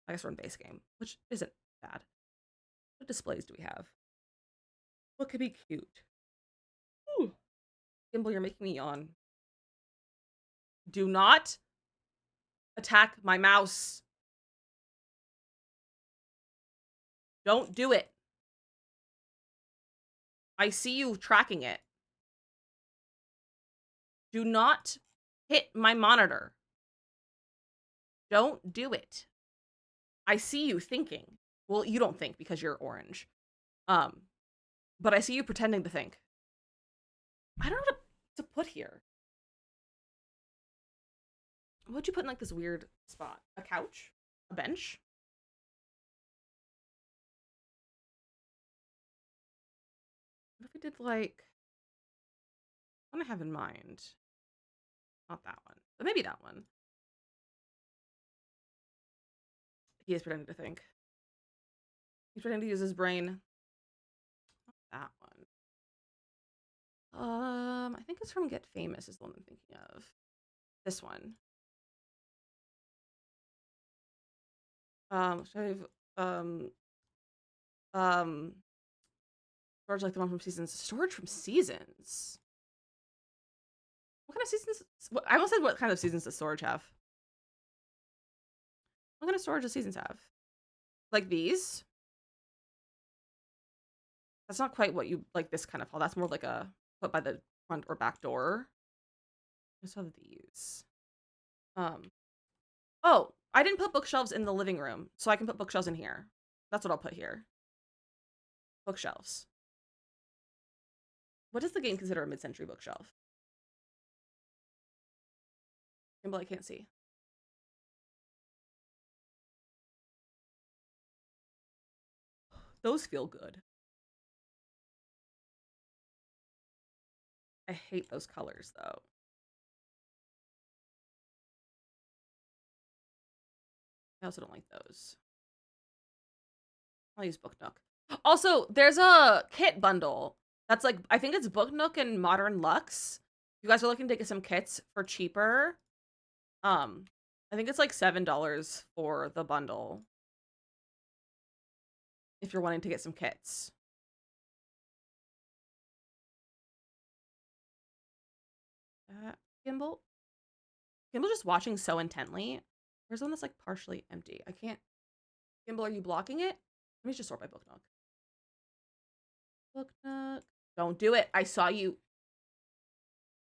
I guess we're in base game, which isn't bad. What displays do we have? What could be cute? Ooh. Gimbal, you're making me yawn. Do not attack my mouse. Don't do it. I see you tracking it. Do not hit my monitor. Don't do it. I see you thinking. Well, you don't think because you're orange. But I see you pretending to think. I don't know what to put here. What'd you put in like this weird spot? A couch? A bench? What if we did like, what do I have in mind? Not that one, but maybe that one. He is pretending to think. He's pretending to use his brain. Not that one. I think it's from Get Famous is the one I'm thinking of. This one. Should I have, storage like the one from Seasons. Storage from Seasons? What kind of seasons? I almost said what kind of seasons does storage have? What kind of storage does seasons have? Like these? That's not quite what you, like this kind of hall. That's more like a put by the front or back door. I just have these. Oh, I didn't put bookshelves in the living room, so I can put bookshelves in here. That's what I'll put here. Bookshelves. What does the game consider a mid-century bookshelf? Gimbal, I can't see. Those feel good. I hate those colors, though. I also don't like those. I'll use Book Nook. Also, there's a kit bundle that's like, I think it's Book Nook and Modern Luxe. You guys are looking to get some kits for cheaper. I think it's like $7 for the bundle. If you're wanting to get some kits. Gimbal? Gimbal just watching so intently. There's one that's like partially empty. I can't. Gimbal, are you blocking it? Let me just sort by Book Nook. Book Nook. Don't do it. I saw you.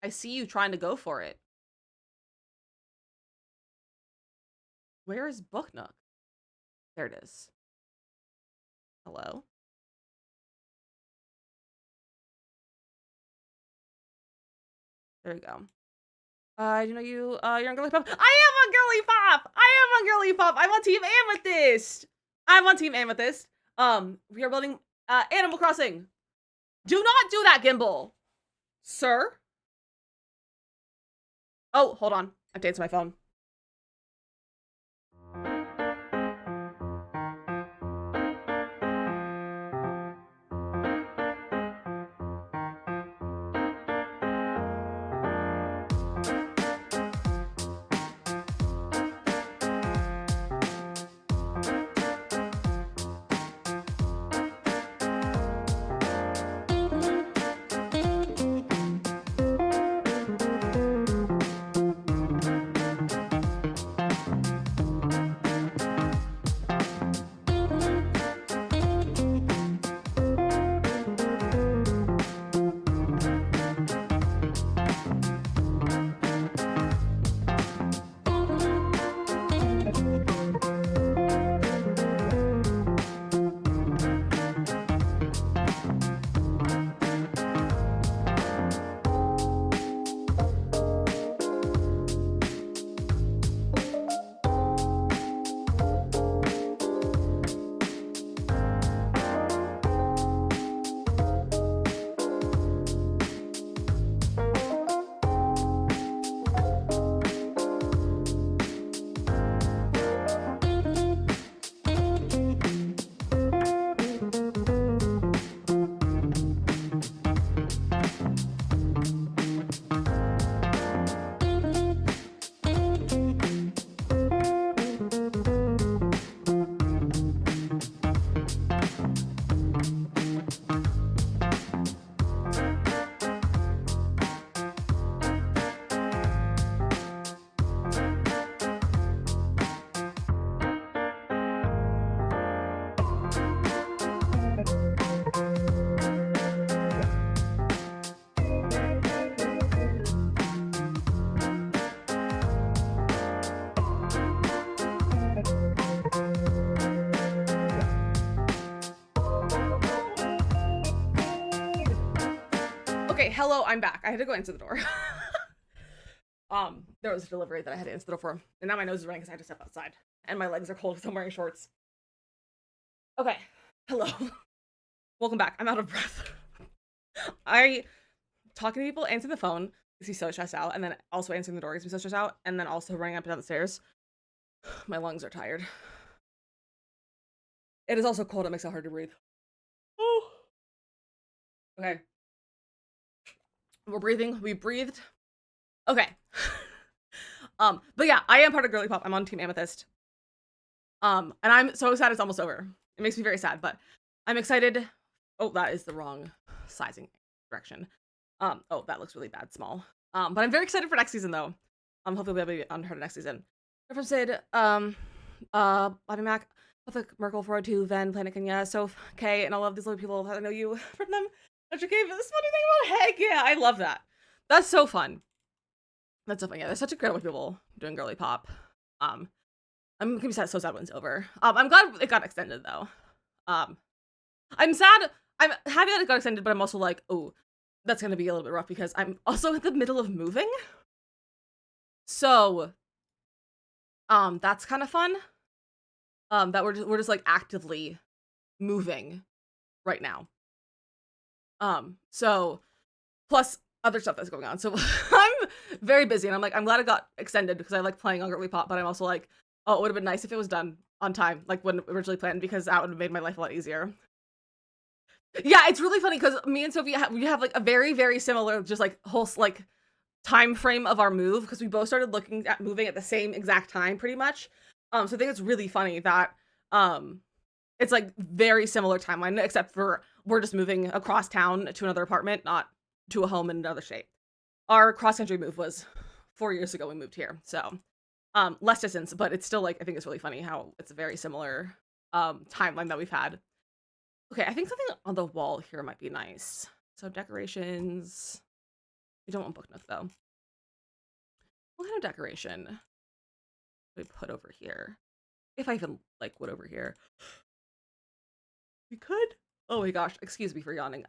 I see you trying to go for it. Where is Book Nook? There it is. Hello? There we go. You know you're on Girly Pop. I am on Girly Pop! I am on Girly Pop! I'm on Team Amethyst! I'm on Team Amethyst. We are building, Animal Crossing. Do not do that, Gimbal! Sir? Oh, hold on. I have to answer my phone. Okay, hello, I'm back. I had to go answer the door. There was a delivery that I had to answer the door for, and now my nose is running because I had to step outside, and my legs are cold because I'm wearing shorts. Okay, hello. Welcome back. I'm out of breath. I talking to people, answering the phone because he's so stressed out, and then also answering the door because he's so stressed out, and then also running up and down the stairs. My lungs are tired. It is also cold. It makes it hard to breathe. Oh. Okay. We're breathing. We breathed. Okay. But yeah, I am part of Girly Pop. I'm on Team Amethyst. And I'm so sad it's almost over. It makes me very sad, but I'm excited. Oh, that is the wrong sizing direction. Oh, that looks really bad, small. But I'm very excited for next season though. Hopefully we'll be able to be on her next season. From Sid, Bobby Mac, Patrick Merkel, 402, Ven, Planet Kenya, Soph, Kay, and I love these little people. I know you from them. That's okay, but this funny thing about heck yeah, I love that. That's so fun. That's so fun. Yeah, there's such incredible people doing Girly Pop. I'm gonna be sad, so sad when it's over. I'm glad it got extended though. I'm sad. I'm happy that it got extended, but I'm also like, oh, that's gonna be a little bit rough because I'm also in the middle of moving. So, that's kind of fun. That we're just like actively moving right now. So plus other stuff that's going on. So I'm very busy and I'm glad it got extended because I like playing on Girly Pop, but I'm also like, oh, it would have been nice if it was done on time, like when originally planned, because that would have made my life a lot easier. Yeah, it's really funny because me and Sophie we have like a very, very similar just like whole like time frame of our move because we both started looking at moving at the same exact time pretty much. So I think it's really funny that it's like very similar timeline except for we're just moving across town to another apartment, not to a home in another state. Our cross-country move was 4 years ago we moved here. So less distance, but it's still like I think it's really funny how it's a very similar timeline that we've had. Okay, I think something on the wall here might be nice. So decorations. We don't want book notes though. What kind of decoration do we put over here? If I even like wood over here. We could. Oh my gosh, excuse me for yawning.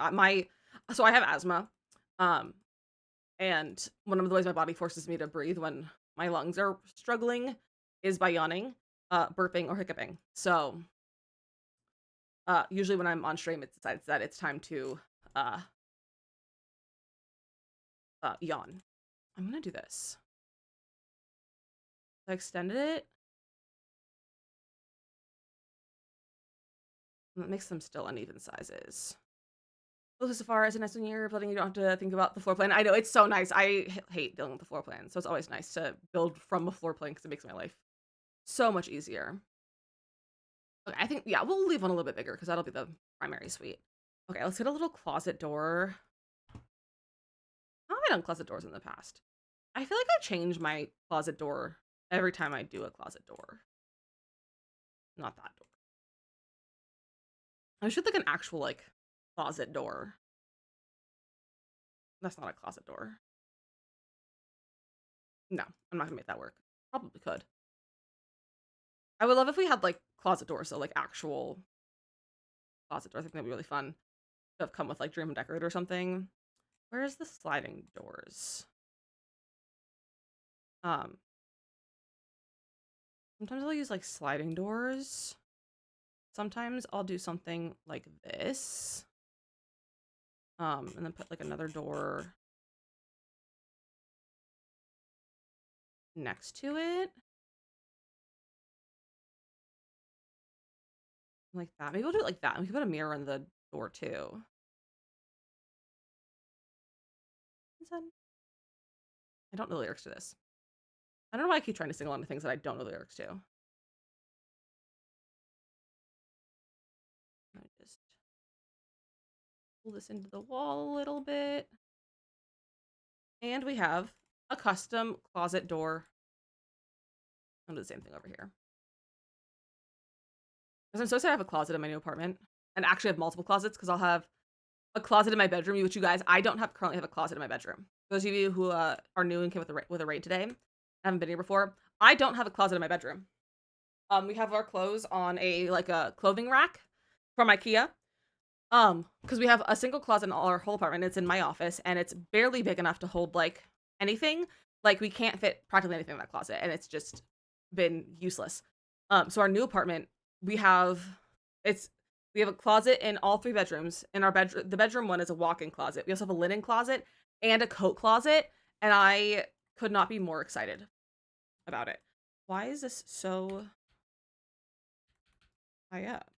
So I have asthma. And one of the ways my body forces me to breathe when my lungs are struggling is by yawning, burping, or hiccuping. So, usually when I'm on stream, it decides that it's time to uh, yawn. I'm gonna do this. I extended it. That makes them still uneven sizes. Well, so far as a nice one year building, you don't have to think about the floor plan. I know it's so nice. I hate dealing with the floor plan, so it's always nice to build from a floor plan because it makes my life so much easier. Okay, I think yeah, we'll leave one a little bit bigger because that'll be the primary suite. Okay, let's get a little closet door. How have I done closet doors in the past? I feel like I change my closet door every time I do a closet door. Not that door. I should like an actual like closet door. That's not a closet door. No, I'm not gonna make that work. Probably could. I would love if we had like closet doors, so like actual closet doors. I think that'd be really fun to have come with like Dream and Decorate or something. Where's the sliding doors? Um, Sometimes I'll use like sliding doors. Sometimes I'll do something like this. And then put like another door next to it. Like that. Maybe we'll do it like that. And we can put a mirror in the door too. I don't know the lyrics to this. I don't know why I keep trying to sing along to things that I don't know the lyrics to. I just pull this into the wall a little bit. And we have a custom closet door. I'll do the same thing over here. Because I'm so excited I have a closet in my new apartment. And actually have multiple closets because I'll have a closet in my bedroom, which you guys, I don't have currently have a closet in my bedroom. Those of you who are new and came with a raid today, haven't been here before, I don't have a closet in my bedroom. We have our clothes on a clothing rack from IKEA. Because we have a single closet in our whole apartment. It's in my office, and it's barely big enough to hold like anything. Like we can't fit practically anything in that closet, and it's just been useless. So our new apartment, we have a closet in all three bedrooms. In our bedroom, the bedroom one is a walk-in closet. We also have a linen closet and a coat closet, and I could not be more excited about it. Why is this so high up?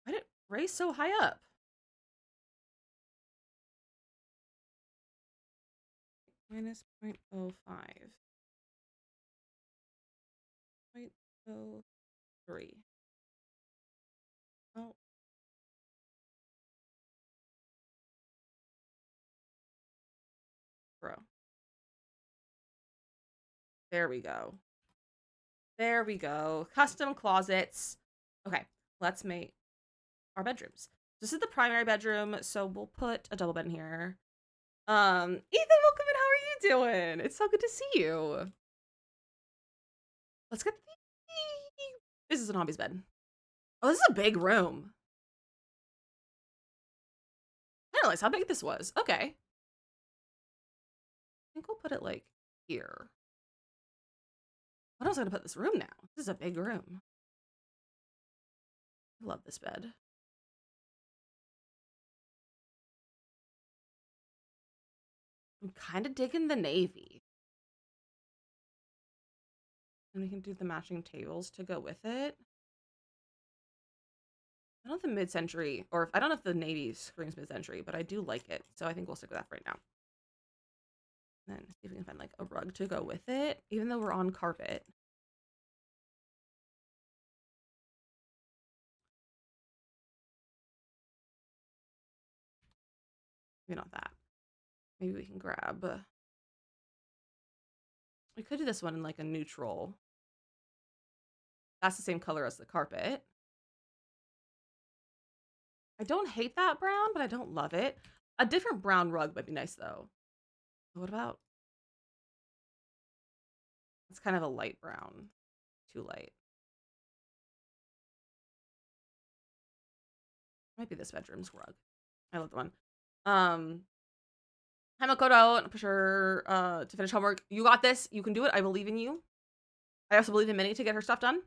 Why did it raise so high up? Minus 0.05. 0.03. Oh. Bro. There we go. There we go. Custom closets. Okay, let's make our bedrooms. This is the primary bedroom, so we'll put a double bed in here. Ethan, welcome in. How are you doing? It's so good to see you. Let's get the business and hobbies bed. Oh, this is a big room. I didn't realize how big this was. Okay. I think we'll put it like here. What else am I gonna put in this room now? This is a big room. I love this bed. I'm kind of digging the navy. And we can do the matching tables to go with it. I don't know if the mid-century, or I don't know if the navy screams mid-century, but I do like it. So I think we'll stick with that for right now. And then see if we can find like a rug to go with it, even though we're on carpet. Maybe not that. Maybe we can grab. We could do this one in like a neutral. That's the same color as the carpet. I don't hate that brown, but I don't love it. A different brown rug might be nice though. What about? It's kind of a light brown. Too light. Might be this bedroom's rug. I love the one. Hi Makoto, push her to finish homework. You got this. You can do it. I believe in you. I also believe in Minnie to get her stuff done.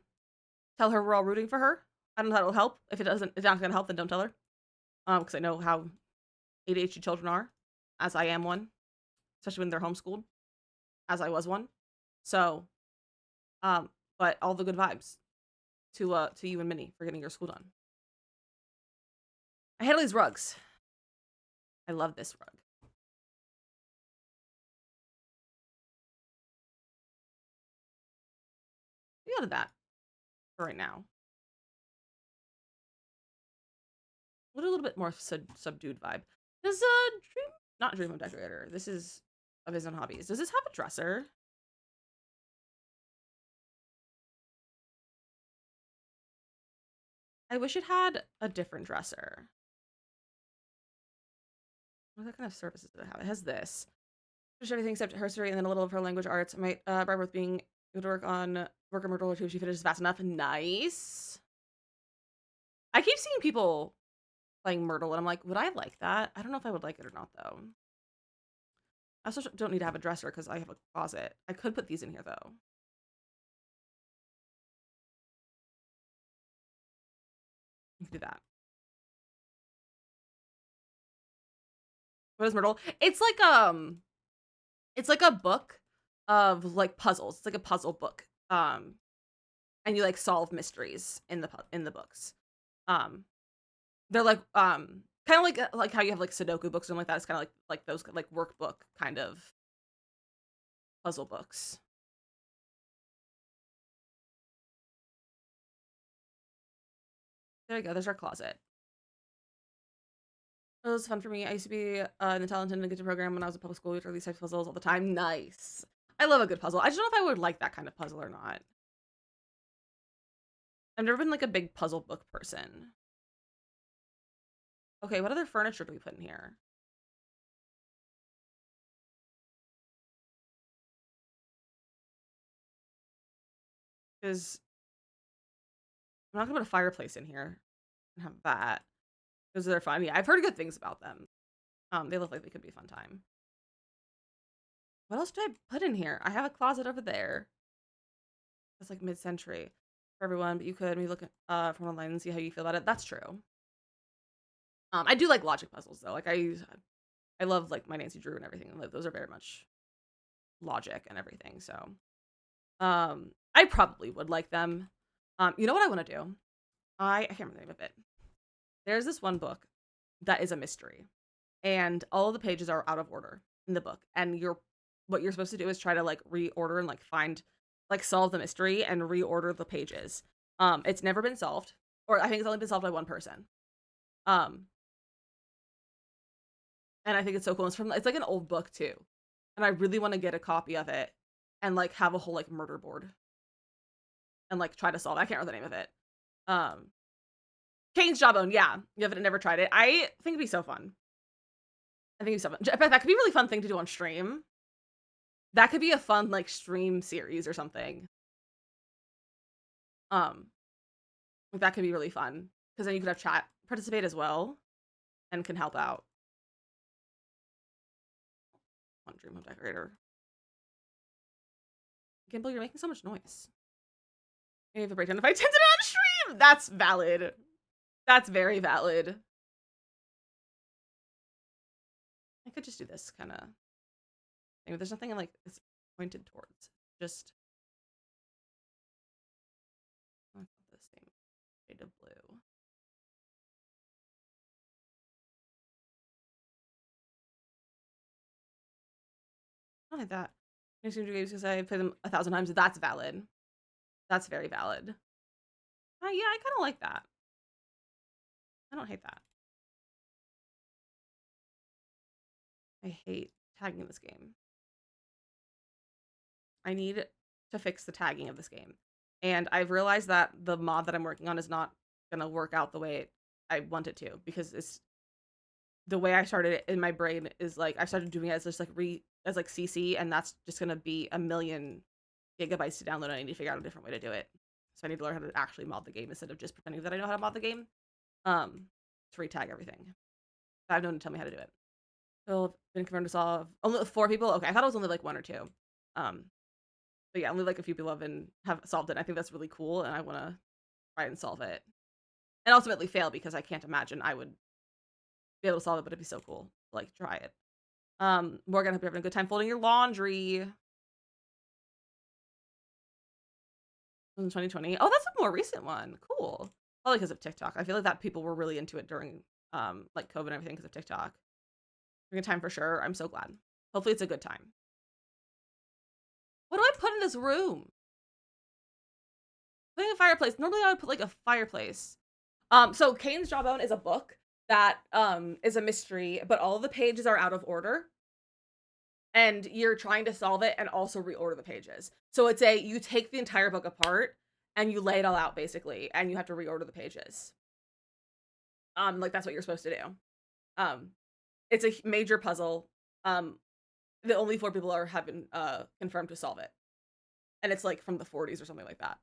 Tell her we're all rooting for her. I don't know how it'll help. If it's not gonna help, then don't tell her. Because I know how ADHD children are, as I am one, especially when they're homeschooled, as I was one. So, but all the good vibes to you and Minnie for getting your school done. I handle these rugs. I love this rug. We out of that for right now. A little bit more subdued vibe. Does not Dream of Decorator. This is of his own hobbies. Does this have a dresser? I wish it had a different dresser. What kind of services does it have? It has this. Just everything except history and then a little of her language arts. I might bribe her with being able to work on Myrtle or two if she finishes fast enough. Nice. I keep seeing people playing Myrtle and I'm like, would I like that? I don't know if I would like it or not though. I also don't need to have a dresser because I have a closet. I could put these in here though. You can do that. What is Myrtle? It's like a book of like puzzles. It's like a puzzle book. And you like solve mysteries in the books. They're like kind of like how you have like Sudoku books and like that. It's kind of like those like workbook kind of puzzle books. There we go. There's our closet. It was fun for me. I used to be in the talent and gifted program when I was in public school. We would these types of puzzles all the time. Nice. I love a good puzzle. I just don't know if I would like that kind of puzzle or not. I've never been like a big puzzle book person. Okay, what other furniture do we put in here? Because I'm not gonna put a fireplace in here and have that. Because they're fun. Yeah, I've heard good things about them. They look like they could be a fun time. What else did I put in here? I have a closet over there. That's like mid-century for everyone, but you could maybe look at from online and see how you feel about it. That's true. I do like logic puzzles though. Like I love like my Nancy Drew and everything. Those are very much logic and everything. So, I probably would like them. You know what I want to do? I can't remember the name of it. There's this one book that is a mystery, and all of the pages are out of order in the book. And what you're supposed to do is try to like reorder and like find like solve the mystery and reorder the pages. It's never been solved, or I think it's only been solved by one person. And I think it's so cool. It's like an old book too. And I really want to get a copy of it and like have a whole like murder board and like try to solve it. I can't remember the name of it. Kane's Jawbone, yeah. You haven't never tried it. I think it'd be so fun. I think it'd be so fun. In fact, that could be a really fun thing to do on stream. That could be a fun like stream series or something. That could be really fun. Because then you could have chat participate as well and can help out. On Dream Home Decorator. Gimble, you're making so much noise. Maybe have a breakdown if I attended it on stream. That's valid. That's very valid. I could just do this kind of thing. There's nothing like it's pointed towards. Just the same shade of blue. Not like that. Games because I played them 1,000 times. That's valid. That's very valid. Yeah, I kind of like that. I don't hate that. I hate tagging in this game. I need to fix the tagging of this game. And I've realized that the mod that I'm working on is not going to work out the way I want it to, because it's the way I started it in my brain is like I started doing it as just like as like CC, and that's just going to be a million gigabytes to download. And I need to figure out a different way to do it. So I need to learn how to actually mod the game instead of just pretending that I know how to mod the game. to retag everything. I have no one to tell me how to do it. So been confirmed to solve only 4 people. Okay, I thought it was only like 1 or 2. But yeah, only like a few people have solved it. I think that's really cool, and I want to try and solve it, and ultimately fail because I can't imagine I would be able to solve it, but it'd be so cool. Like try it. Morgan, hope you're having a good time folding your laundry. In 2020. Oh, that's a more recent one. Cool. Probably because of TikTok. I feel like that people were really into it during like COVID and everything because of TikTok. A good time for sure. I'm so glad. Hopefully it's a good time. What do I put in this room? Putting a fireplace. Normally I would put like a fireplace. So Kane's Jawbone is a book that is a mystery, but all of the pages are out of order. And you're trying to solve it and also reorder the pages. So it's you take the entire book apart and you lay it all out basically, and you have to reorder the pages. Like that's what you're supposed to do. It's a major puzzle. The only 4 people have been confirmed to solve it, and it's like from the 40s or something like that.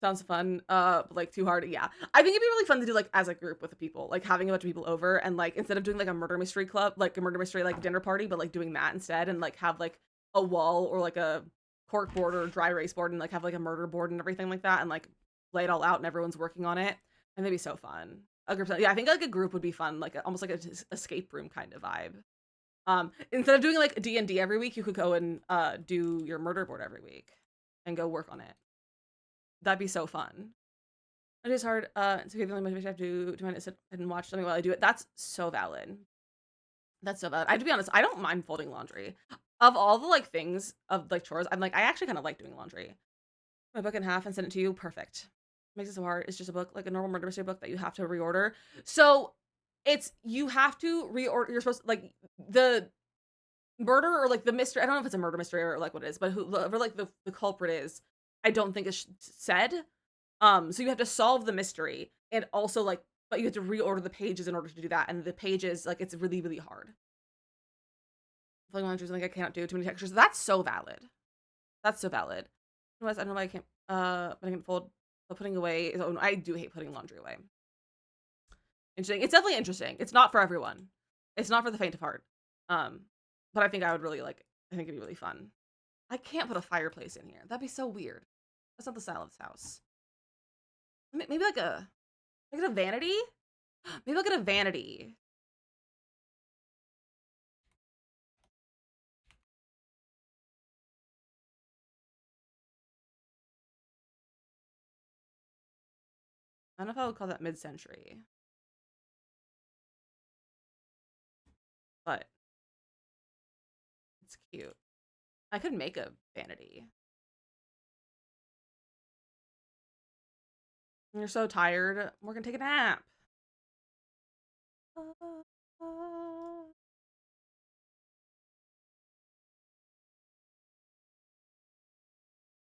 Sounds fun. But, like too hard. Yeah, I think it'd be really fun to do like as a group with the people, like having a bunch of people over, and like instead of doing like a murder mystery club, like a murder mystery like dinner party, but like doing that instead, and like have like a wall or like a cork board or dry erase board, and like have like a murder board and everything like that, and like lay it all out, and everyone's working on it, and it'd be so fun. A group, yeah, I think like a group would be fun, like almost like a escape room kind of vibe. Instead of doing like D&D every week, you could go and do your murder board every week and go work on it. That'd be so fun. It is hard to get the only motivation I have to do it, sit and watch something while I do it. That's so valid. That's so valid. I have to be honest, I don't mind folding laundry. Of all the like things of like chores, I'm like, I actually kind of like doing laundry. My book in half and send it to you. Perfect. Makes it so hard. It's just a book, like a normal murder mystery book that you have to reorder. So it's you have to reorder. You're supposed to, like the murder or like the mystery. I don't know if it's a murder mystery or like what it is, but whoever like the culprit is, I don't think is said. So you have to solve the mystery and also like, but you have to reorder the pages in order to do that. And the pages, like, it's really, really hard. Filling laundry is something I cannot do. Too many textures. That's so valid. That's so valid. Otherwise, I don't know why I can't. But I can fold. But putting away is. Oh, I do hate putting laundry away. Interesting. It's definitely interesting. It's not for everyone. It's not for the faint of heart. But I think I would really like. I think it'd be really fun. I can't put a fireplace in here. That'd be so weird. That's not the style of this house. Maybe like a vanity? Maybe I'll get a vanity. I don't know if I would call that mid-century. But it's cute. I could make a vanity. You're so tired. We're gonna take a nap.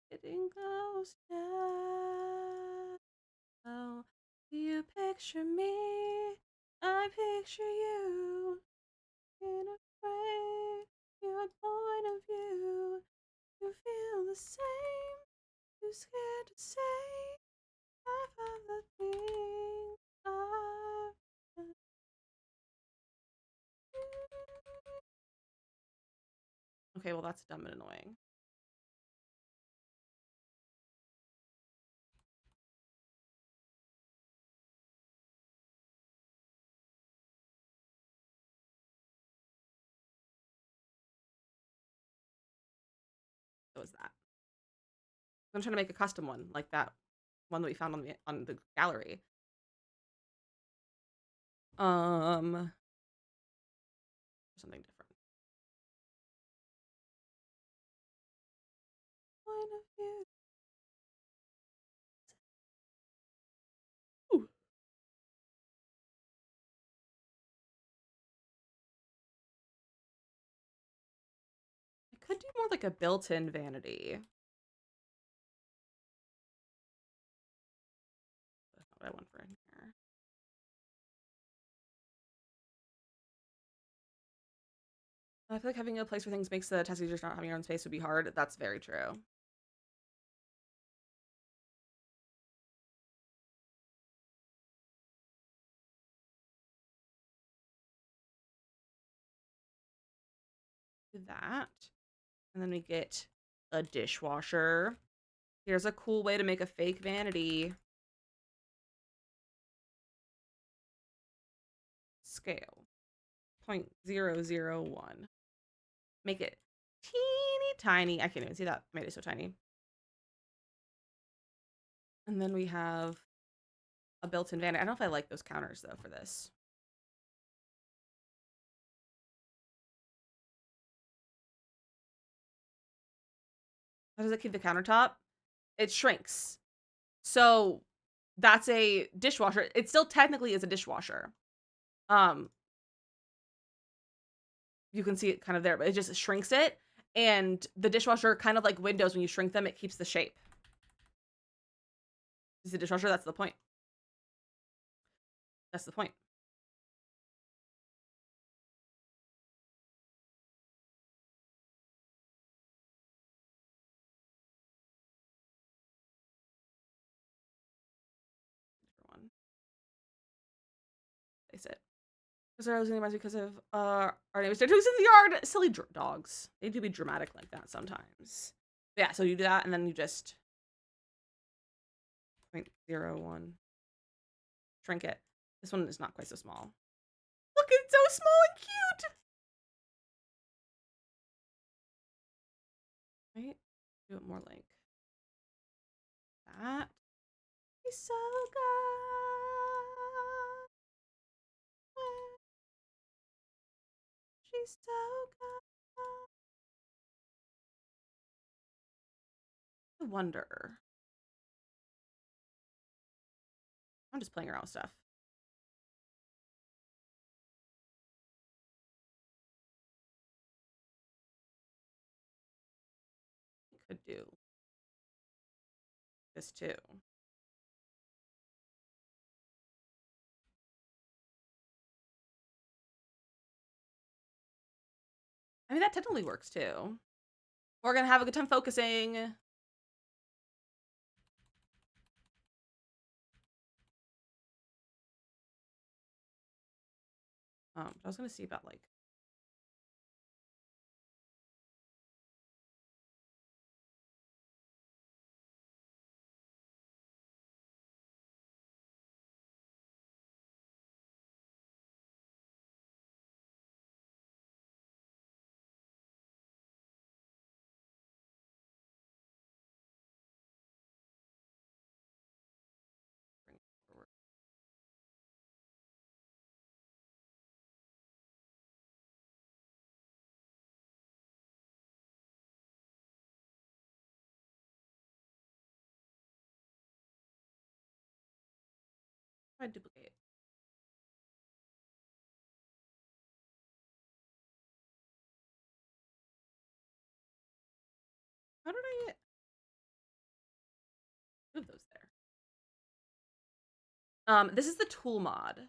Getting close now. Oh, do you picture me? I picture you. In a frame, your point of view. You feel the same. Too scared to say half of the things I've done. Okay, well that's dumb and annoying. So is that. I'm trying to make a custom one like that one that we found on the gallery. Something different. Point of view. Ooh. I could do more like a built-in vanity. That's not what I want for in here. I feel like having a place where things makes the task easier. Not having your own space would be hard. That's very true. Do that. And then we get a dishwasher. Here's a cool way to make a fake vanity. Scale 0.001. Make it teeny tiny. I can't even see that. I made it so tiny. And then we have a built-in vanity. I don't know if I like those counters though for this. How does it keep the countertop? It shrinks. So that's a dishwasher. It still technically is a dishwasher. You can see it kind of there, but it just shrinks it. And the dishwasher, kind of like windows, when you shrink them, it keeps the shape. Is the dishwasher? That's the point. That's the point. Different one. Place it. Because I was in because of our neighbors. They're doing in the yard. Silly dogs. They do be dramatic like that sometimes. But yeah, so you do that, and then you just 0.01. Shrink it. This one is not quite so small. Look, it's so small and cute. Right? Do it more like that. He's so good. She's so good. I wonder. I'm just playing around with stuff. Could do this too. I mean, that technically works too. We're gonna have a good time focusing. I was gonna see about like bring it forward. Try to duplicate. How did I move those there? This is the tool mod.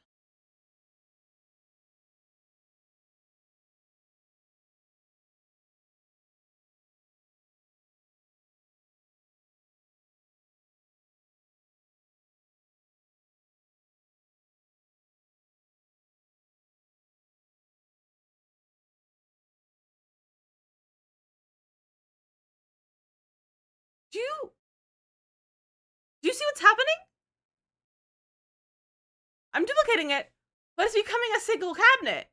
Do you see what's happening? I'm duplicating it, but it's becoming a single cabinet.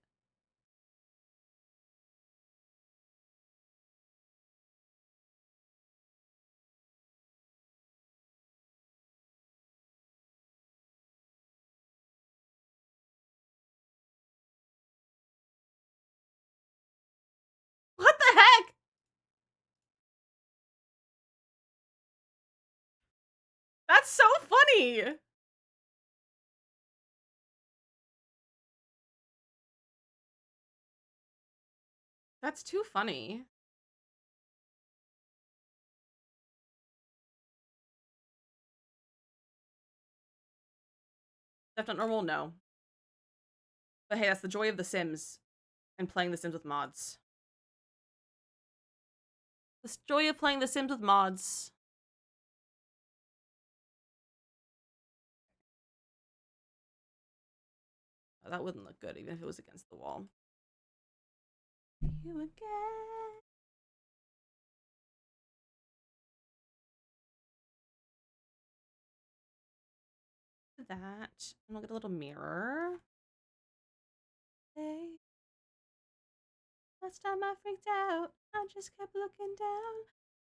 What the heck? That's so funny. That's too funny. That's not normal? No. But hey, that's the joy of The Sims and playing The Sims with mods. The joy of playing The Sims with mods. Oh, that wouldn't look good even if it was against the wall. you again. That. And we'll get a little mirror. Hey. Last time I freaked out, I just kept looking down.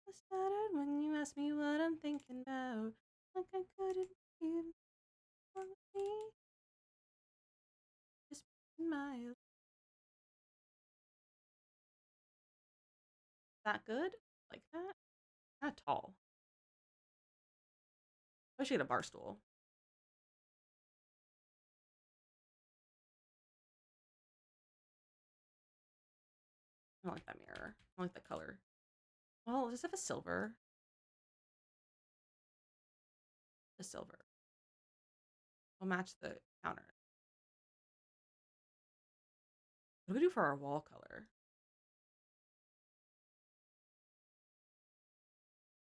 I stuttered when you asked me what I'm thinking about. Like I couldn't even wrong with me. Just in my. That good? Like that? Not tall. I should get a bar stool. I don't like that mirror. I don't like the color. Well, just have a silver. A silver. We'll match the counter. What do we do for our wall color?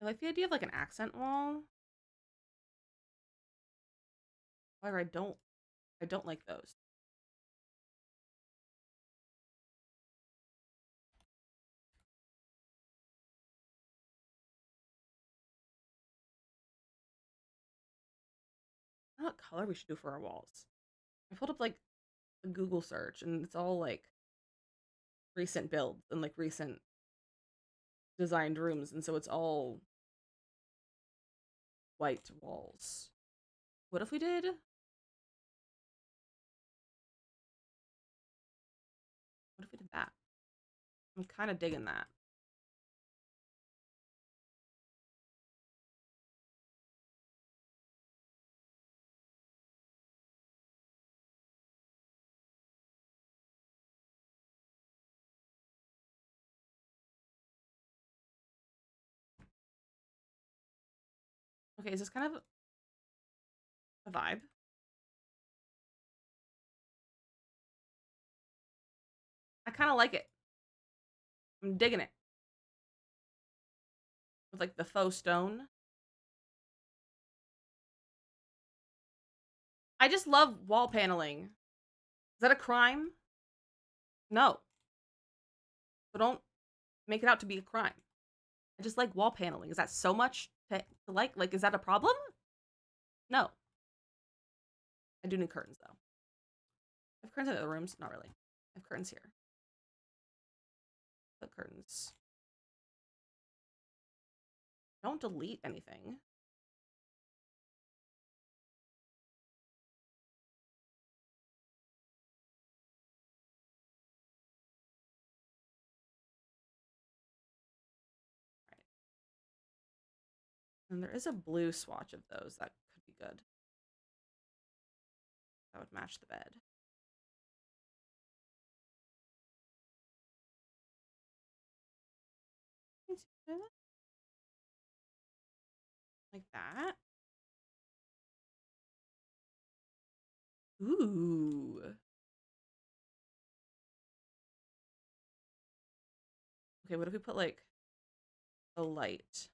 I like the idea of like an accent wall. However, I don't like those. I don't know what color we should do for our walls. I pulled up like a Google search and it's all like recent builds and like recent designed rooms, and so it's all white walls. What if we did? What if we did that? I'm kind of digging that. Okay, is this kind of a vibe? I kind of like it. I'm digging it. With like the faux stone. I just love wall paneling. Is that a crime? No. So don't make it out to be a crime. I just like wall paneling. Is that so much to like? Like, is that a problem? No. I do need curtains though. I have curtains in the other rooms? Not really. I have curtains here. Put curtains. Don't delete anything. Right. And there is a blue swatch of those that could be good. That would match the bed. Like that. Ooh. Okay, what if we put like a light?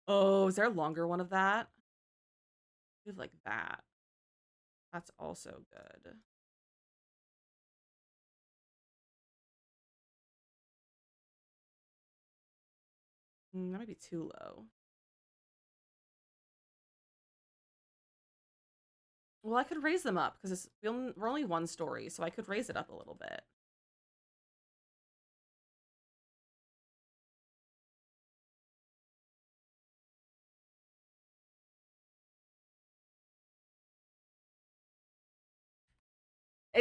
Oh, is there a longer one of that? We have like that. That's also good. That might be too low. Well, I could raise them up because we're only one story, so I could raise it up a little bit.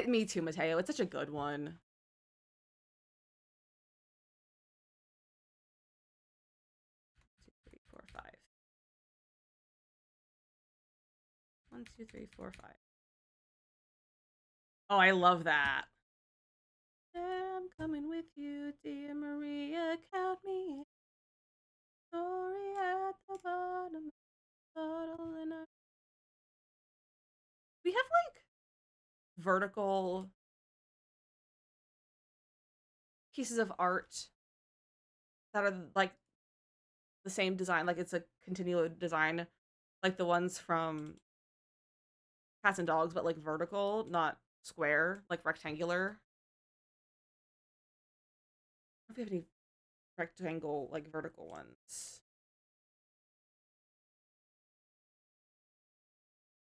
Me too, Mateo. It's such a good one. Two, three, four, five. 1, 2, 3, 4, 5. Oh, I love that. I'm coming with you, dear Maria. Count me in. Story at the bottom of the bottle, and we have like vertical pieces of art that are like the same design, like it's a continual design, like the ones from Cats and Dogs, but like vertical, not square, like rectangular. I don't know if we have any rectangle, like vertical ones.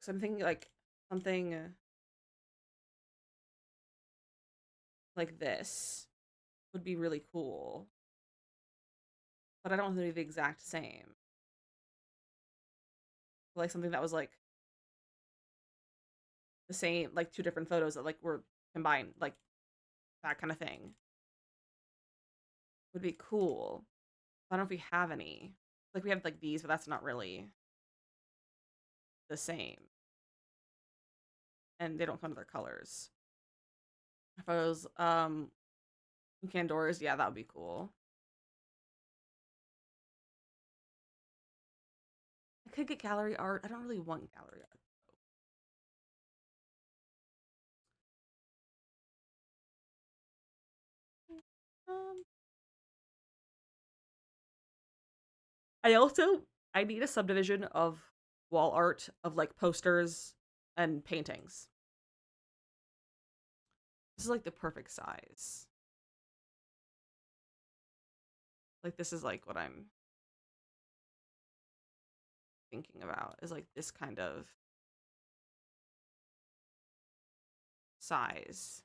So I'm thinking like something like this would be really cool, but I don't want them to be the exact same. Like something that was like the same, like two different photos that like were combined, like that kind of thing would be cool. I don't know if we have any. Like we have like these, but that's not really the same, and they don't come to their colors. Photos, Candoras, yeah, that would be cool. I could get gallery art. I don't really want gallery art. Um, I need a subdivision of wall art of like posters and paintings. This is like the perfect size. Like this is like what I'm thinking about is like this kind of size.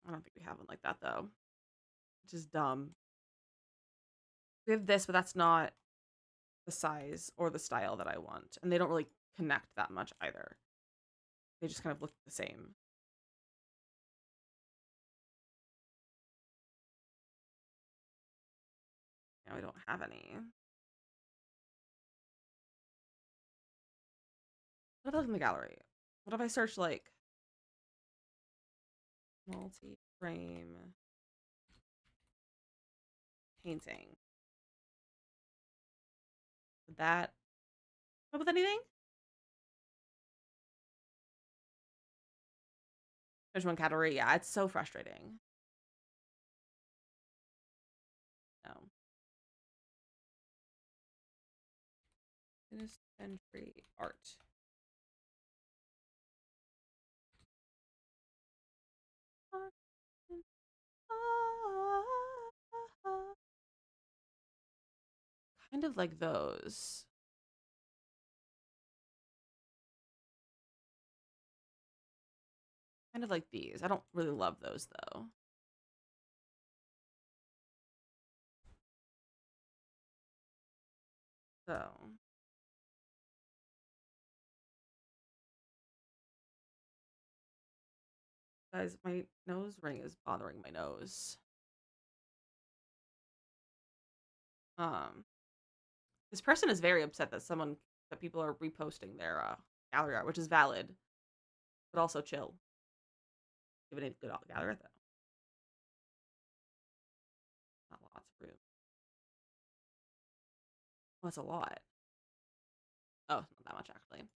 I don't think we have one like that though, which is dumb. We have this, but that's not the size or the style that I want, and they don't really connect that much either. They just kind of look the same. Now we don't have any. What if I look in the gallery? What if I search like multi-frame painting? Would that come up with anything? There's one category. Yeah, it's so frustrating. No. Finished century art. Kind of like those. Kind of like these. I don't really love those though. So, guys, my nose ring is bothering my nose. Um, this person is very upset that people are reposting their gallery art, which is valid, but also chill. Give it a good gallery art though. Not lots of room. Oh, that's a lot. Oh, not that much actually.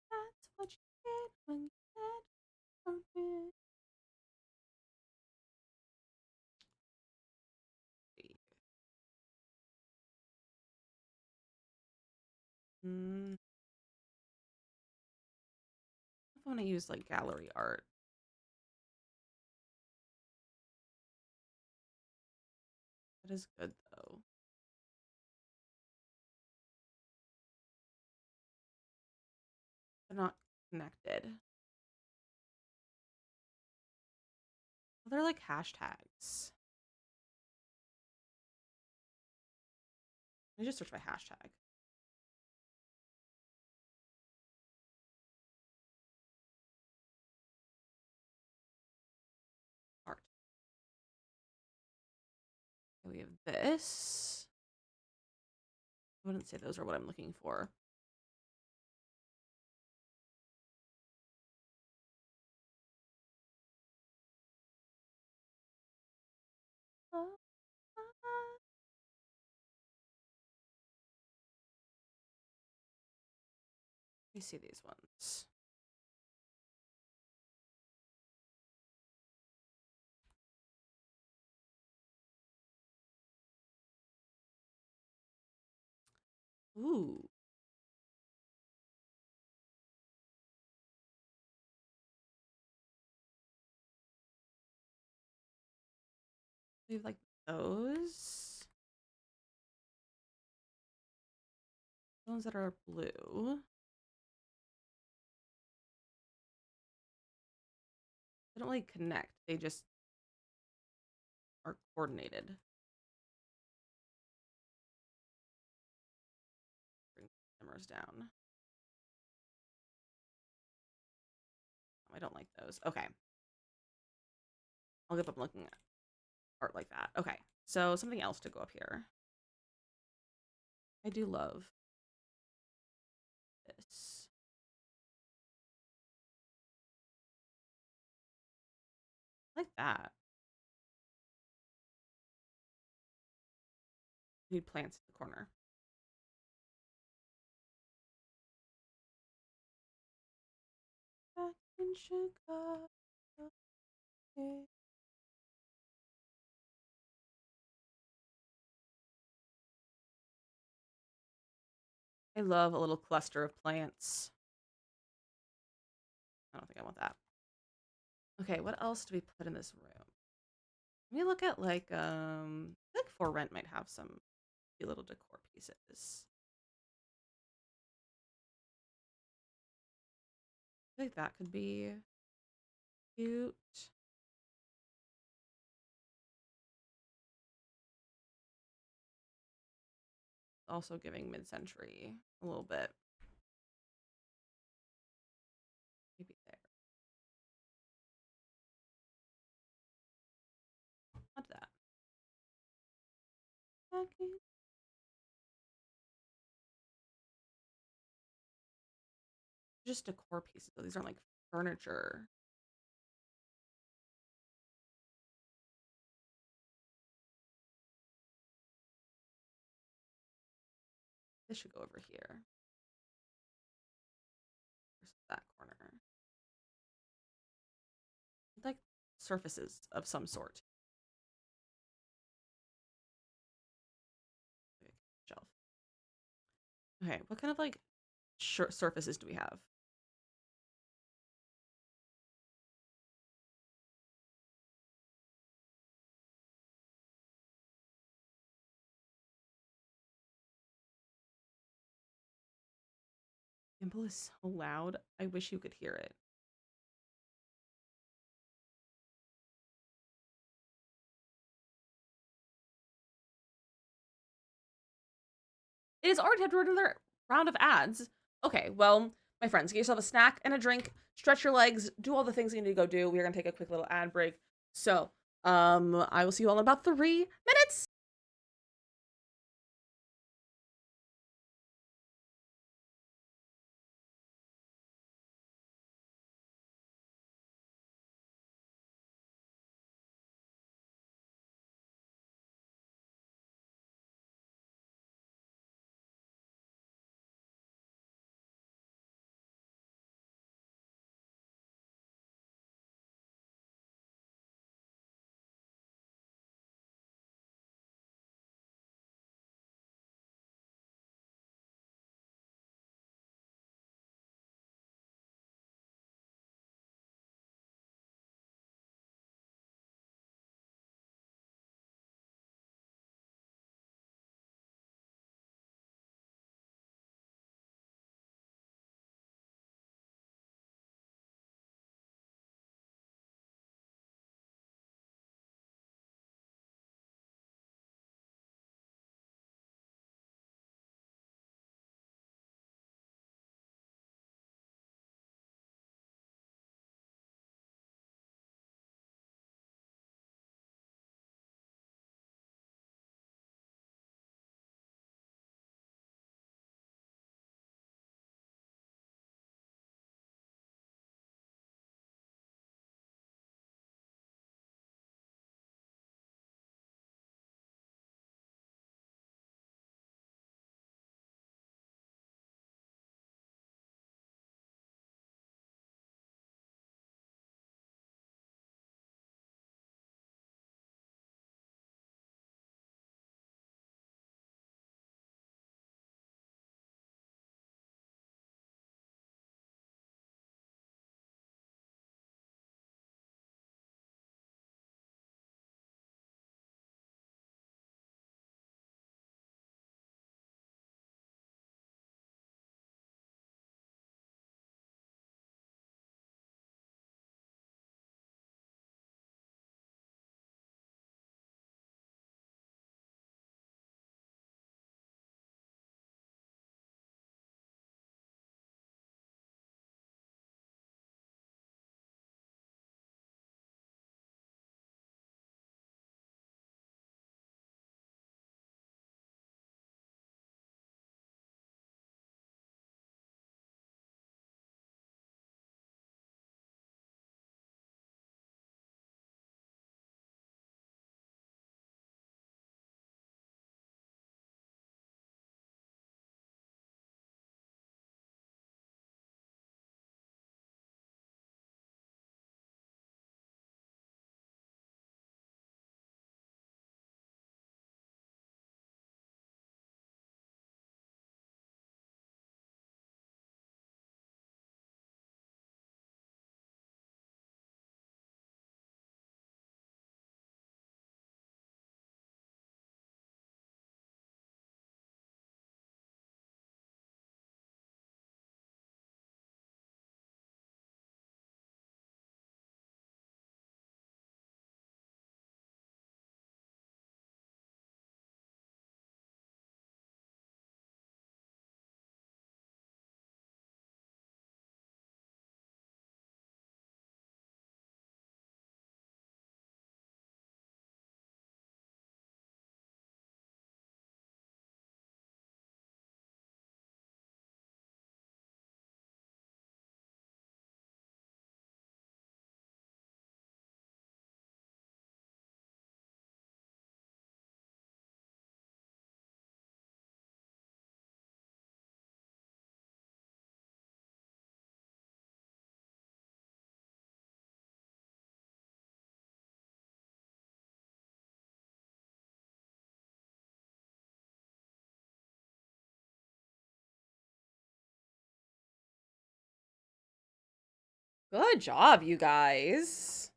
That's what you get when you get from Mm, I want to use like gallery art. That is good though. They're not connected. Well, they're like hashtags. Let me just search by hashtag. Art. Okay, we have this. I wouldn't say those are what I'm looking for. me see these ones. Ooh. We have like those. The ones that are blue. They don't really connect. They just are coordinated. Bring the numbers down. I don't like those. Okay. I'll give up looking at art like that. Okay. So something else to go up here. I do love this. I like that. Need plants in the corner. Back in Chicago. Okay. I love a little cluster of plants. I don't think I want that. Okay, what else do we put in this room? Let me look at like For Rent might have some cute little decor pieces. I think that could be cute. Also giving mid-century a little bit. Maybe there. Not that. Okay. Just decor pieces. These aren't like furniture. This should go over here. Where's that corner? Like surfaces of some sort. Okay, shelf. Okay, what kind of like surfaces do we have? Gimbal is so loud. I wish you could hear it. It has already had another round of ads. Okay, well, my friends, get yourself a snack and a drink, stretch your legs, do all the things you need to go do. We're gonna take a quick little ad break. So, I will see you all in about 3 minutes. Good job, you guys.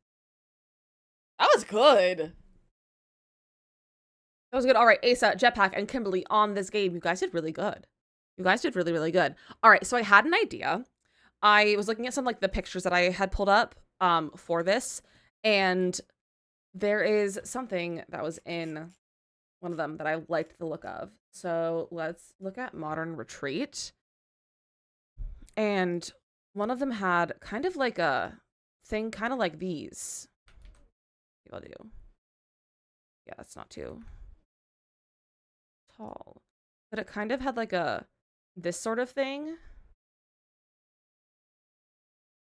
That was good. That was good. All right, Asa, Jetpack, and Kimberly on this game. You guys did really good. You guys did really, really good. All right, so I had an idea. I was looking at some like the pictures that I had pulled up for this, and there is something that was in one of them that I liked the look of. So let's look at Modern Retreat. And one of them had kind of like a thing, kind of like these. I'll do. Yeah, that's not too tall. But it kind of had like this sort of thing.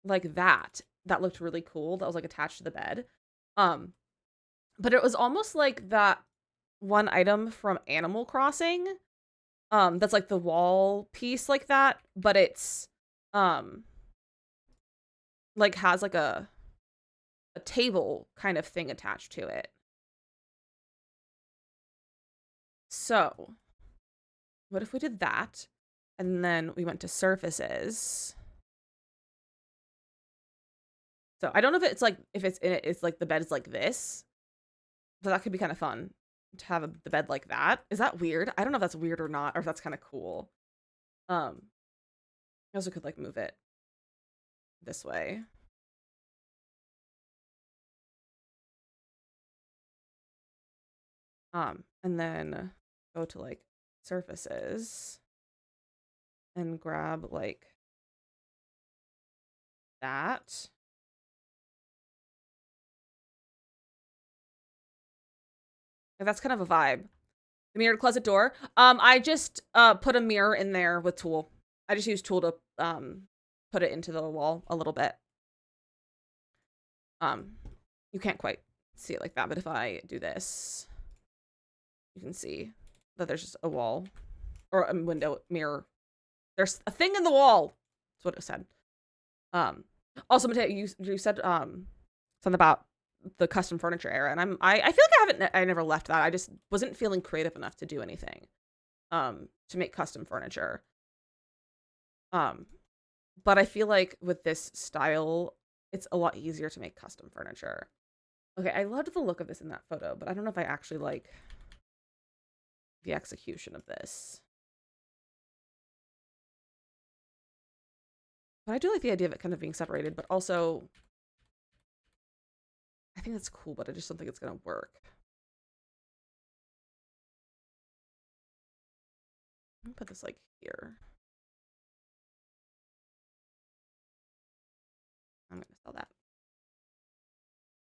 Like that. That looked really cool. That was like attached to the bed. But it was almost like that one item from Animal Crossing. That's like the wall piece like that, but it's like has like a table kind of thing attached to it. So, what if we did that? And then we went to surfaces. So I don't know if it's like, if it's in it, it's like the bed is like this. So that could be kind of fun to have the bed like that. Is that weird? I don't know if that's weird or not, or if that's kind of cool. I also could like move it this way. And then go to like surfaces and grab like that. And that's kind of a vibe. The mirrored closet door. I just put a mirror in there with Tool. I just used Tool to put it into the wall a little bit. You can't quite see it like that, but if I do this, you can see that there's just a wall or a window mirror. There's a thing in the wall. That's what it said. Also, Mateo, you said something about the custom furniture era, and I feel like I never left that. I just wasn't feeling creative enough to do anything to make custom furniture. But I feel like with this style, it's a lot easier to make custom furniture. Okay, I loved the look of this in that photo, but I don't know if I actually like the execution of this. But I do like the idea of it kind of being separated, but also I think that's cool, but I just don't think it's gonna work. Let me put this like here. I'm gonna sell that.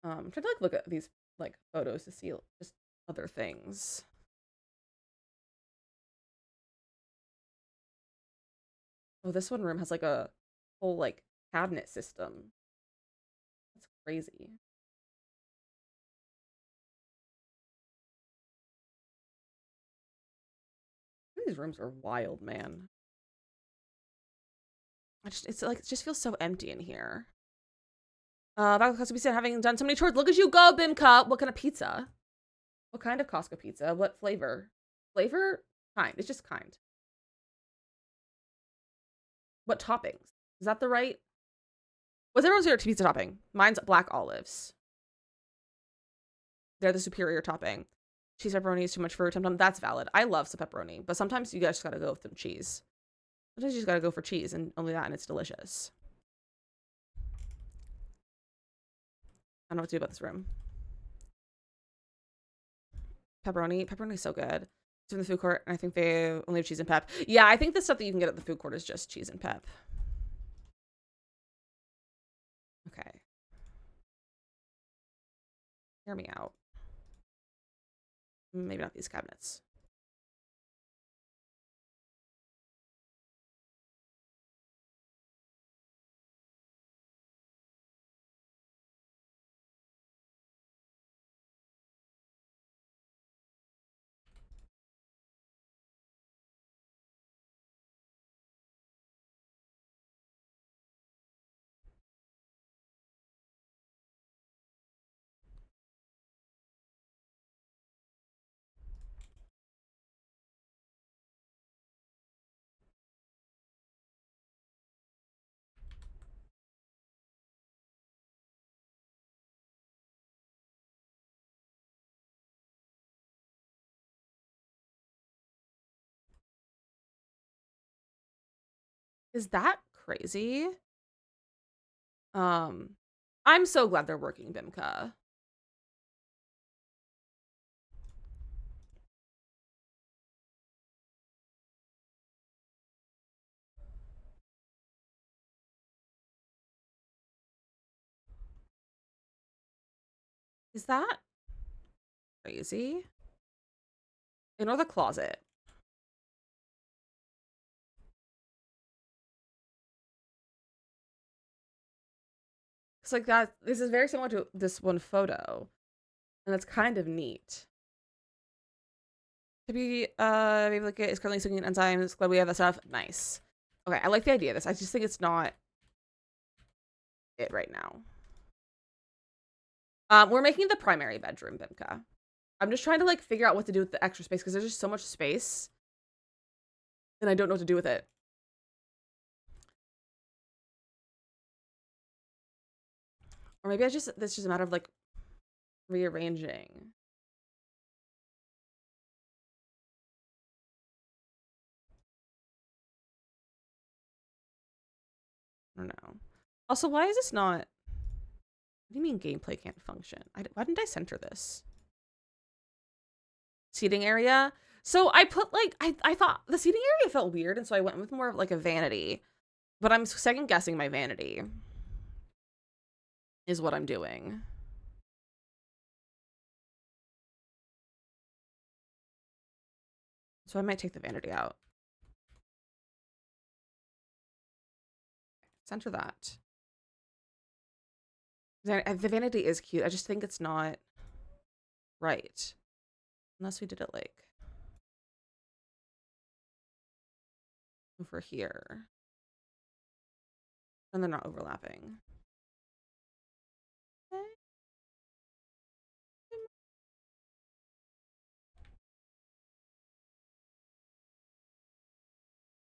I'm trying to like look at these like photos to see just other things. Oh, this one room has like a whole like cabinet system. That's crazy. These rooms are wild, man. It's like, it just feels so empty in here. Back to Costco Pizza, having done so many chores. Look at you go, Bimka. What kind of pizza? What kind of Costco pizza? What flavor? Flavor? Kind. It's just kind. What toppings? Is that the right? What's everyone's favorite pizza topping? Mine's black olives. They're the superior topping. Cheese pepperoni is too much for Tum Tum. That's valid. I love some pepperoni, but sometimes you guys just gotta go with some cheese. Sometimes you just gotta go for cheese and only that, and it's delicious. I don't know what to do about this room. Pepperoni. Pepperoni is so good. It's in the food court, and I think they only have cheese and pep. Yeah, I think the stuff that you can get at the food court is just cheese and pep. Okay. Hear me out. Maybe not these cabinets. Is that crazy? I'm so glad they're working Bimka. Is that crazy? Ignore the closet. It's like that. This is very similar to this one photo, and it's kind of neat. To be maybe like it is currently singing enzymes. Glad we have that stuff. Nice. Okay, I like the idea of this. I just think it's not it right now. We're making the primary bedroom, Bimka. I'm just trying to like figure out what to do with the extra space because there's just so much space, and I don't know what to do with it. Or maybe it's just a matter of like rearranging. I don't know. Also, why is this not? What do you mean gameplay can't function? Why didn't I center this? Seating area. So I put like, I thought the seating area felt weird. And so I went with more of like a vanity. But I'm second guessing my vanity is what I'm doing. So I might take the vanity out. Center that. The vanity is cute. I just think it's not right. Unless we did it like over here. And they're not overlapping.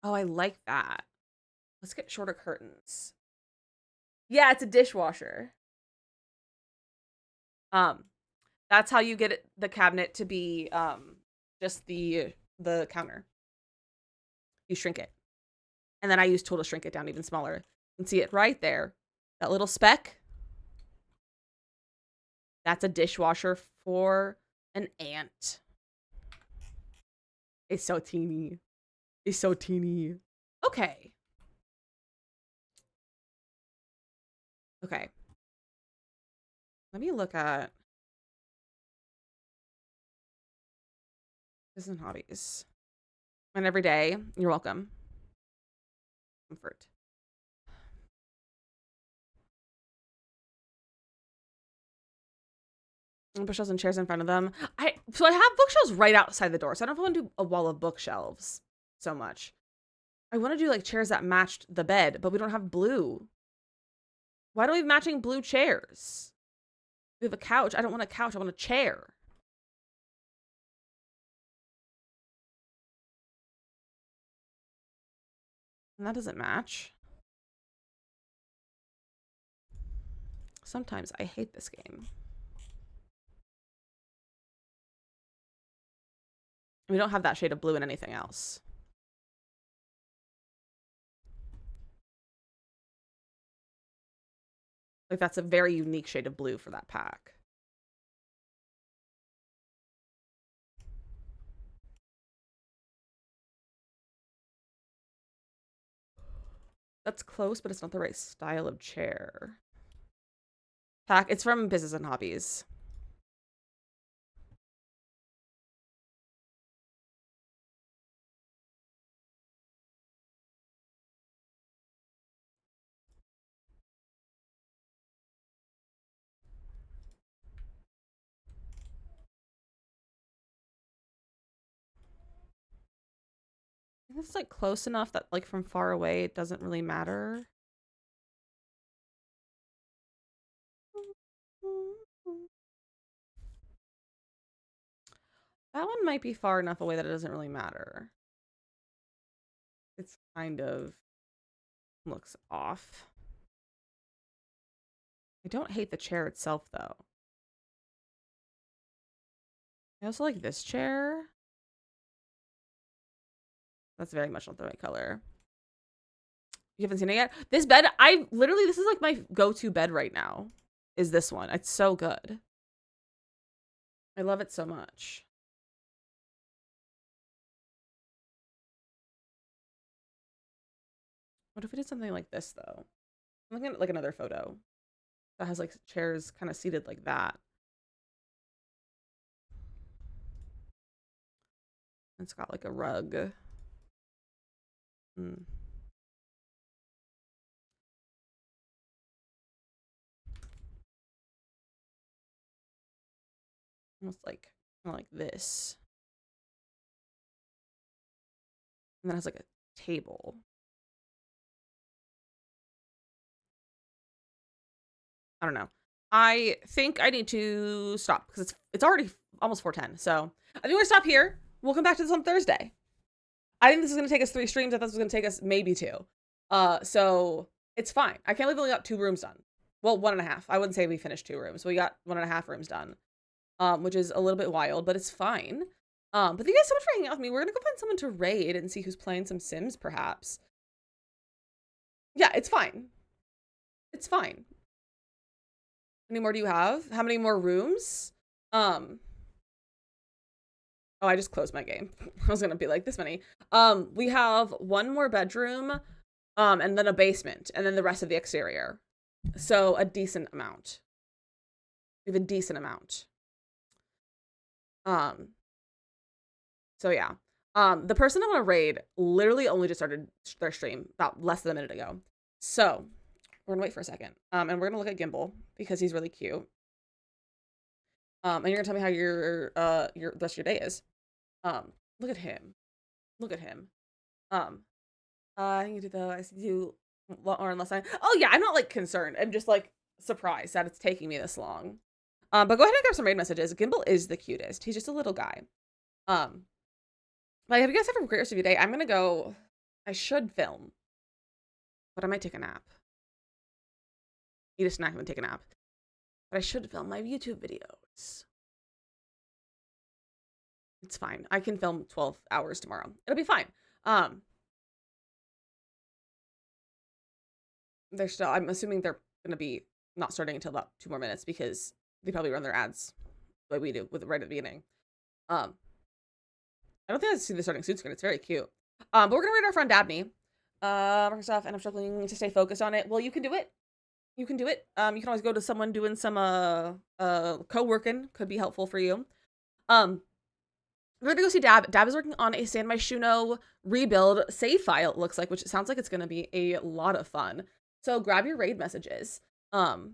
Oh, I like that. Let's get shorter curtains. Yeah, it's a dishwasher. That's how you get the cabinet to be just the counter. You shrink it. And then I use tool to shrink it down even smaller. You can see it right there. That little speck. That's a dishwasher for an ant. It's so teeny. It's so teeny. Okay. Okay. Let me look at business and hobbies. And every day, you're welcome. Comfort. Bookshelves and chairs in front of them. So I have bookshelves right outside the door. So I don't know if I want to do a wall of bookshelves so much. I want to do like chairs that matched the bed, but we don't have blue. Why don't we have matching blue chairs? We have a couch. I don't want a couch. I want a chair. And that doesn't match. Sometimes I hate this game. We don't have that shade of blue in anything else. Like that's a very unique shade of blue for that pack. That's close, but it's not the right style of chair. Pack. It's from Business and Hobbies. It's like close enough that like from far away it doesn't really matter. That one might be far enough away that it doesn't really matter. It's kind of looks off. I don't hate the chair itself though. I also like this chair. That's very much not the right color. You haven't seen it yet? This bed, this is like my go-to bed right now, is this one. It's so good. I love it so much. What if we did something like this, though? I'm looking at like another photo that has like chairs kind of seated like that. It's got like a rug. Mm. Almost like kind of like this. And then it has like a table. I don't know. I think I need to stop because it's already almost 4:10. So I think we're gonna stop here. We'll come back to this on Thursday. I think this is gonna take us 3 streams. I thought this was gonna take us maybe 2. So it's fine. I can't believe we only got 2 rooms done. Well, 1.5. I wouldn't say we finished 2 rooms. We got 1.5 rooms done. Which is a little bit wild, but it's fine. But thank you guys so much for hanging out with me. We're gonna go find someone to raid and see who's playing some Sims, perhaps. Yeah, it's fine. It's fine. How many more do you have? How many more rooms? Oh, I just closed my game. I was gonna be like this many. We have 1 more bedroom, and then a basement, and then the rest of the exterior. So a decent amount. We have a decent amount. So yeah. The person I want to raid literally only just started their stream about less than a minute ago. So we're gonna wait for a second. And we're gonna look at Gimbal because he's really cute. And you're gonna tell me how your the rest of your day is. Look at him. Look at him. I think you did the ICU or unless I. Oh yeah, I'm not like concerned. I'm just like surprised that it's taking me this long. But go ahead and grab some raid messages. Gimbal is the cutest. He's just a little guy. Like, if you guys have a great rest of your day, I'm gonna go. I should film, but I might take a nap. Eat a snack and then take a nap. But I should film my YouTube videos. It's fine. I can film 12 hours tomorrow. It'll be fine. They're still. I'm assuming they're gonna be not starting until about 2 more minutes because they probably run their ads like we do with right at the beginning. I don't think I see the starting soon screen. It's very cute. But we're gonna read our friend Dabney. First off, and I'm struggling to stay focused on it. Well, you can do it. You can do it. You can always go to someone doing some co-working. Could be helpful for you. We're gonna go see Dab. Dab is working on a Stand My Shuno rebuild save file, it looks like, which sounds like it's gonna be a lot of fun. So grab your raid messages. You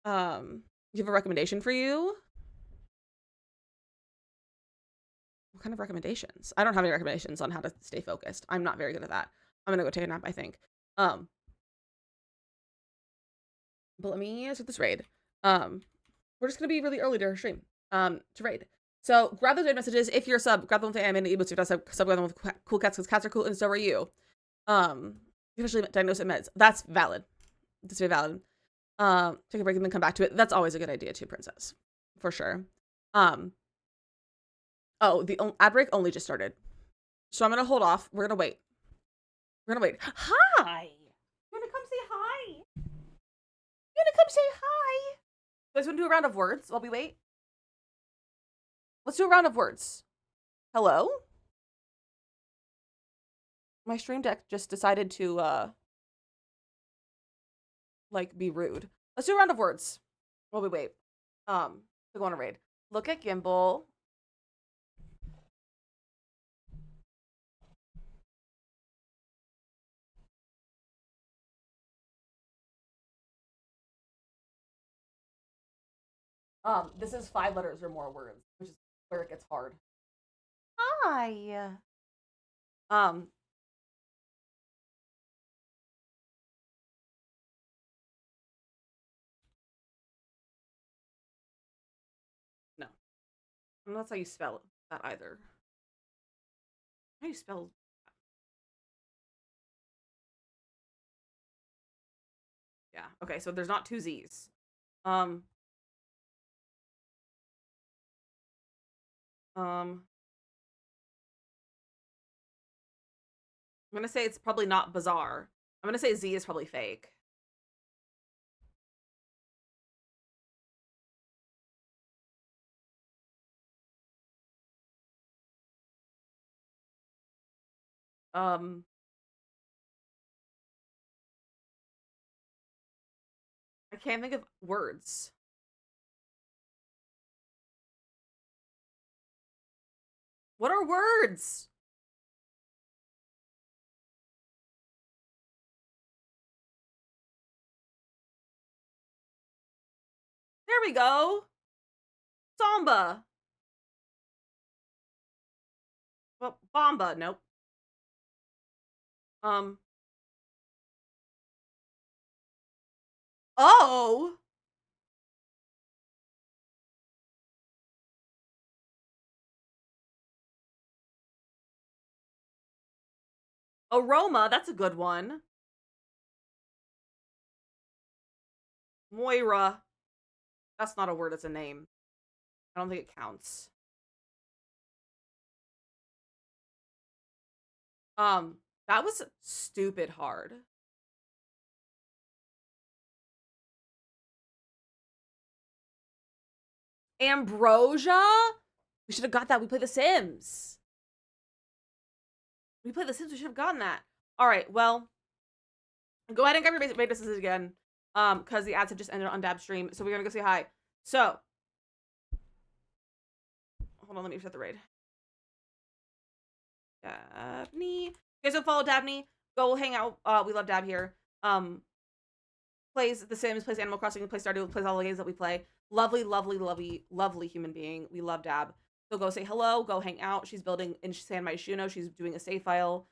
have a recommendation for you? What kind of recommendations? I don't have any recommendations on how to stay focused. I'm not very good at that. I'm gonna go take a nap, I think. But let me start this raid. We're just gonna be really early to our stream. To raid. So grab those raid messages. If you're a sub, grab them with the anime and ebooks. If you're not sub, grab them with cool cats because cats are cool and so are you. Especially diagnosed meds. That's valid. That's very valid. Take a break and then come back to it. That's always a good idea too, princess. For sure. Oh, the ad break only just started. So I'm gonna hold off. We're gonna wait. We're gonna wait. Hi! You wanna come say hi? You wanna come say hi? You guys wanna do a round of words while we wait? Let's do a round of words. Hello? My stream deck just decided to like be rude. Let's do a round of words while we wait. To go on a raid. Look at Gimbal. This is 5 letters or more words, which is where it gets hard. Hi. No. And that's how you spell that either. How do you spell? Yeah. Okay, so there's not 2 Z's. Um. I'm gonna say it's probably not bizarre. I'm gonna say Z is probably fake. Um, I can't think of words. What are words? There we go. Samba. Well, Bomba. Nope. Um. Oh. Aroma. That's a good one. Moira. That's not a word. It's a name. I don't think it counts. That was stupid hard. Ambrosia? We should have got that. We play The Sims. We play The Sims. We should have gotten that. All right. Well, go ahead and grab your basic businesses again. Because the ads have just ended on Dab stream. So we're gonna go say hi. So, hold on. Let me reset the raid. Dabney. You guys don't follow Dabney? Go hang out. We love Dab here. Plays The Sims, plays Animal Crossing, plays Stardew, plays all the games that we play. Lovely, lovely, lovely, lovely human being. We love Dab. So go say hello, go hang out. She's building in San Myshuno. She's doing a save file.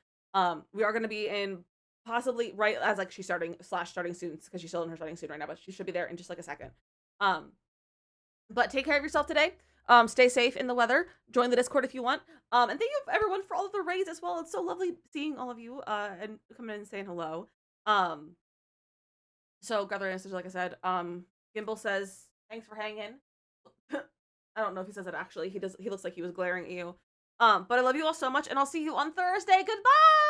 We are going to be in possibly right as like she's starting students because she's still in her starting student right now, but she should be there in just like a second. But take care of yourself today. Stay safe in the weather. Join the Discord if you want. And thank you everyone for all of the raids as well. It's so lovely seeing all of you and coming in and saying hello. So gather answers, like I said. Gimbal says, thanks for hanging. I don't know if he says it actually. He looks like he was glaring at you. But I love you all so much, and I'll see you on Thursday. Goodbye!